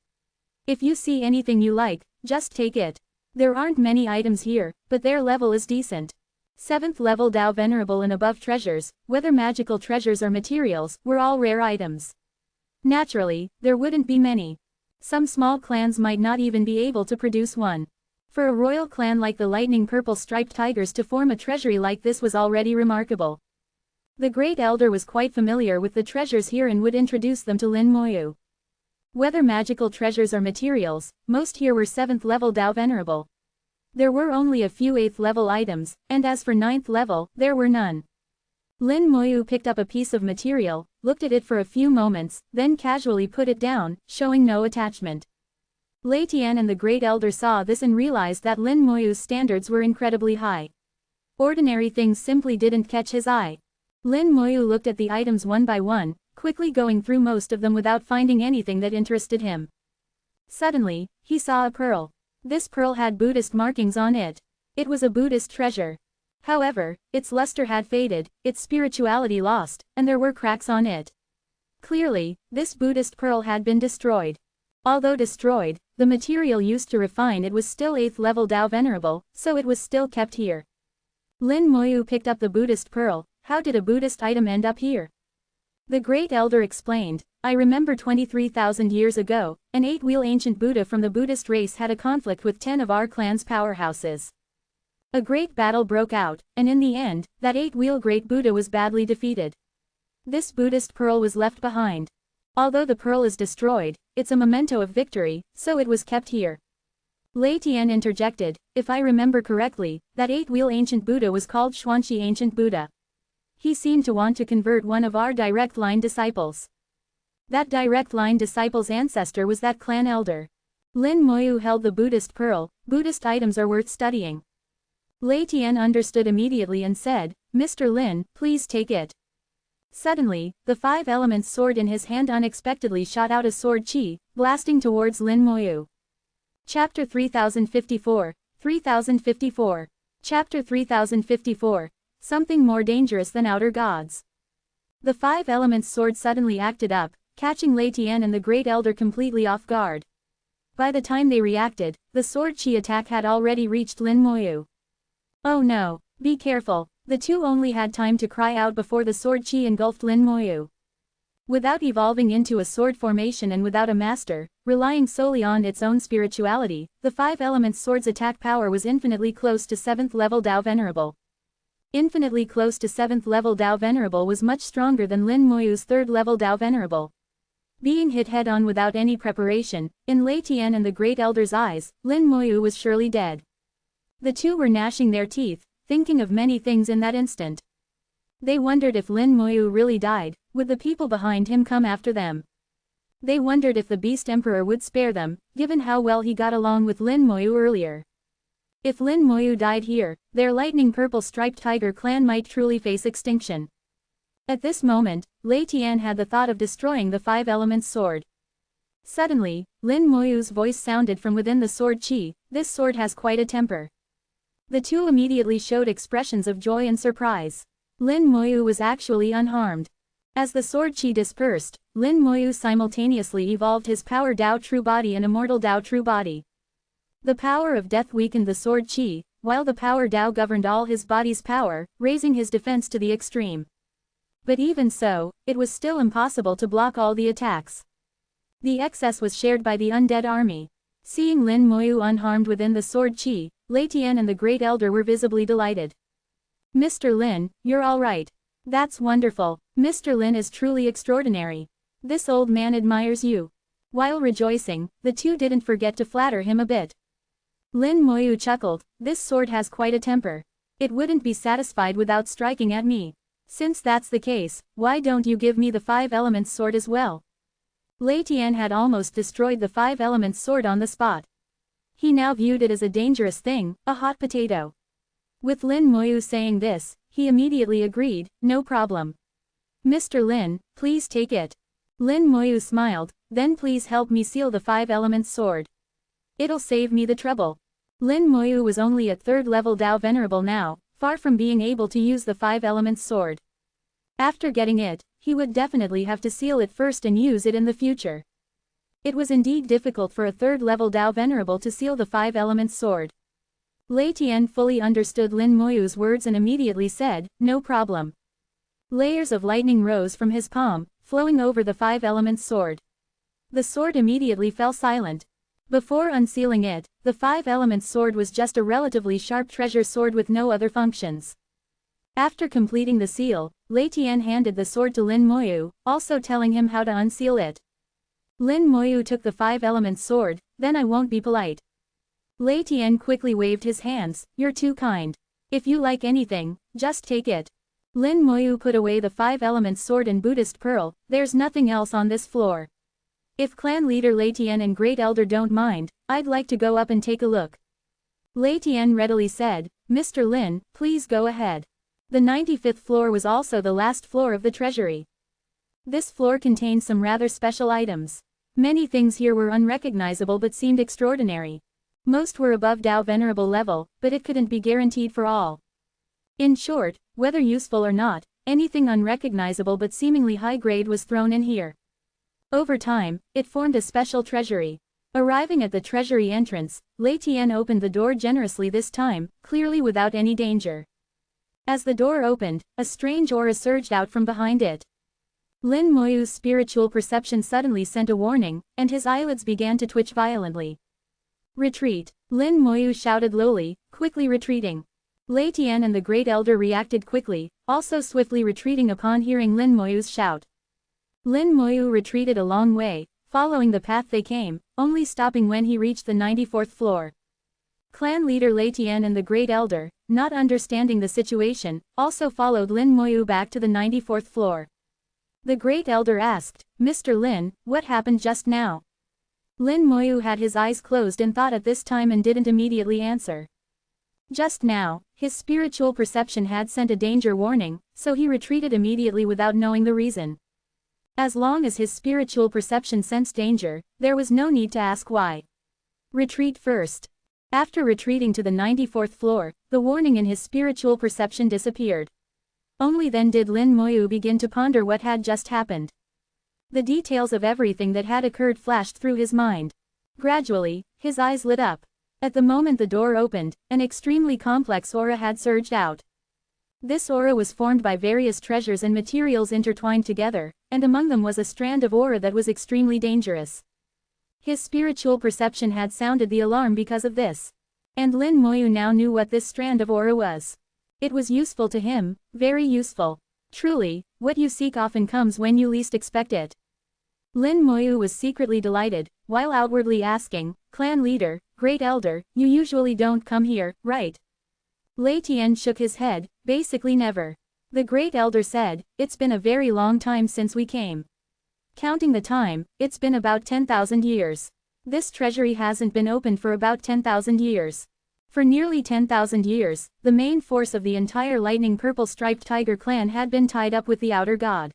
If you see anything you like, just take it. There aren't many items here, but their level is decent. 7th level Dao Venerable and above treasures, whether magical treasures or materials, were all rare items. Naturally, there wouldn't be many. Some small clans might not even be able to produce one. For a royal clan like the lightning purple striped tigers to form a treasury like this was already remarkable. The Great Elder was quite familiar with the treasures here and would introduce them to Lin Moyu. Whether magical treasures or materials, most here were 7th level Dao Venerable. There were only a few 8th level items, and as for 9th level, there were none. Lin Moyu picked up a piece of material, looked at it for a few moments, then casually put it down, showing no attachment. Lei Tian and the Great Elder saw this and realized that Lin Moyu's standards were incredibly high. Ordinary things simply didn't catch his eye. Lin Moyu looked at the items one by one, quickly going through most of them without finding anything that interested him. Suddenly, he saw a pearl. This pearl had Buddhist markings on it. It was a Buddhist treasure. However, its luster had faded, its spirituality lost, and there were cracks on it. Clearly, this Buddhist pearl had been destroyed. Although destroyed, the material used to refine it was still 8th level Dao Venerable, so it was still kept here. Lin Moyu picked up the Buddhist pearl. How did a Buddhist item end up here? The Great Elder explained, I remember 23,000 years ago, an 8-wheel ancient Buddha from the Buddhist race had a conflict with 10 of our clan's powerhouses. A great battle broke out, and in the end, that 8-wheel great Buddha was badly defeated. This Buddhist pearl was left behind. Although the pearl is destroyed, it's a memento of victory, so it was kept here. Lei Tian interjected, if I remember correctly, that 8-wheel ancient Buddha was called Xuanqi ancient Buddha. He seemed to want to convert one of our direct line disciples. That direct line disciple's ancestor was that clan elder. Lin Moyu held the Buddhist pearl. Buddhist items are worth studying. Lei Tian understood immediately and said, Mr. Lin, please take it. Suddenly, the 5 Elements sword in his hand unexpectedly shot out a sword chi, blasting towards Lin Moyu. Chapter 3054, 3054. Chapter 3054. Something more dangerous than outer gods. The 5 Elements sword suddenly acted up, catching Lei Tian and the Great Elder completely off guard. By the time they reacted, the sword chi attack had already reached Lin Moyu. Oh no, be careful, the two only had time to cry out before the sword chi engulfed Lin Moyu. Without evolving into a sword formation and without a master, relying solely on its own spirituality, the five elements sword's attack power was infinitely close to 7th level Dao Venerable. Infinitely close to 7th level Dao Venerable was much stronger than Lin Moyu's 3rd level Dao Venerable. Being hit head-on without any preparation, in Lei Tian and the Great Elder's eyes, Lin Moyu was surely dead. The two were gnashing their teeth, thinking of many things in that instant. They wondered if Lin Moyu really died, would the people behind him come after them? They wondered if the Beast Emperor would spare them, given how well he got along with Lin Moyu earlier. If Lin Moyu died here, their lightning purple striped tiger clan might truly face extinction. At this moment, Lei Tian had the thought of destroying the five elements sword. Suddenly, Lin Moyu's voice sounded from within the sword chi, "This sword has quite a temper." The two immediately showed expressions of joy and surprise. Lin Moyu was actually unharmed. As the sword chi dispersed, Lin Moyu simultaneously evolved his power Dao True Body and Immortal Dao True Body. The power of death weakened the sword chi, while the power Dao governed all his body's power, raising his defense to the extreme. But even so, it was still impossible to block all the attacks. The excess was shared by the undead army. Seeing Lin Moyu unharmed within the sword chi, Lei Tian and the Great Elder were visibly delighted. "Mr. Lin, you're all right. That's wonderful. Mr. Lin is truly extraordinary. This old man admires you." While rejoicing, the two didn't forget to flatter him a bit. Lin Moyu chuckled, "This sword has quite a temper. It wouldn't be satisfied without striking at me. Since that's the case, why don't you give me the five elements sword as well?" Lei Tian had almost destroyed the five elements sword on the spot. He now viewed it as a dangerous thing, a hot potato. With Lin Moyu saying this, he immediately agreed, "No problem. Mr. Lin, please take it." Lin Moyu smiled, "Then please help me seal the five elements sword. It'll save me the trouble." Lin Moyu was only at 3rd level Dao Venerable now, far from being able to use the five elements sword. After getting it, he would definitely have to seal it first and use it in the future. It was indeed difficult for a 3rd level Dao Venerable to seal the five elements sword. Lei Tian fully understood Lin Moyu's words and immediately said, "No problem." Layers of lightning rose from his palm, flowing over the five elements sword. The sword immediately fell silent. Before unsealing it, the five elements sword was just a relatively sharp treasure sword with no other functions. After completing the seal, Lei Tian handed the sword to Lin Moyu, also telling him how to unseal it. Lin Moyu took the five elements sword, "Then I won't be polite." Lei Tian quickly waved his hands, "You're too kind. If you like anything, just take it." Lin Moyu put away the five elements sword and Buddhist pearl, "There's nothing else on this floor. If clan leader Lei Tian and Great Elder don't mind, I'd like to go up and take a look." Lei Tian readily said, "Mr. Lin, please go ahead." The 95th floor was also the last floor of the treasury. This floor contained some rather special items. Many things here were unrecognizable but seemed extraordinary. Most were above Dao Venerable level, but it couldn't be guaranteed for all. In short, whether useful or not, anything unrecognizable but seemingly high grade was thrown in here. Over time, it formed a special treasury. Arriving at the treasury entrance, Lei Tian opened the door generously this time, clearly without any danger. As the door opened, a strange aura surged out from behind it. Lin Moyu's spiritual perception suddenly sent a warning, and his eyelids began to twitch violently. "Retreat!" Lin Moyu shouted lowly, quickly retreating. Lei Tian and the Great Elder reacted quickly, also swiftly retreating upon hearing Lin Moyu's shout. Lin Moyu retreated a long way, following the path they came, only stopping when he reached the 94th floor. Clan leader Lei Tian and the Great Elder, not understanding the situation, also followed Lin Moyu back to the 94th floor. The Great Elder asked, "Mr. Lin, what happened just now?" Lin Moyu had his eyes closed in thought at this time and didn't immediately answer. Just now, his spiritual perception had sent a danger warning, so he retreated immediately without knowing the reason. As long as his spiritual perception sensed danger, there was no need to ask why. Retreat first. After retreating to the 94th floor, the warning in his spiritual perception disappeared. Only then did Lin Moyu begin to ponder what had just happened. The details of everything that had occurred flashed through his mind. Gradually, his eyes lit up. At the moment the door opened, an extremely complex aura had surged out. This aura was formed by various treasures and materials intertwined together, and among them was a strand of aura that was extremely dangerous. His spiritual perception had sounded the alarm because of this. And Lin Moyu now knew what this strand of aura was. It was useful to him, very useful. Truly, what you seek often comes when you least expect it. Lin Moyu was secretly delighted, while outwardly asking, "Clan leader, great elder, you usually don't come here, right?" Lei Tian shook his head, "Basically never." The great elder said, "It's been a very long time since we came. Counting the time, it's been about 10,000 years. This treasury hasn't been opened for about 10,000 years. For nearly 10,000 years, the main force of the entire lightning purple striped tiger clan had been tied up with the outer god.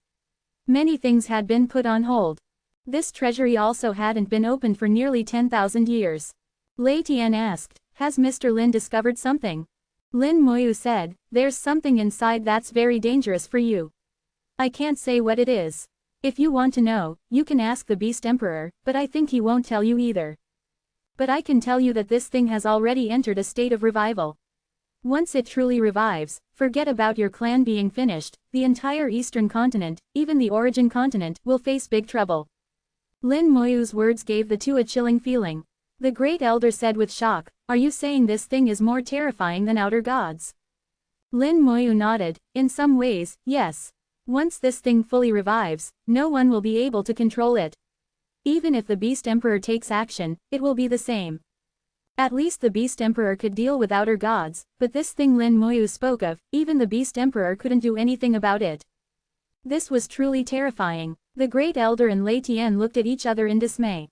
Many things had been put on hold. This treasury also hadn't been opened for nearly 10,000 years. Lei Tian asked, "Has Mr. Lin discovered something?" Lin Moyu said, "There's something inside that's very dangerous for you. I can't say what it is. If you want to know, you can ask the Beast Emperor, but I think he won't tell you either. But I can tell you that this thing has already entered a state of revival. Once it truly revives, forget about your clan being finished, the entire eastern continent, even the origin continent, will face big trouble." Lin Moyu's words gave the two a chilling feeling. The great elder said with shock, "Are you saying this thing is more terrifying than outer gods?" Lin Moyu nodded, "In some ways, yes. Once this thing fully revives, no one will be able to control it. Even if the Beast Emperor takes action, it will be the same. At least the Beast Emperor could deal with outer gods, but this thing Lin Moyu spoke of, even the Beast Emperor couldn't do anything about it." This was truly terrifying. The great elder and Lei Tian looked at each other in dismay.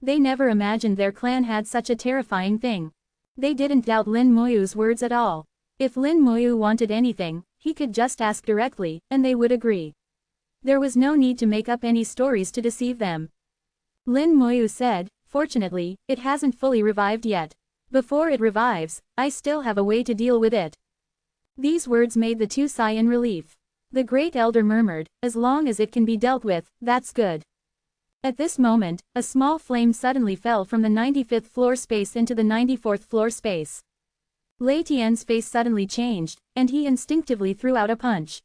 They never imagined their clan had such a terrifying thing. They didn't doubt Lin Moyu's words at all. If Lin Moyu wanted anything, he could just ask directly, and they would agree. There was no need to make up any stories to deceive them. Lin Moyu said, "Fortunately, it hasn't fully revived yet. Before it revives, I still have a way to deal with it." These words made the two sigh in relief. The great elder murmured, "As long as it can be dealt with, that's good." At this moment, a small flame suddenly fell from the 95th floor space into the 94th floor space. Lei Tian's face suddenly changed, and he instinctively threw out a punch.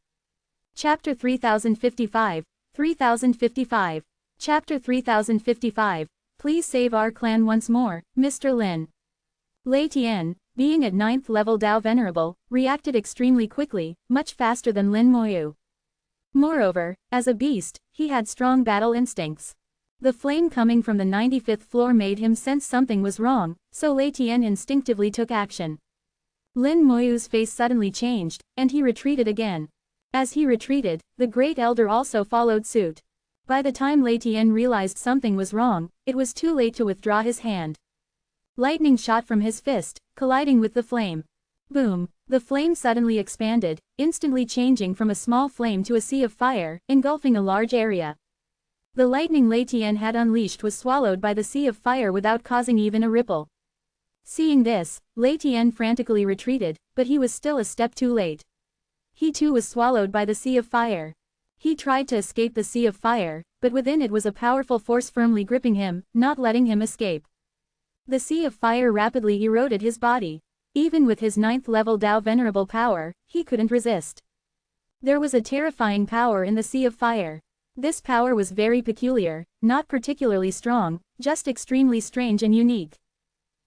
Chapter 3055, 3055. Chapter 3055, "Please save our clan once more, Mr. Lin." Lei Tian, being at 9th level Dao Venerable, reacted extremely quickly, much faster than Lin Moyu. Moreover, as a beast, he had strong battle instincts. The flame coming from the 95th floor made him sense something was wrong, so Lei Tian instinctively took action. Lin Moyu's face suddenly changed, and he retreated again. As he retreated, the great elder also followed suit. By the time Lei Tian realized something was wrong, it was too late to withdraw his hand. Lightning shot from his fist, colliding with the flame. Boom! The flame suddenly expanded, instantly changing from a small flame to a sea of fire, engulfing a large area. The lightning Lei Tian had unleashed was swallowed by the sea of fire without causing even a ripple. Seeing this, Lei Tian frantically retreated, but he was still a step too late. He too was swallowed by the sea of fire. He tried to escape the sea of fire, but within it was a powerful force firmly gripping him, not letting him escape. The sea of fire rapidly eroded his body. Even with his 9th level Dao Venerable power, he couldn't resist. There was a terrifying power in the sea of fire. This power was very peculiar, not particularly strong, just extremely strange and unique.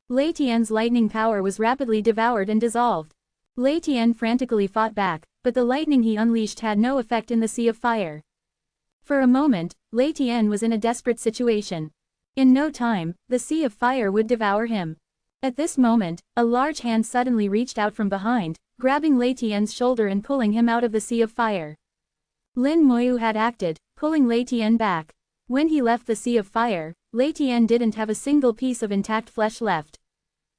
Lei Tian's lightning power was rapidly devoured and dissolved. Lei Tian frantically fought back, but the lightning he unleashed had no effect in the sea of fire. For a moment, Lei Tian was in a desperate situation. In no time, the sea of fire would devour him. At this moment, a large hand suddenly reached out from behind, grabbing Lei Tian's shoulder and pulling him out of the sea of fire. Lin Moyu had acted, pulling Lei Tian back. When he left the sea of fire, Lei Tian didn't have a single piece of intact flesh left.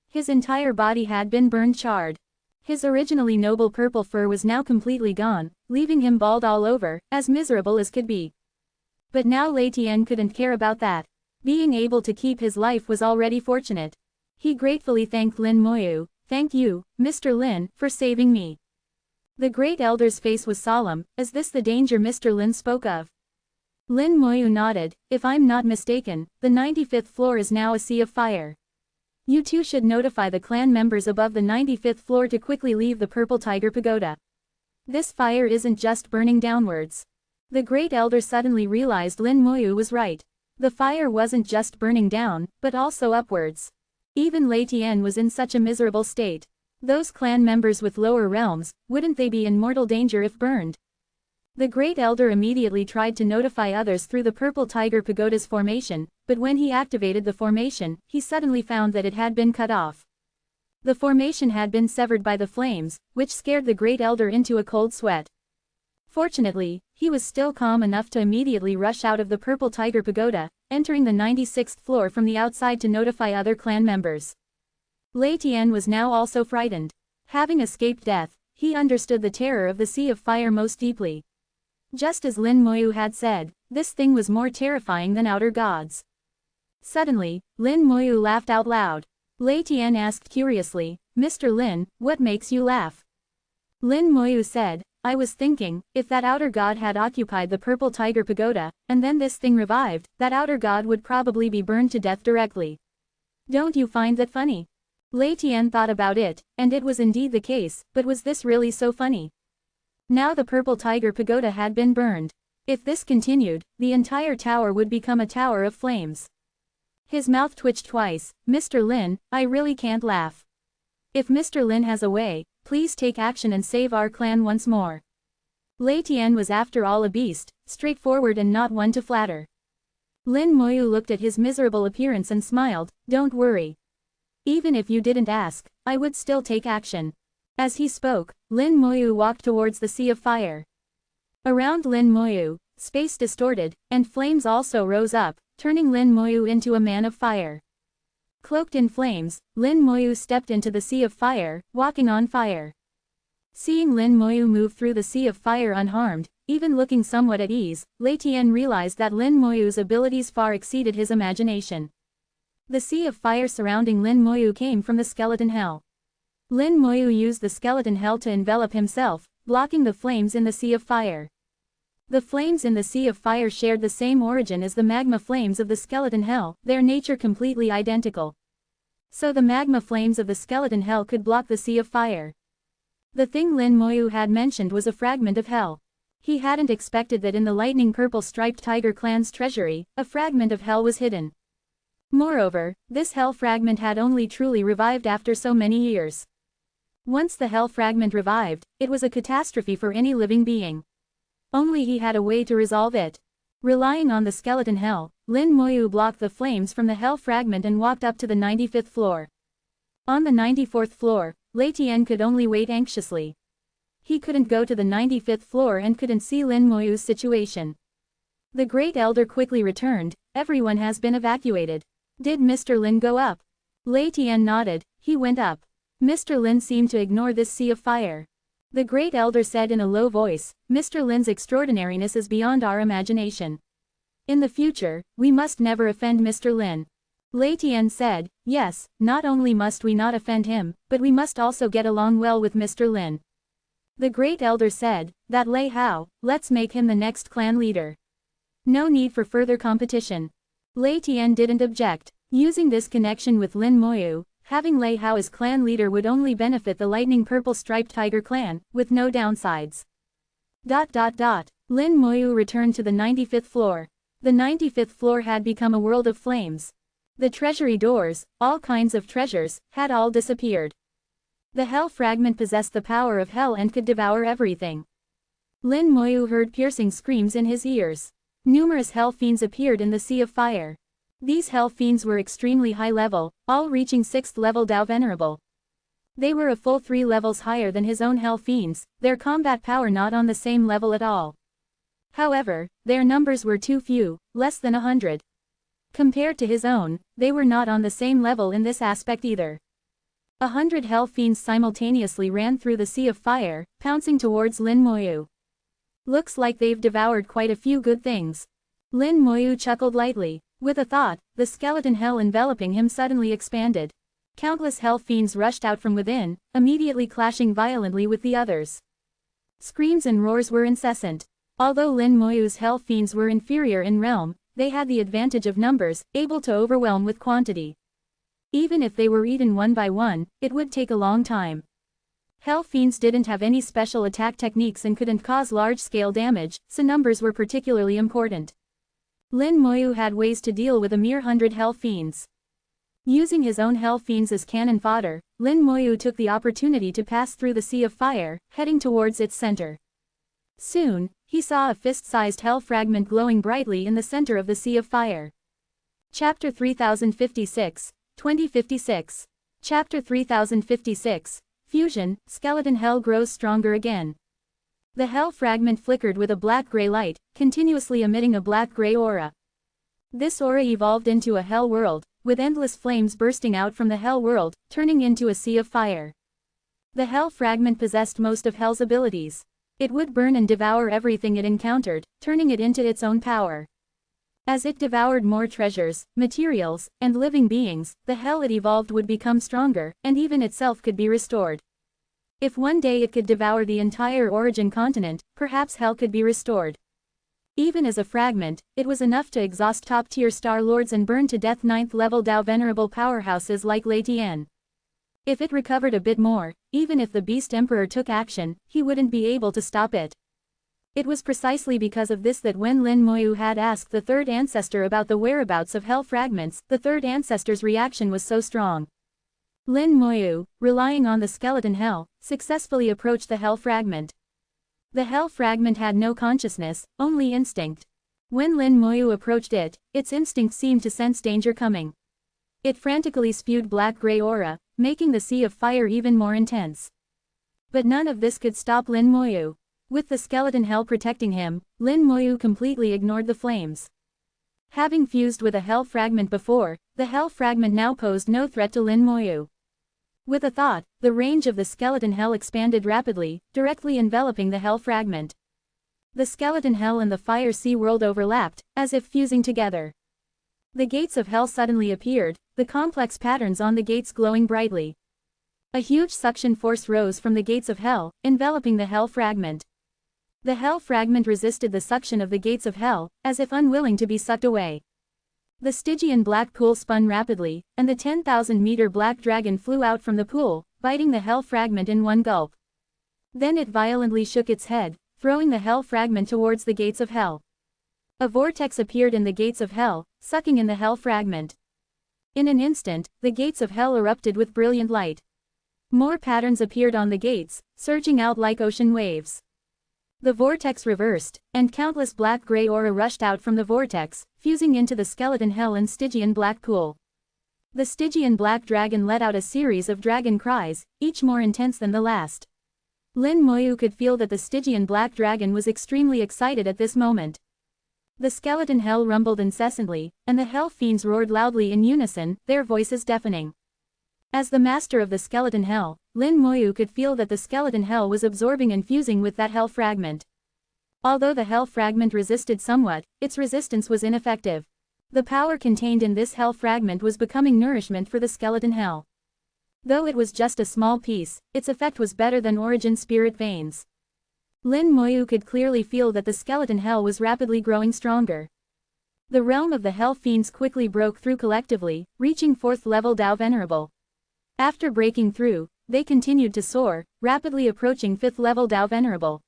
His entire body had been burned charred. His originally noble purple fur was now completely gone, leaving him bald all over, as miserable as could be. But now Lei Tian couldn't care about that. Being able to keep his life was already fortunate. He gratefully thanked Lin Moyu, "Thank you, Mr. Lin, for saving me." The great elder's face was solemn, "Is this the danger Mr. Lin spoke of?" Lin Moyu nodded. If I'm not mistaken, the 95th floor is now a sea of fire. You two should notify the clan members above the 95th floor to quickly leave the Purple Tiger Pagoda. This fire isn't just burning downwards. The Great Elder suddenly realized Lin Moyu was right. The fire wasn't just burning down, but also upwards. Even Lei Tian was in such a miserable state. Those clan members with lower realms, wouldn't they be in mortal danger if burned? The Great Elder immediately tried to notify others through the Purple Tiger Pagoda's formation, but when he activated the formation, he suddenly found that it had been cut off. The formation had been severed by the flames, which scared the Great Elder into a cold sweat. Fortunately, he was still calm enough to immediately rush out of the Purple Tiger Pagoda, entering the 96th floor from the outside to notify other clan members. Lei Tian was now also frightened. Having escaped death, he understood the terror of the Sea of Fire most deeply. Just as Lin Moyu had said, this thing was more terrifying than outer gods. Suddenly, Lin Moyu laughed out loud. Lei Tian asked curiously, "Mr. Lin, what makes you laugh?" Lin Moyu said, "I was thinking, if that outer god had occupied the Purple Tiger Pagoda, and then this thing revived, that outer god would probably be burned to death directly. Don't you find that funny?" Lei Tian thought about it, and it was indeed the case, but was this really so funny? Now the Purple Tiger Pagoda had been burned. If this continued, the entire tower would become a tower of flames. His mouth twitched twice. "Mr. Lin, I really can't laugh. If Mr. Lin has a way, please take action and save our clan once more." Lei Tian was after all a beast, straightforward and not one to flatter. Lin Moyu looked at his miserable appearance and smiled. "Don't worry. Even if you didn't ask, I would still take action." As he spoke, Lin Moyu walked towards the Sea of Fire. Around Lin Moyu, space distorted, and flames also rose up, turning Lin Moyu into a man of fire. Cloaked in flames, Lin Moyu stepped into the Sea of Fire, walking on fire. Seeing Lin Moyu move through the Sea of Fire unharmed, even looking somewhat at ease, Lei Tian realized that Lin Moyu's abilities far exceeded his imagination. The Sea of Fire surrounding Lin Moyu came from the Skeleton Hell. Lin Moyu used the Skeleton Hell to envelop himself, blocking the flames in the Sea of Fire. The flames in the Sea of Fire shared the same origin as the magma flames of the Skeleton Hell, their nature completely identical. So the magma flames of the Skeleton Hell could block the Sea of Fire. The thing Lin Moyu had mentioned was a fragment of Hell. He hadn't expected that in the lightning purple striped tiger clan's treasury, a fragment of Hell was hidden. Moreover, this Hell fragment had only truly revived after so many years. Once the Hell fragment revived, it was a catastrophe for any living being. Only he had a way to resolve it. Relying on the Skeleton Hell, Lin Moyu blocked the flames from the Hell fragment and walked up to the 95th floor. On the 94th floor, Lei Tian could only wait anxiously. He couldn't go to the 95th floor and couldn't see Lin Moyu's situation. The Great Elder quickly returned. "Everyone has been evacuated. Did Mr. Lin go up?" Lei Tian nodded. "He went up." Mr. Lin seemed to ignore this Sea of Fire. The Great Elder said in a low voice, "Mr. Lin's extraordinariness is beyond our imagination. In the future, we must never offend Mr. Lin." Lei Tian said, "Yes, not only must we not offend him, but we must also get along well with Mr. Lin." The Great Elder said, "That Lei Hao, let's make him the next clan leader. No need for further competition." Lei Tian didn't object. Using this connection with Lin Moyu, having Lei Hao as clan leader would only benefit the lightning purple striped tiger clan, with no downsides. Lin Moyu returned to the 95th floor. The 95th floor had become a world of flames. The treasury doors, all kinds of treasures, had all disappeared. The Hell fragment possessed the power of Hell and could devour everything. Lin Moyu heard piercing screams in his ears. Numerous Hell fiends appeared in the Sea of Fire. These Hell fiends were extremely high level, all reaching 6th level Dao Venerable. They were a full 3 levels higher than his own Hell fiends, their combat power not on the same level at all. However, their numbers were too few, less than 100. Compared to his own, they were not on the same level in this aspect either. 100 Hell fiends simultaneously ran through the Sea of Fire, pouncing towards Lin Moyu. "Looks like they've devoured quite a few good things." Lin Moyu chuckled lightly. With a thought, the Skeleton Hell enveloping him suddenly expanded. Countless Hell fiends rushed out from within, immediately clashing violently with the others. Screams and roars were incessant. Although Lin Moyu's hell fiends were inferior in realm, they had the advantage of numbers, able to overwhelm with quantity. Even if they were eaten one by one, it would take a long time. Hell fiends didn't have any special attack techniques and couldn't cause large-scale damage, so numbers were particularly important. Lin Moyu had ways to deal with a mere 100 hell fiends. Using his own hell fiends as cannon fodder, Lin Moyu took the opportunity to pass through the sea of fire, heading towards its center. Soon, he saw a fist-sized hell fragment glowing brightly in the center of the sea of fire. Chapter 3056, 2056. Chapter 3056, Fusion, Skeleton Hell grows stronger again. The hell fragment flickered with a black-gray light, continuously emitting a black-gray aura. This aura evolved into a hell world, with endless flames bursting out from the hell world, turning into a sea of fire. The hell fragment possessed most of hell's abilities. It would burn and devour everything it encountered, turning it into its own power. As it devoured more treasures, materials, and living beings, the hell it evolved would become stronger, and even itself could be restored. If one day it could devour the entire origin continent, perhaps hell could be restored. Even as a fragment, it was enough to exhaust top-tier star lords and burn to death 9th level Dao venerable powerhouses like Lei Tian. If it recovered a bit more, even if the Beast Emperor took action, he wouldn't be able to stop it. It was precisely because of this that when Lin Moyu had asked the third ancestor about the whereabouts of hell fragments, the third ancestor's reaction was so strong. Lin Moyu, relying on the skeleton hell, successfully approached the hell fragment. The hell fragment had no consciousness, only instinct. When Lin Moyu approached it, its instinct seemed to sense danger coming. It frantically spewed black-gray aura, making the sea of fire even more intense. But none of this could stop Lin Moyu. With the skeleton hell protecting him, Lin Moyu completely ignored the flames. Having fused with a hell fragment before, the hell fragment now posed no threat to Lin Moyu. With a thought, the range of the skeleton hell expanded rapidly, directly enveloping the hell fragment. The skeleton hell and the fire sea world overlapped, as if fusing together. The gates of hell suddenly appeared, the complex patterns on the gates glowing brightly. A huge suction force rose from the gates of hell, enveloping the hell fragment. The hell fragment resisted the suction of the gates of hell, as if unwilling to be sucked away. The Stygian black pool spun rapidly, and the 10,000-meter black dragon flew out from the pool, biting the hell fragment in one gulp. Then it violently shook its head, throwing the hell fragment towards the gates of hell. A vortex appeared in the gates of hell, sucking in the hell fragment. In an instant, the gates of hell erupted with brilliant light. More patterns appeared on the gates, surging out like ocean waves. The vortex reversed, and countless black-gray aura rushed out from the vortex, fusing into the skeleton hell and Stygian black pool. The Stygian black dragon let out a series of dragon cries, each more intense than the last. Lin Moyu could feel that the Stygian black dragon was extremely excited at this moment. The skeleton hell rumbled incessantly, and the hell fiends roared loudly in unison, their voices deafening. As the master of the skeleton hell, Lin Moyu could feel that the skeleton hell was absorbing and fusing with that hell fragment. Although the hell fragment resisted somewhat, its resistance was ineffective. The power contained in this hell fragment was becoming nourishment for the skeleton hell. Though it was just a small piece, its effect was better than origin spirit veins. Lin Moyu could clearly feel that the skeleton hell was rapidly growing stronger. The realm of the hell fiends quickly broke through collectively, reaching 4th level Dao Venerable. After breaking through, they continued to soar, rapidly approaching 5th level Dao Venerable.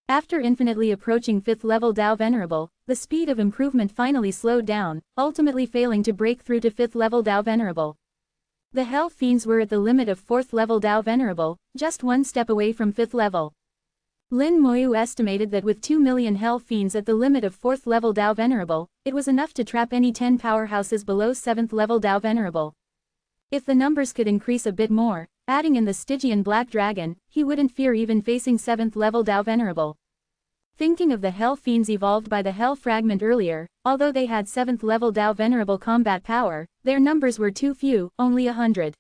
After infinitely approaching 5th level Dao Venerable, the speed of improvement finally slowed down, ultimately failing to break through to 5th level Dao Venerable. The hell fiends were at the limit of 4th level Dao Venerable, just one step away from 5th level. Lin Moyu estimated that with 2 million hell fiends at the limit of 4th level Dao Venerable, it was enough to trap any 10 powerhouses below 7th level Dao Venerable. If the numbers could increase a bit more, adding in the Stygian black dragon, he wouldn't fear even facing 7th level Dao Venerable. Thinking of the hell fiends evolved by the hell fragment earlier, although they had 7th level Dao Venerable combat power, their numbers were too few, only 100.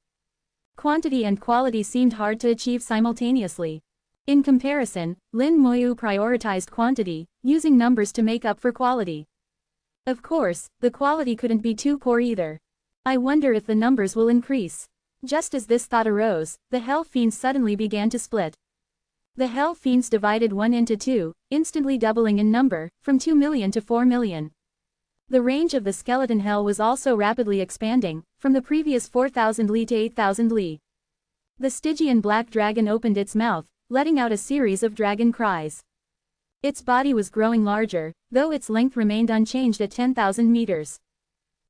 Quantity and quality seemed hard to achieve simultaneously. In comparison, Lin Moyu prioritized quantity, using numbers to make up for quality. Of course, the quality couldn't be too poor either. I wonder if the numbers will increase. Just as this thought arose, the hell fiends suddenly began to split. The Hell Fiends divided one into two, instantly doubling in number, from 2 million to 4 million. The range of the skeleton hell was also rapidly expanding, from the previous 4,000 li to 8,000 li. The Stygian black dragon opened its mouth, letting out a series of dragon cries. Its body was growing larger, though its length remained unchanged at 10,000 meters.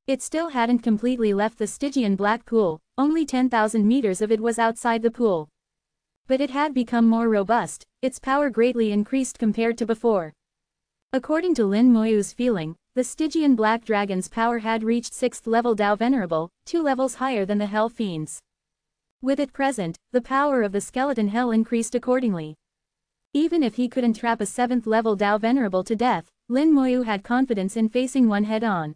It still hadn't completely left the Stygian black pool, only 10,000 meters of it was outside the pool. But it had become more robust, its power greatly increased compared to before. According to Lin Moyu's feeling, the Stygian black dragon's power had reached 6th level Tao Venerable, 2 levels higher than the Hell Fiends. With it present, the power of the skeleton hell increased accordingly. Even if he couldn't trap a 7th level Tao Venerable to death, Lin Moyu had confidence in facing one head-on.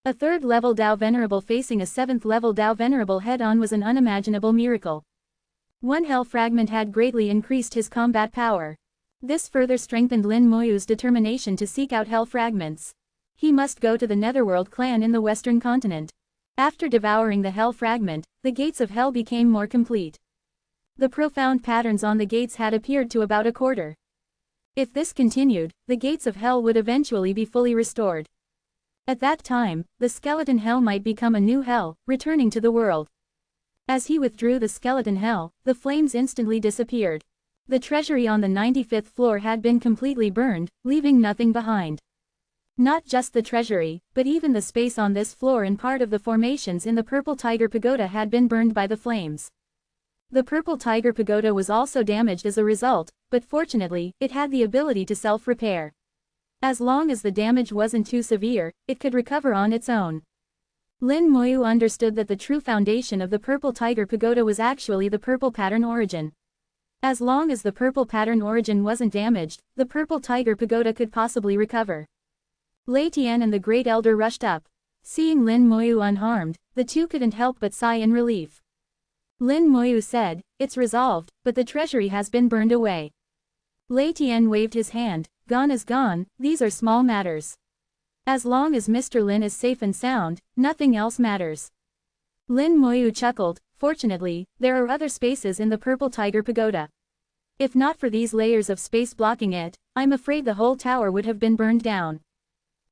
A 3rd level Tao Venerable facing a 7th level Tao Venerable head-on was an unimaginable miracle. One hell fragment had greatly increased his combat power. This further strengthened Lin Moyu's determination to seek out hell fragments. He must go to the Netherworld clan in the Western continent. After devouring the hell fragment, the gates of hell became more complete. The profound patterns on the gates had appeared to about a quarter. If this continued, the gates of hell would eventually be fully restored. At that time, the skeleton hell might become a new hell, returning to the world. As he withdrew the skeleton hell, the flames instantly disappeared. The treasury on the 95th floor had been completely burned, leaving nothing behind. Not just the treasury, but even the space on this floor and part of the formations in the Purple Tiger Pagoda had been burned by the flames. The Purple Tiger Pagoda was also damaged as a result, but fortunately, it had the ability to self-repair. As long as the damage wasn't too severe, it could recover on its own. Lin Moyu understood that the true foundation of the Purple Tiger Pagoda was actually the purple pattern origin. As long as the purple pattern origin wasn't damaged, the Purple Tiger Pagoda could possibly recover. Lei Tian and the Great Elder rushed up. Seeing Lin Moyu unharmed, the two couldn't help but sigh in relief. Lin Moyu said, "It's resolved, but the treasury has been burned away." Lei Tian waved his hand, "Gone is gone, these are small matters. As long as Mr. Lin is safe and sound, nothing else matters." Lin Moyu chuckled, "Fortunately, there are other spaces in the Purple Tiger Pagoda. If not for these layers of space blocking it, I'm afraid the whole tower would have been burned down."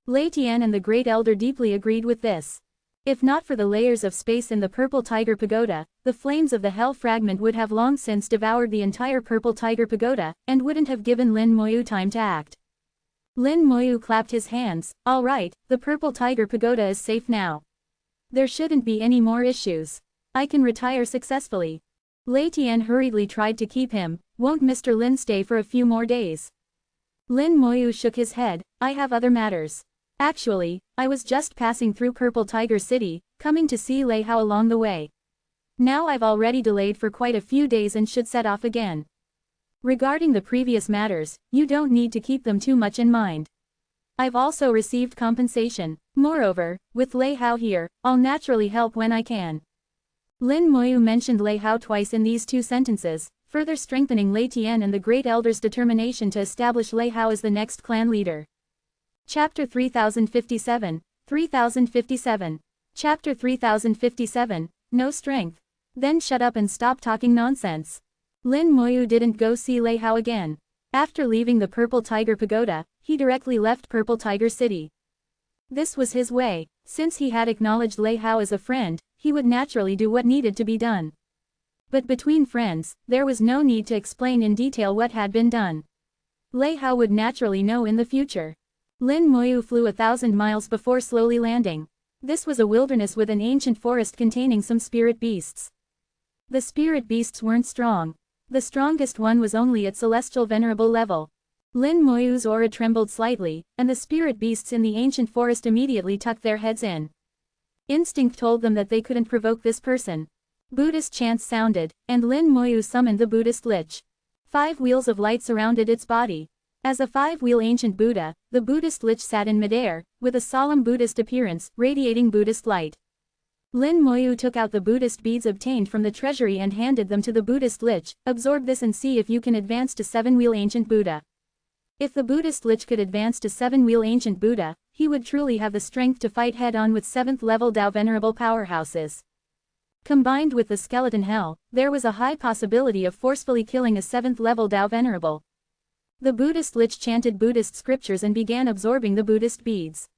Lei Tian and the Great Elder deeply agreed with this. If not for the layers of space in the Purple Tiger Pagoda, the flames of the Hell Fragment would have long since devoured the entire Purple Tiger Pagoda, and wouldn't have given Lin Moyu time to act. Lin Moyu clapped his hands, "All right, the Purple Tiger Pagoda is safe now. There shouldn't be any more issues. I can retire successfully." Lei Tian hurriedly tried to keep him, "Won't Mr. Lin stay for a few more days?" Lin Moyu shook his head, "I have other matters. Actually, I was just passing through Purple Tiger City, coming to see Lei Hao along the way. Now I've already delayed for quite a few days and should set off again. Regarding the previous matters, you don't need to keep them too much in mind. I've also received compensation. Moreover, with Lei Hao here, I'll naturally help when I can." Lin Moyu mentioned Lei Hao twice in these two sentences, further strengthening Lei Tian and the Great Elder's determination to establish Lei Hao as the next clan leader. Chapter 3057, 3057. Chapter 3057, No Strength. Then shut up and stop talking nonsense. Lin Moyu didn't go see Lei Hao again. After leaving the Purple Tiger Pagoda, he directly left Purple Tiger City. This was his way. Since he had acknowledged Lei Hao as a friend, he would naturally do what needed to be done. But between friends, there was no need to explain in detail what had been done. Lei Hao would naturally know in the future. Lin Moyu flew 1,000 miles before slowly landing. This was a wilderness with an ancient forest containing some spirit beasts. The spirit beasts weren't strong. The strongest one was only at celestial venerable level. Lin Moyu's aura trembled slightly, and the spirit beasts in the ancient forest immediately tucked their heads in. Instinct told them that they couldn't provoke this person. Buddhist chants sounded, and Lin Moyu summoned the Buddhist Lich. 5 wheels of light surrounded its body. As a 5-wheel ancient Buddha, the Buddhist Lich sat in midair, with a solemn Buddhist appearance, radiating Buddhist light. Lin Moyu took out the Buddhist beads obtained from the treasury and handed them to the Buddhist Lich. "Absorb this and see if you can advance to 7-wheel ancient Buddha." If the Buddhist Lich could advance to 7-wheel ancient Buddha, he would truly have the strength to fight head-on with 7th level Tao Venerable powerhouses. Combined with the skeleton hell, there was a high possibility of forcefully killing a 7th-level Tao Venerable. The Buddhist lich chanted Buddhist scriptures and began absorbing the Buddhist beads.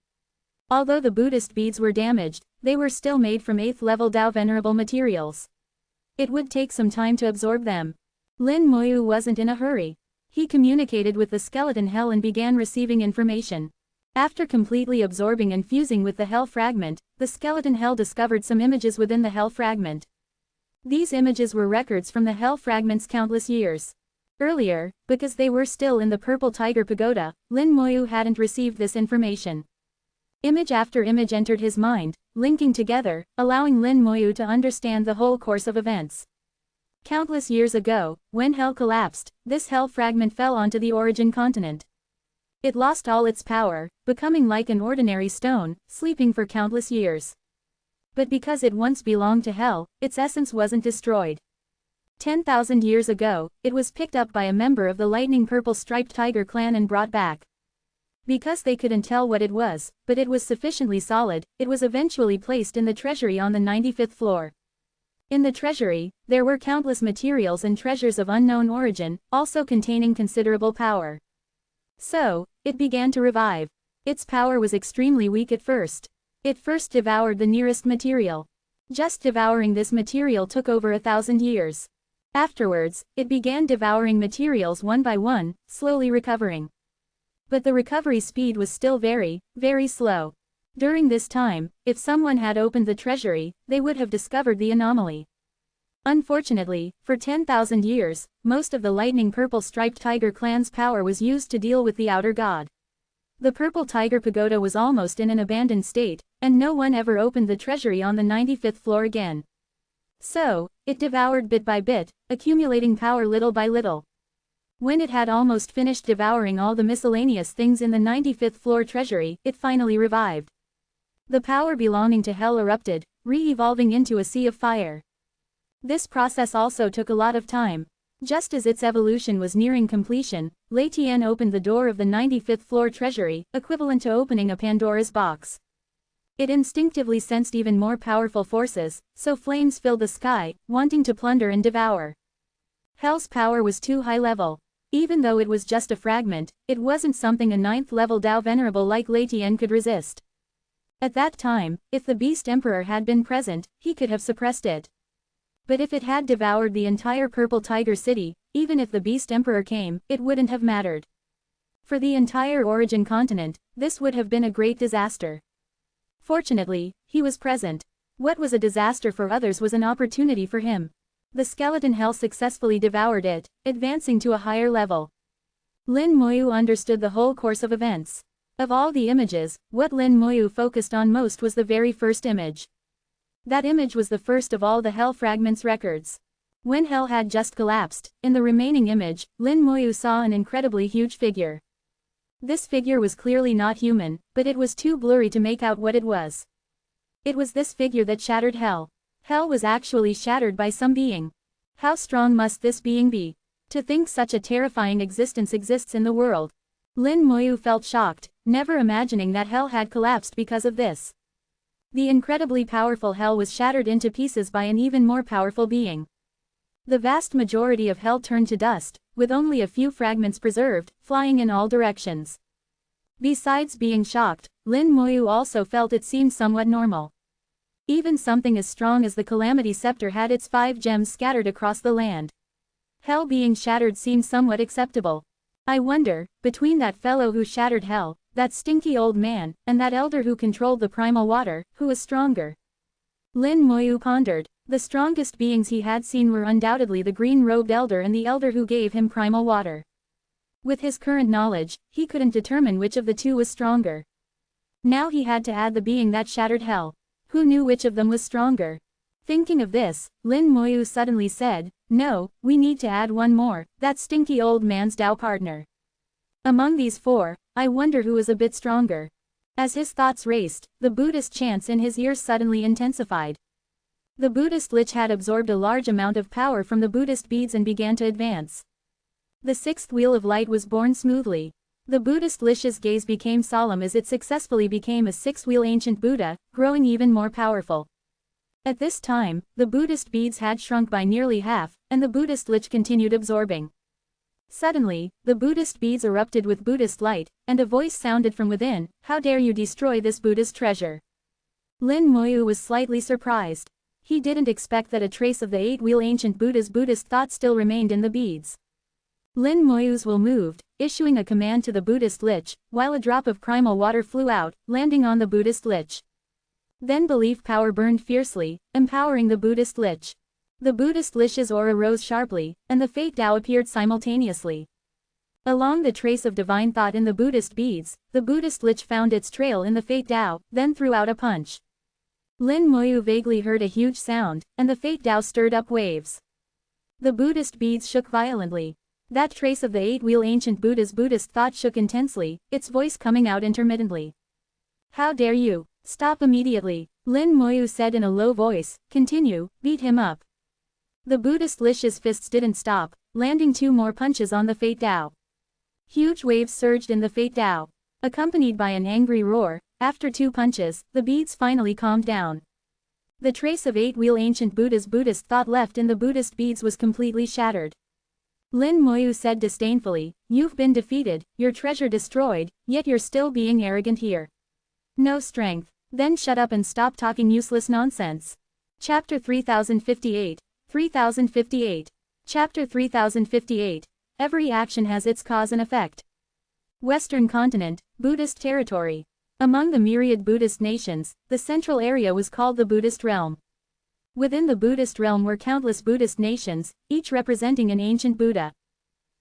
Although the Buddhist beads were damaged, they were still made from 8th-level Tao Venerable materials. It would take some time to absorb them. Lin Moyu wasn't in a hurry. He communicated with the skeleton hell and began receiving information. After completely absorbing and fusing with the hell fragment, the skeleton hell discovered some images within the hell fragment. These images were records from the hell fragment's countless years. Earlier, because they were still in the Purple Tiger Pagoda, Lin Moyu hadn't received this information. Image after image entered his mind, linking together, allowing Lin Moyu to understand the whole course of events. Countless years ago, when hell collapsed, this hell fragment fell onto the origin continent. It lost all its power, becoming like an ordinary stone, sleeping for countless years. But because it once belonged to hell, its essence wasn't destroyed. 10,000 years ago, it was picked up by a member of the lightning purple striped tiger clan and brought back. Because they couldn't tell what it was, but it was sufficiently solid, it was eventually placed in the treasury on the 95th floor. In the treasury, there were countless materials and treasures of unknown origin, also containing considerable power. So, it began to revive. Its power was extremely weak at first. It first devoured the nearest material. Just devouring this material took over 1,000 years. Afterwards, it began devouring materials one by one, slowly recovering. But the recovery speed was still very, very slow. During this time, if someone had opened the treasury, they would have discovered the anomaly. Unfortunately, for 10,000 years, most of the lightning purple striped tiger clan's power was used to deal with the outer god. The Purple Tiger Pagoda was almost in an abandoned state, and no one ever opened the treasury on the 95th floor again. So, it devoured bit by bit, accumulating power little by little. When it had almost finished devouring all the miscellaneous things in the 95th floor treasury, it finally revived. The power belonging to hell erupted, re-evolving into a sea of fire. This process also took a lot of time. Just as its evolution was nearing completion, Lei Tian opened the door of the 95th floor treasury, equivalent to opening a Pandora's box. It instinctively sensed even more powerful forces, so flames filled the sky, wanting to plunder and devour. Hell's power was too high level. Even though it was just a fragment, it wasn't something a 9th-level Tao Venerable like Lei Tian could resist. At that time, if the Beast Emperor had been present, he could have suppressed it. But if it had devoured the entire Purple Tiger City, even if the Beast Emperor came, it wouldn't have mattered. For the entire origin continent, this would have been a great disaster. Fortunately, he was present. What was a disaster for others was an opportunity for him. The skeleton hell successfully devoured it, advancing to a higher level. Lin Moyu understood the whole course of events. Of all the images, what Lin Moyu focused on most was the very first image. That image was the first of all the hell fragments records. When hell had just collapsed, in the remaining image, Lin Moyu saw an incredibly huge figure. This figure was clearly not human, but it was too blurry to make out what it was. It was this figure that shattered hell. Hell was actually shattered by some being. How strong must this being be? To think such a terrifying existence exists in the world. Lin Moyu felt shocked, never imagining that hell had collapsed because of this. The incredibly powerful hell was shattered into pieces by an even more powerful being. The vast majority of hell turned to dust, with only a few fragments preserved, flying in all directions. Besides being shocked, Lin Moyu also felt it seemed somewhat normal. Even something as strong as the Calamity Scepter had its 5 gems scattered across the land. Hell being shattered seemed somewhat acceptable. I wonder, between that fellow who shattered hell, that stinky old man, and that elder who controlled the primal water, who was stronger? Lin Moyu pondered. The strongest beings he had seen were undoubtedly the green-robed elder and the elder who gave him primal water. With his current knowledge, he couldn't determine which of the two was stronger. Now he had to add the being that shattered hell. Who knew which of them was stronger? Thinking of this, Lin Moyu suddenly said, "No, we need to add one more, that stinky old man's Tao partner. Among these 4, I wonder who is a bit stronger." As his thoughts raced, the Buddhist chants in his ears suddenly intensified. The Buddhist lich had absorbed a large amount of power from the Buddhist beads and began to advance. The 6th wheel of light was born smoothly. The Buddhist lich's gaze became solemn as it successfully became a 6-wheel ancient Buddha, growing even more powerful. At this time, the Buddhist beads had shrunk by nearly half, and the Buddhist lich continued absorbing. Suddenly, the Buddhist beads erupted with Buddhist light, and a voice sounded from within, "How dare you destroy this Buddhist treasure?" Lin Moyu was slightly surprised. He didn't expect that a trace of the eight-wheel ancient Buddha's Buddhist thought still remained in the beads. Lin Moyu's will moved, issuing a command to the Buddhist lich, while a drop of primal water flew out, landing on the Buddhist lich. Then belief power burned fiercely, empowering the Buddhist lich. The Buddhist lich's aura rose sharply, and the Fate Tao appeared simultaneously. Along the trace of divine thought in the Buddhist beads, the Buddhist lich found its trail in the Fate Tao, then threw out a punch. Lin Moyu vaguely heard a huge sound, and the Fate Tao stirred up waves. The Buddhist beads shook violently. That trace of the eight-wheel ancient Buddha's Buddhist thought shook intensely, its voice coming out intermittently. "How dare you? Stop immediately," Lin Moyu said in a low voice. "Continue, beat him up." The Buddhist lich's fists didn't stop, landing 2 more punches on the Fate Tao. Huge waves surged in the Fate Tao. Accompanied by an angry roar, after 2 punches, the beads finally calmed down. The trace of eight-wheel ancient Buddha's Buddhist thought left in the Buddhist beads was completely shattered. Lin Moyu said disdainfully, "You've been defeated, your treasure destroyed, yet you're still being arrogant here. No strength. Then shut up and stop talking useless nonsense." Chapter 3058. 3058. Chapter 3058. Every action has its cause and effect. Western continent, Buddhist territory. Among the myriad Buddhist nations, the central area was called the Buddhist realm. Within the Buddhist realm were countless Buddhist nations, each representing an ancient Buddha.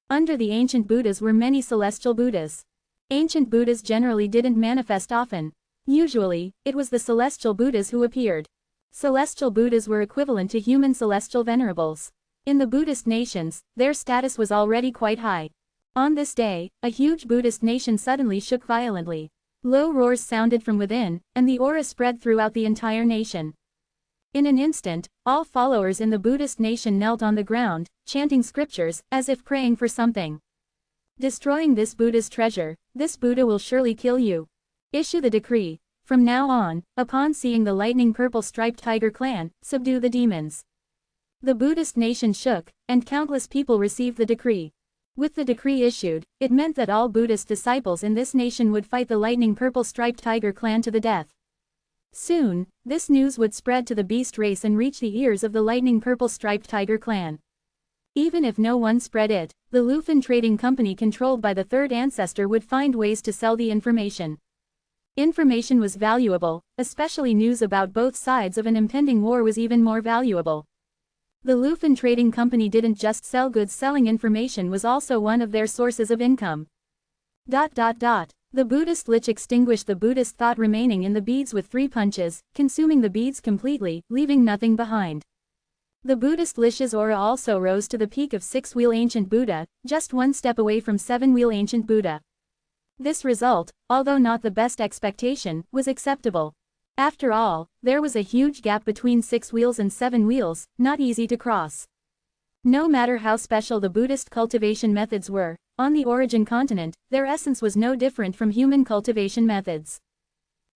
Under the ancient Buddhas were many celestial Buddhas. Ancient Buddhas generally didn't manifest often. Usually, it was the celestial Buddhas who appeared. Celestial Buddhas were equivalent to human celestial venerables. In the Buddhist nations, their status was already quite high. On this day, a huge Buddhist nation suddenly shook violently. Low roars sounded from within, and the aura spread throughout the entire nation. In an instant, all followers in the Buddhist nation knelt on the ground, chanting scriptures, as if praying for something. "Destroying this Buddha's treasure, this Buddha will surely kill you. Issue the decree. From now on, upon seeing the lightning purple striped tiger clan, subdue the demons." The Buddhist nation shook, and countless people received the decree. With the decree issued, it meant that all Buddhist disciples in this nation would fight the lightning purple striped tiger clan to the death. Soon, this news would spread to the beast race and reach the ears of the lightning purple striped tiger clan. Even if no one spread it, the Lufin trading company controlled by the third ancestor would find ways to sell the information. Information was valuable, especially news about both sides of an impending war was even more valuable. The Lufin Trading Company didn't just sell goods, selling information was also one of their sources of income. The Buddhist lich extinguished the Buddhist thought remaining in the beads with 3 punches, consuming the beads completely, leaving nothing behind. The Buddhist lich's aura also rose to the peak of 6-wheel ancient Buddha, just 1 step away from 7-wheel ancient Buddha. This result, although not the best expectation, was acceptable. After all, there was a huge gap between 6 wheels and 7 wheels, not easy to cross. No matter how special the Buddhist cultivation methods were, on the origin continent, their essence was no different from human cultivation methods.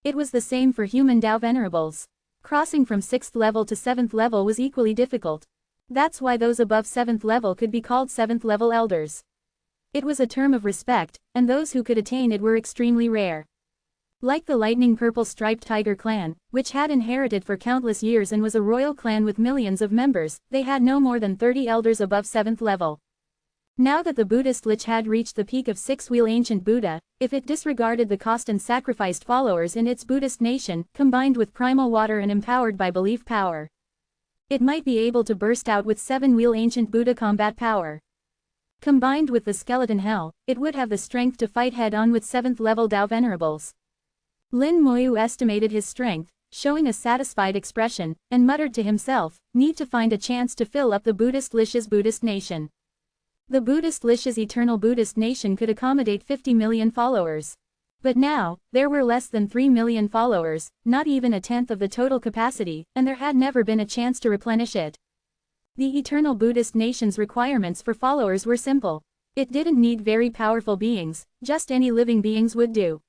It was the same for human Tao venerables. Crossing from 6th level to 7th level was equally difficult. That's why those above 7th level could be called 7th level elders. It was a term of respect, and those who could attain it were extremely rare. Like the lightning purple striped tiger clan, which had inherited for countless years and was a royal clan with millions of members, they had no more than 30 elders above 7th level. Now that the Buddhist lich had reached the peak of 6-wheel ancient Buddha, if it disregarded the cost and sacrificed followers in its Buddhist nation, combined with primal water and empowered by belief power, it might be able to burst out with 7-wheel ancient Buddha combat power. Combined with the skeleton hell, it would have the strength to fight head-on with 7th level Tao venerables. Lin Moyu estimated his strength, showing a satisfied expression, and muttered to himself, "Need to find a chance to fill up the Buddhist lich's Buddhist nation." The Buddhist lich's eternal Buddhist nation could accommodate 50 million followers. But now, there were less than 3 million followers, not even a tenth of the total capacity, and there had never been a chance to replenish it. The eternal Buddhist nation's requirements for followers were simple. It didn't need very powerful beings, just any living beings would do.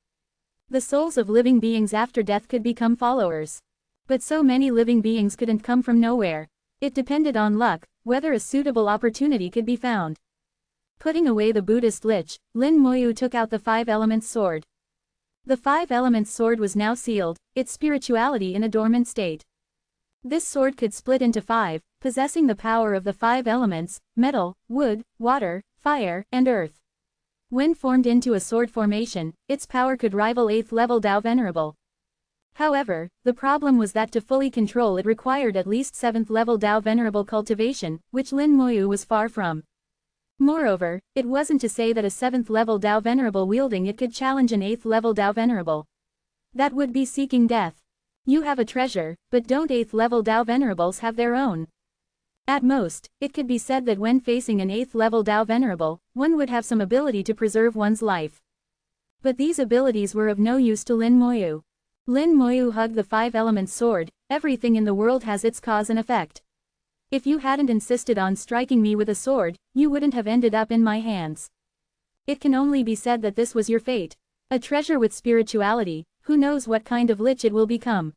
The souls of living beings after death could become followers. But so many living beings couldn't come from nowhere. It depended on luck, whether a suitable opportunity could be found. Putting away the Buddhist lich, Lin Moyu took out the Five Elements sword. The Five Elements sword was now sealed, its spirituality in a dormant state. This sword could split into five, possessing the power of the five elements: metal, wood, water, fire, and earth. When formed into a sword formation, its power could rival 8th level Tao Venerable. However, the problem was that to fully control it required at least 7th level Tao Venerable cultivation, which Lin Moyu was far from. Moreover, it wasn't to say that a 7th level Tao Venerable wielding it could challenge an 8th level Tao Venerable. That would be seeking death. You have a treasure, but don't 8th level Tao Venerables have their own? At most, it could be said that when facing an 8th level Tao Venerable, one would have some ability to preserve one's life. But these abilities were of no use to Lin Moyu. Lin Moyu hugged the Five Elements sword. Everything in the world has its cause and effect. If you hadn't insisted on striking me with a sword, you wouldn't have ended up in my hands. It can only be said that this was your fate. A treasure with spirituality, who knows what kind of lich it will become.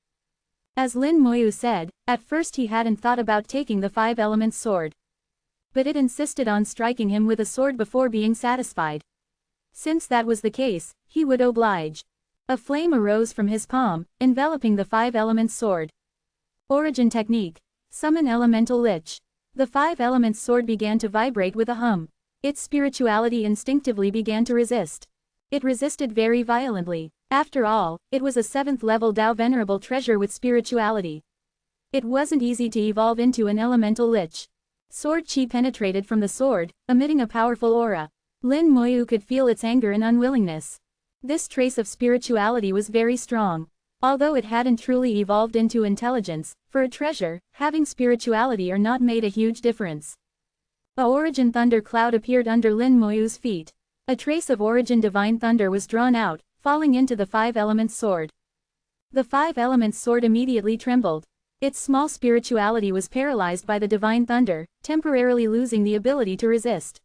As Lin Moyu said, at first he hadn't thought about taking the Five Elements sword. But it insisted on striking him with a sword before being satisfied. Since that was the case, he would oblige. A flame arose from his palm, enveloping the Five Elements sword. Origin technique. Summon elemental lich. The Five Elements sword began to vibrate with a hum. Its spirituality instinctively began to resist. It resisted very violently. After all, it was a 7th level Tao Venerable treasure with spirituality. It wasn't easy to evolve into an elemental lich. Sword chi penetrated from the sword, emitting a powerful aura. Lin Moyu could feel its anger and unwillingness. This trace of spirituality was very strong. Although it hadn't truly evolved into intelligence, for a treasure, having spirituality or not made a huge difference. A origin thunder cloud appeared under Lin Moyu's feet. A trace of origin divine thunder was drawn out, falling into the Five Elements sword. The Five Elements sword immediately trembled. Its small spirituality was paralyzed by the divine thunder, temporarily losing the ability to resist.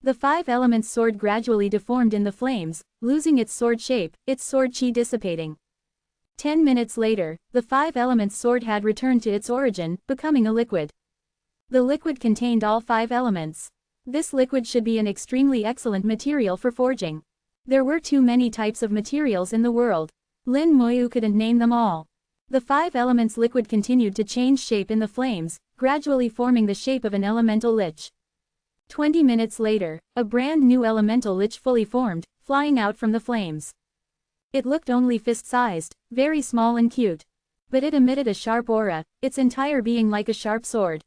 The Five Elements sword gradually deformed in the flames, losing its sword shape, its sword chi dissipating. 10 minutes later, the Five Elements sword had returned to its origin, becoming a liquid. The liquid contained all 5 elements. This liquid should be an extremely excellent material for forging. There were too many types of materials in the world. Lin Moyu couldn't name them all. The 5 elements liquid continued to change shape in the flames, gradually forming the shape of an elemental lich. 20 minutes later, a brand new elemental lich fully formed, flying out from the flames. It looked only fist-sized, very small and cute. But it emitted a sharp aura, its entire being like a sharp sword.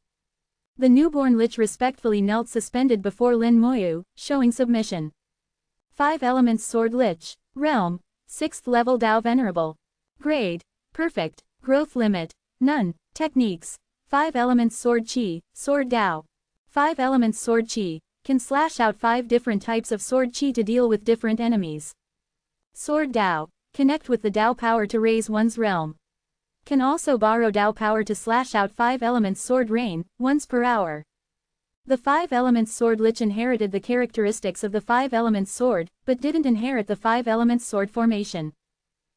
The newborn lich respectfully knelt suspended before Lin Moyu, showing submission. 5 Elements Sword Lich. Realm: 6th level Tao Venerable. Grade: Perfect. Growth limit: none. Techniques: 5 Elements Sword Chi, Sword Tao. 5 Elements Sword Chi can slash out 5 different types of sword chi to deal with different enemies. Sword Tao: connect with the Tao power to raise one's realm. Can also borrow Tao power to slash out 5 Elements Sword Rain, once per hour. The 5 Elements Sword Lich inherited the characteristics of the 5 Elements Sword, but didn't inherit the 5 Elements Sword formation.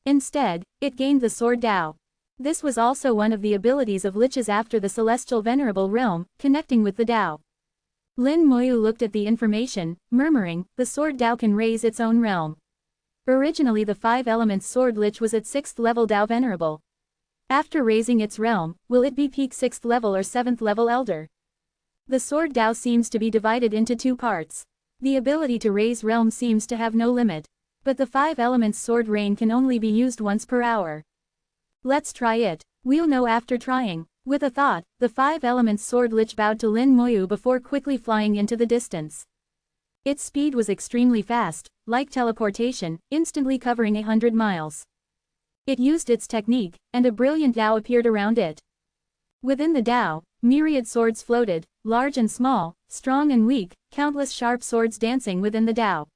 Instead, it gained the Sword Tao. This was also one of the abilities of liches after the Celestial Venerable Realm, connecting with the Tao. Lin Moyu looked at the information, murmuring, the Sword Tao can raise its own realm. Originally the 5 Elements Sword Lich was at 6th level Tao Venerable. After raising its realm, will it be peak 6th level or 7th level Elder? The Sword Tao seems to be divided into 2 parts. The ability to raise realm seems to have no limit. But the 5 Elements Sword Rain can only be used once per hour. Let's try it. We'll know after trying. With a thought, the 5 Elements Sword Lich bowed to Lin Moyu before quickly flying into the distance. Its speed was extremely fast, like teleportation, instantly covering 100 miles. It used its technique, and a brilliant Tao appeared around it. Within the Tao, myriad swords floated, large and small, strong and weak, countless sharp swords dancing within the Tao.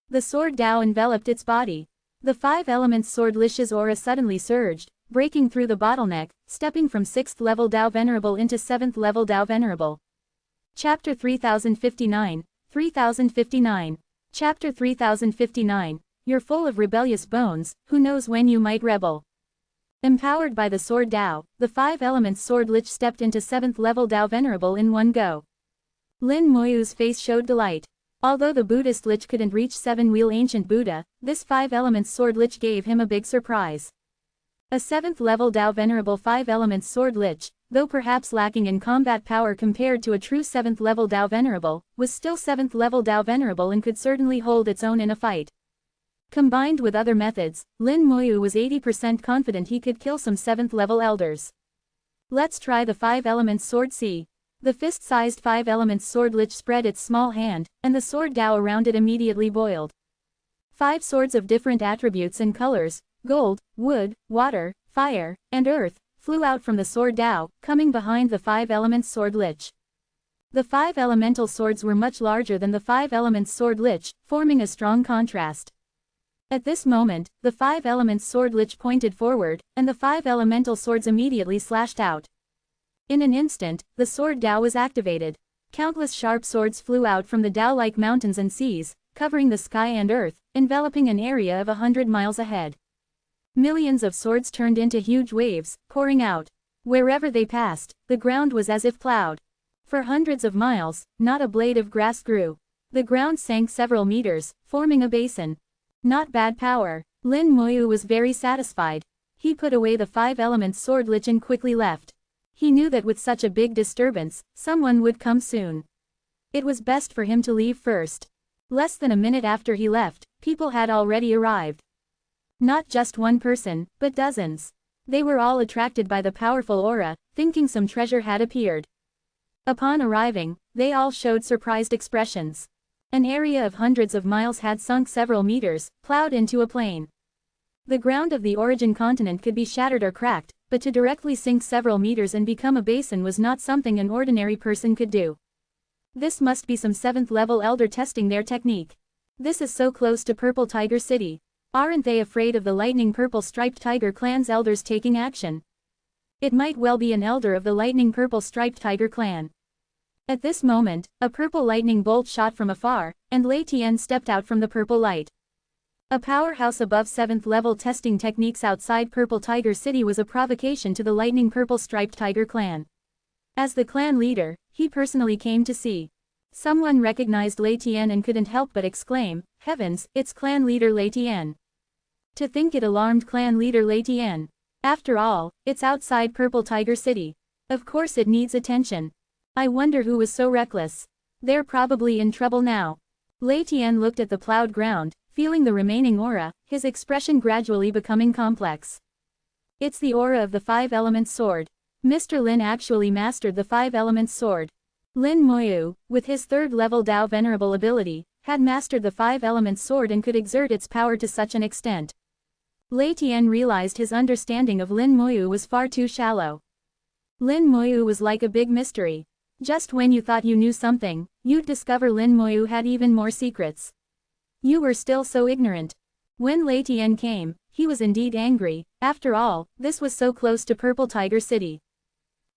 The Sword Tao enveloped its body. The 5 Elements Sword Lich's aura suddenly surged, breaking through the bottleneck, stepping from 6th level Tao Venerable into 7th level Tao Venerable. Chapter 3059, 3059. Chapter 3059. You're full of rebellious bones, who knows when you might rebel. Empowered by the Sword Dao, the 5 Elements Sword Lich stepped into 7th level Dao Venerable in one go. Lin Moyu's face showed delight. Although the Buddhist Lich couldn't reach 7-wheel Ancient Buddha, this 5 Elements Sword Lich gave him a big surprise. A 7th level Dao Venerable 5 Elements Sword Lich, though perhaps lacking in combat power compared to a true 7th level Dao Venerable, was still 7th level Dao Venerable and could certainly hold its own in a fight. Combined with other methods, Lin Moyu was 80% confident he could kill some 7th level elders. Let's try the 5 Elements Sword. See. The fist-sized 5 Elements Sword Lich spread its small hand, and the sword Dao around it immediately boiled. 5 swords of different attributes and colors, gold, wood, water, fire, and earth, flew out from the sword Dao, coming behind the 5 Elements Sword Lich. The 5 elemental swords were much larger than the 5 Elements Sword Lich, forming a strong contrast. At this moment, the 5 Elements Sword Lich pointed forward, and the 5 elemental swords immediately slashed out. In an instant, the sword Dao was activated. Countless sharp swords flew out from the Dao-like mountains and seas, covering the sky and earth, enveloping an area of 100 miles ahead. Millions of swords turned into huge waves, pouring out. Wherever they passed, the ground was as if plowed. For hundreds of miles, not a blade of grass grew. The ground sank several meters, forming a basin. Not bad power. Lin Moyu was very satisfied. He put away the 5 Elements Sword Lich and quickly left. He knew that with such a big disturbance, someone would come soon. It was best for him to leave first. Less than a minute after he left, people had already arrived. Not just one person, but dozens. They were all attracted by the powerful aura, thinking some treasure had appeared. Upon arriving, they all showed surprised expressions. An area of hundreds of miles had sunk several meters, plowed into a plain. The ground of the origin continent could be shattered or cracked, but to directly sink several meters and become a basin was not something an ordinary person could do. This must be some 7th level elder testing their technique. This is so close to Purple Tiger City. Aren't they afraid of the lightning purple striped tiger clan's elders taking action? It might well be an elder of the lightning purple striped tiger clan. At this moment, a purple lightning bolt shot from afar, and Lei Tian stepped out from the purple light. A powerhouse above 7th level testing techniques outside Purple Tiger City was a provocation to the lightning purple striped tiger clan. As the clan leader, he personally came to see. Someone recognized Lei Tian and couldn't help but exclaim, "Heavens, it's clan leader Lei Tian." To think it alarmed clan leader Lei Tian. After all, it's outside Purple Tiger City. Of course it needs attention. I wonder who was so reckless. They're probably in trouble now. Lei Tian looked at the plowed ground, feeling the remaining aura, his expression gradually becoming complex. It's the aura of the 5 Elements Sword. Mr. Lin actually mastered the 5 Elements Sword. Lin Moyu, with his 3rd level Dao Venerable ability, had mastered the 5 Elements Sword and could exert its power to such an extent. Lei Tian realized his understanding of Lin Moyu was far too shallow. Lin Moyu was like a big mystery. Just when you thought you knew something, you'd discover Lin Moyu had even more secrets. You were still so ignorant. When Lei Tian came, he was indeed angry. After all, this was so close to Purple Tiger City.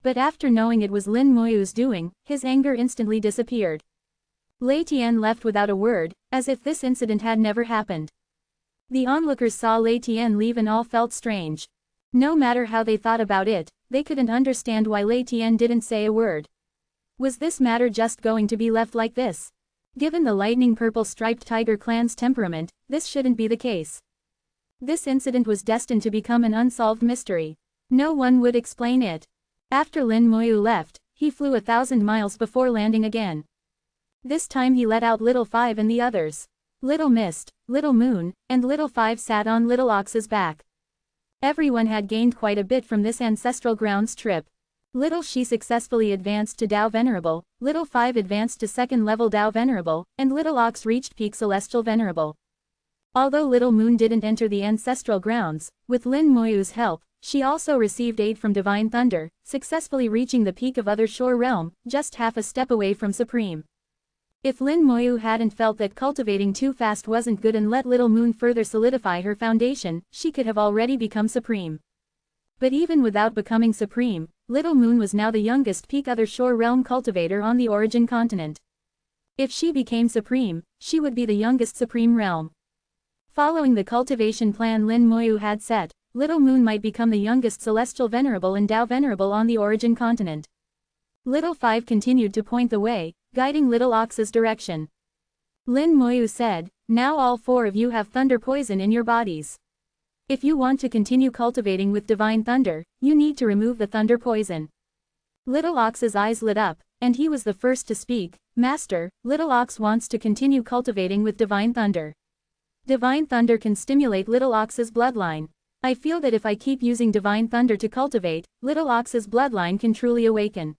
But after knowing it was Lin Moyu's doing, his anger instantly disappeared. Lei Tian left without a word, as if this incident had never happened. The onlookers saw Lei Tian leave and all felt strange. No matter how they thought about it, they couldn't understand why Lei Tian didn't say a word. Was this matter just going to be left like this? Given the lightning purple striped tiger clan's temperament, this shouldn't be the case. This incident was destined to become an unsolved mystery. No one would explain it. After Lin Moyu left, he flew 1,000 miles before landing again. This time he let out Little Five and the others. Little Mist, Little Moon, and Little Five sat on Little Ox's back. Everyone had gained quite a bit from this ancestral grounds trip. Little She successfully advanced to Dao Venerable, Little Five advanced to 2nd level Dao Venerable, and Little Ox reached peak Celestial Venerable. Although Little Moon didn't enter the ancestral grounds, with Lin Moyu's help, she also received aid from Divine Thunder, successfully reaching the peak of Other Shore Realm, just half a step away from Supreme. If Lin Moyu hadn't felt that cultivating too fast wasn't good and let Little Moon further solidify her foundation, she could have already become Supreme. But even without becoming Supreme, Little Moon was now the youngest peak Other Shore Realm cultivator on the origin continent. If she became Supreme, she would be the youngest Supreme Realm. Following the cultivation plan Lin Moyu had set, Little Moon might become the youngest celestial venerable and Tao venerable on the origin continent. Little Five continued to point the way, guiding Little Ox's direction. Lin Moyu said, "Now all four of you have thunder poison in your bodies. If you want to continue cultivating with divine thunder, you need to remove the thunder poison." Little Ox's eyes lit up, and he was the first to speak. "Master, Little Ox wants to continue cultivating with divine thunder. Divine thunder can stimulate Little Ox's bloodline. I feel that if I keep using divine thunder to cultivate, Little Ox's bloodline can truly awaken."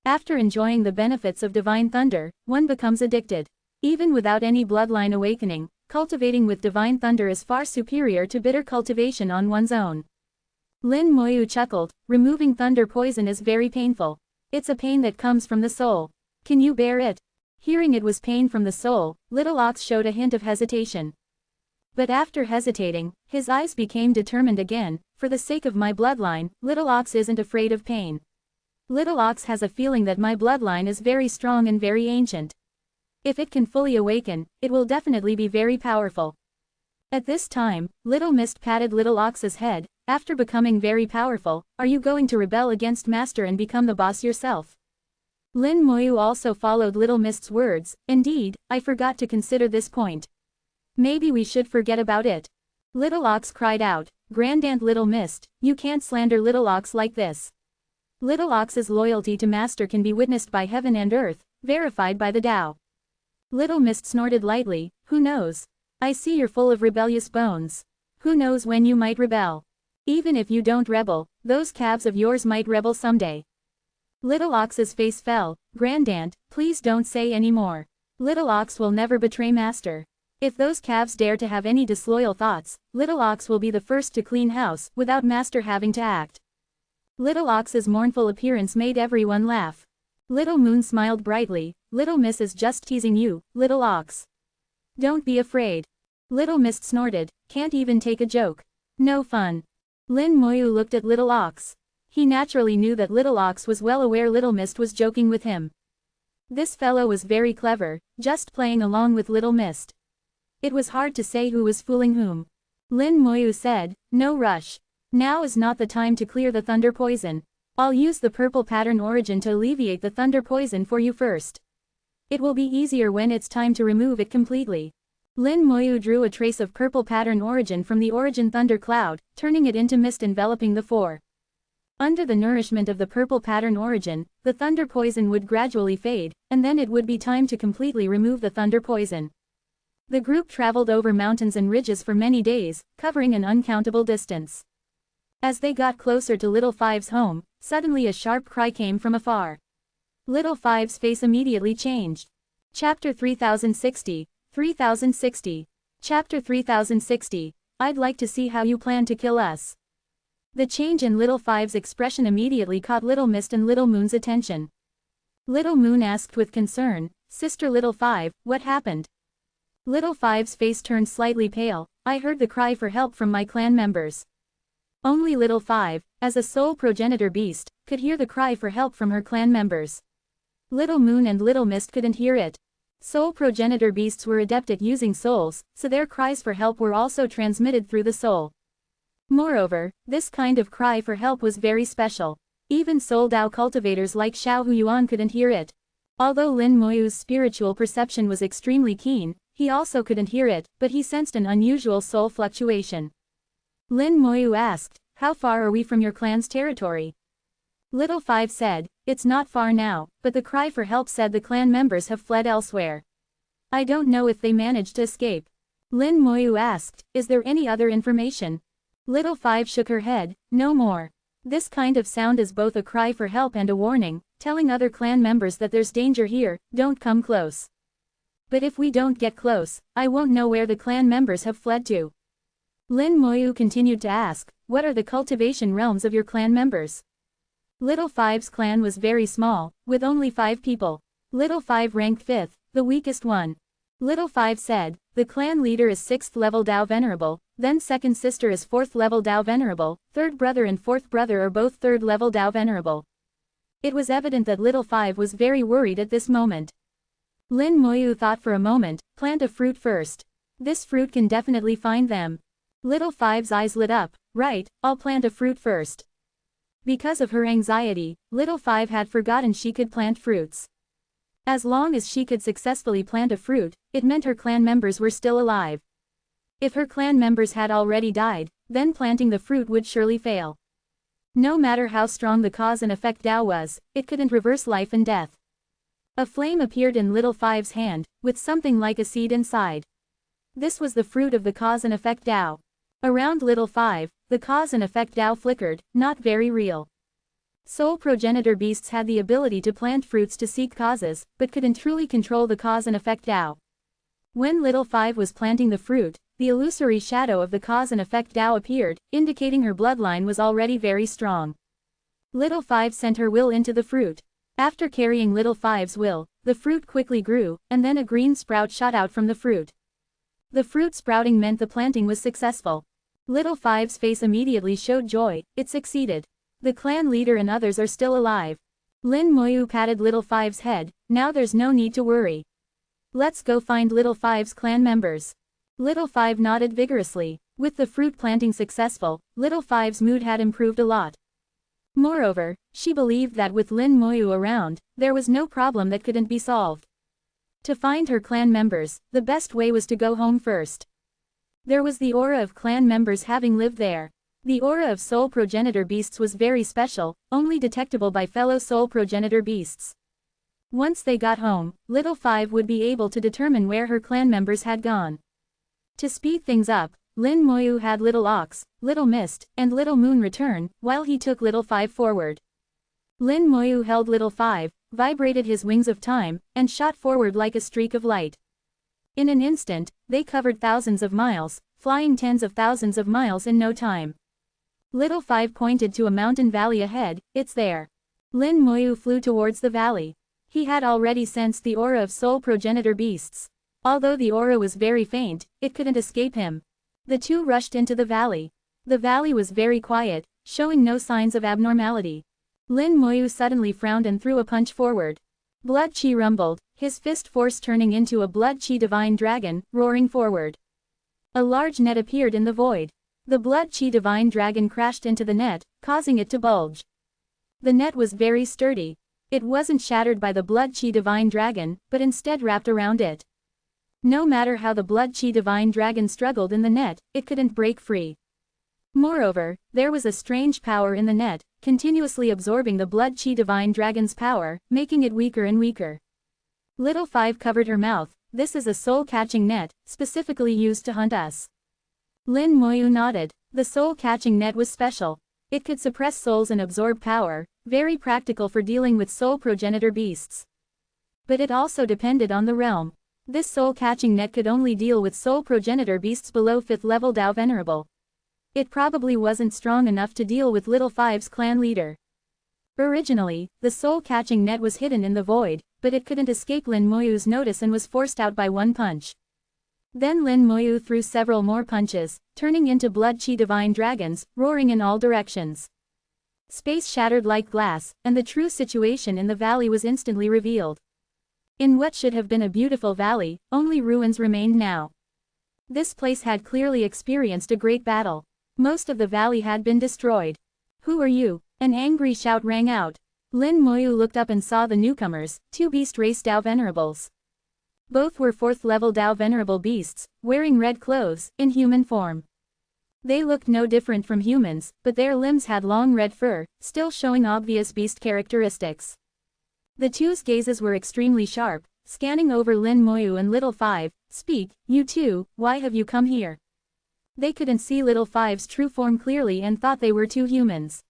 After enjoying the benefits of divine thunder, one becomes addicted. Even without any bloodline awakening, cultivating with divine thunder is far superior to bitter cultivation on one's own. Lin Moyu chuckled, "Removing thunder poison is very painful. It's a pain that comes from the soul. Can you bear it?" Hearing it was pain from the soul, Little Ox showed a hint of hesitation. But after hesitating, his eyes became determined again. "For the sake of my bloodline, Little Ox isn't afraid of pain. Little Ox has a feeling that my bloodline is very strong and very ancient. If it can fully awaken, it will definitely be very powerful." At this time, Little Mist patted Little Ox's head. "After becoming very powerful, are you going to rebel against Master and become the boss yourself?" Lin Moyu also followed Little Mist's words. "Indeed, I forgot to consider this point. Maybe we should forget about it." Little Ox cried out, "Grandaunt Little Mist, you can't slander Little Ox like this. Little Ox's loyalty to Master can be witnessed by heaven and earth, verified by the Tao." Little Mist snorted lightly. "Who knows? I see you're full of rebellious bones. Who knows when you might rebel? Even if you don't rebel, those calves of yours might rebel someday." Little Ox's face fell. "Grandaunt, please don't say any more. Little Ox will never betray Master. If those calves dare to have any disloyal thoughts, Little Ox will be the first to clean house, without Master having to act." Little Ox's mournful appearance made everyone laugh. Little Moon smiled brightly. "Little Miss is just teasing you, Little Ox. Don't be afraid." Little Mist snorted, "Can't even take a joke. No fun." Lin Moyu looked at Little Ox. He naturally knew that Little Ox was well aware Little Mist was joking with him. This fellow was very clever, just playing along with Little Mist. It was hard to say who was fooling whom. Lin Moyu said, "No rush. Now is not the time to clear the thunder poison. I'll use the purple pattern origin to alleviate the thunder poison for you first. It will be easier when it's time to remove it completely." Lin Moyu drew a trace of purple pattern origin from the origin thunder cloud, turning it into mist enveloping the four. Under the nourishment of the purple pattern origin, the thunder poison would gradually fade, and then it would be time to completely remove the thunder poison. The group traveled over mountains and ridges for many days, covering an uncountable distance. As they got closer to Little Five's home, suddenly a sharp cry came from afar. Little Five's face immediately changed. Chapter 3060, 3060. Chapter 3060. "I'd like to see how you plan to kill us." The change in Little Five's expression immediately caught Little Mist and Little Moon's attention. Little Moon asked with concern, "Sister Little Five, what happened?" Little Five's face turned slightly pale. "I heard the cry for help from my clan members." Only Little Five, as a sole progenitor beast, could hear the cry for help from her clan members. Little Moon and Little Mist couldn't hear it. Sole progenitor beasts were adept at using souls, so their cries for help were also transmitted through the soul. Moreover, this kind of cry for help was very special. Even soul Dao cultivators like Xiao Huyuan couldn't hear it. Although Lin Moyu's spiritual perception was extremely keen, he also couldn't hear it, but he sensed an unusual soul fluctuation. Lin Moyu asked, "How far are we from your clan's territory?" Little Five said, "It's not far now, but the cry for help said the clan members have fled elsewhere. I don't know if they managed to escape." Lin Moyu asked, "Is there any other information?" Little Five shook her head, "No more. This kind of sound is both a cry for help and a warning, telling other clan members that there's danger here, don't come close. But if we don't get close, I won't know where the clan members have fled to." Lin Moyu continued to ask, "What are the cultivation realms of your clan members?" Little Five's clan was very small, with only 5 people. Little Five ranked 5th, the weakest one. Little Five said, "The clan leader is 6th level Tao Venerable, then second sister is 4th level Tao Venerable, third brother and fourth brother are both 3rd level Tao Venerable." It was evident that Little Five was very worried at this moment. Lin Moyu thought for a moment, "Plant a fruit first. This fruit can definitely find them." Little Five's eyes lit up. Right, I'll plant a fruit first. Because of her anxiety, little Five had forgotten she could plant fruits. As long as she could successfully plant a fruit, it meant her clan members were still alive. If her clan members had already died, then planting the fruit would surely fail. No matter how strong the cause and effect Tao was, it couldn't reverse life and death. A flame appeared in little Five's hand, with something like a seed inside. This was the fruit of the cause and effect Tao. Around little Five, the cause and effect Tao flickered, not very real. Soul progenitor beasts had the ability to plant fruits to seek causes, but couldn't truly control the cause and effect Tao. When little Five was planting the fruit, the illusory shadow of the cause and effect Tao appeared, indicating her bloodline was already very strong. Little Five sent her will into the fruit. After carrying little Five's will, the fruit quickly grew, and then a green sprout shot out from the fruit. The fruit sprouting meant the planting was successful. Little Five's face immediately showed joy, it succeeded. The clan leader and others are still alive. Lin Moyu patted little Five's head, now there's no need to worry. Let's go find little Five's clan members. Little Five nodded vigorously. With the fruit planting successful, little Five's mood had improved a lot. Moreover, she believed that with Lin Moyu around, there was no problem that couldn't be solved. To find her clan members, the best way was to go home first. There was the aura of clan members having lived there. The aura of soul progenitor beasts was very special, only detectable by fellow soul progenitor beasts. Once they got home, little Five would be able to determine where her clan members had gone. To speed things up, Lin Moyu had Little Ox, Little Mist, and Little Moon return, while he took little Five forward. Lin Moyu held little Five, vibrated his wings of time, and shot forward like a streak of light. In an instant, they covered thousands of miles, flying tens of thousands of miles in no time. Little Five pointed to a mountain valley ahead, it's there. Lin Moyu flew towards the valley. He had already sensed the aura of soul progenitor beasts. Although the aura was very faint, it couldn't escape him. The two rushed into the valley. The valley was very quiet, showing no signs of abnormality. Lin Moyu suddenly frowned and threw a punch forward. Blood Chi rumbled, his fist force turning into a Blood Chi divine dragon, roaring forward. A large net appeared in the void. The Blood Chi divine dragon crashed into the net, causing it to bulge. The net was very sturdy. It wasn't shattered by the Blood Chi divine dragon, but instead wrapped around it. No matter how the Blood Chi divine dragon struggled in the net, it couldn't break free. Moreover, there was a strange power in the net, continuously absorbing the Blood Chi divine dragon's power, making it weaker and weaker. Little Five covered her mouth. This is a soul-catching net, specifically used to hunt us. Lin Moyu nodded. The soul-catching net was special. It could suppress souls and absorb power, very practical for dealing with soul progenitor beasts. But it also depended on the realm. This soul-catching net could only deal with soul progenitor beasts below 5th level Tao Venerable. It probably wasn't strong enough to deal with Little Five's clan leader. Originally, the soul-catching net was hidden in the void, but it couldn't escape Lin Moyu's notice and was forced out by one punch. Then Lin Moyu threw several more punches, turning into Blood Chi divine dragons, roaring in all directions. Space shattered like glass, and the true situation in the valley was instantly revealed. In what should have been a beautiful valley, only ruins remained now. This place had clearly experienced a great battle. Most of the valley had been destroyed. Who are you? An angry shout rang out. Lin Moyu looked up and saw the newcomers, two beast race Tao Venerables. Both were 4th level Tao Venerable beasts, wearing red clothes, in human form. They looked no different from humans, but their limbs had long red fur, still showing obvious beast characteristics. The two's gazes were extremely sharp, scanning over Lin Moyu and Little Five. Speak, you two, why have you come here? They couldn't see Little Five's true form clearly and thought they were two humans.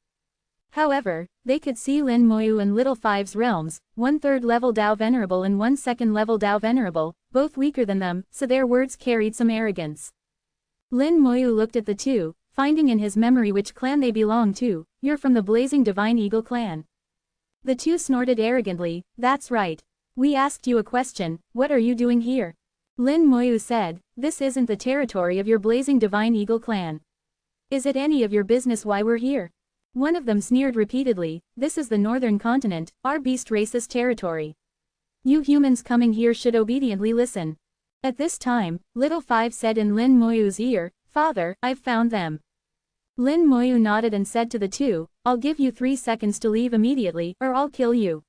However, they could see Lin Moyu and Little Five's realms, one 3rd level Tao Venerable and one 2nd level Tao Venerable, both weaker than them, so their words carried some arrogance. Lin Moyu looked at the two, finding in his memory which clan they belonged to. You're from the Blazing Divine Eagle clan. The two snorted arrogantly. That's right. We asked you a question, what are you doing here? Lin Moyu said, this isn't the territory of your Blazing Divine Eagle clan. Is it any of your business why we're here? One of them sneered repeatedly, this is the northern continent, our beast race's territory. You humans coming here should obediently listen. At this time, Little Five said in Lin Moyu's ear, Father, I've found them. Lin Moyu nodded and said to the two, I'll give you 3 seconds to leave immediately, or I'll kill you.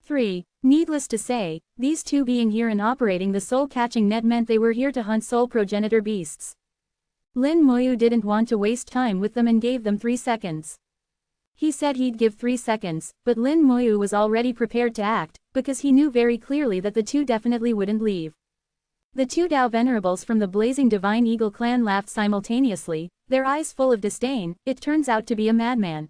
3. Needless to say, these two being here and operating the soul-catching net meant they were here to hunt soul progenitor beasts. Lin Moyu didn't want to waste time with them and gave them 3 seconds. He said he'd give 3 seconds, but Lin Moyu was already prepared to act, because he knew very clearly that the two definitely wouldn't leave. The two Dao Venerables from the Blazing Divine Eagle clan laughed simultaneously, their eyes full of disdain. It turns out to be a madman.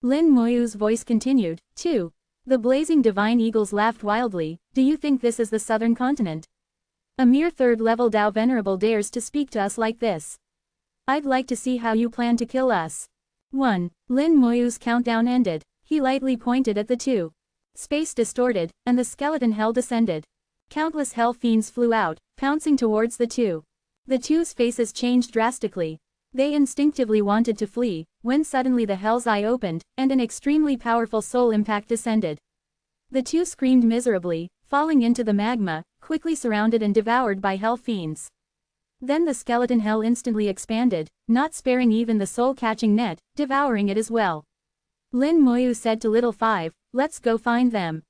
Lin Moyu's voice continued, 2. The Blazing Divine Eagles laughed wildly. Do you think this is the southern continent? A mere 3rd-level Dao Venerable dares to speak to us like this. I'd like to see how you plan to kill us. 1. Lin Moyu's countdown ended. He lightly pointed at the two. Space distorted, and the skeleton hell descended. Countless hell fiends flew out, pouncing towards the two. The two's faces changed drastically. They instinctively wanted to flee, when suddenly the hell's eye opened, and an extremely powerful soul impact descended. The two screamed miserably, falling into the magma, quickly surrounded and devoured by hell fiends. Then the skeleton hell instantly expanded, not sparing even the soul-catching net, devouring it as well. Lin Moyu said to Little Five, let's go find them.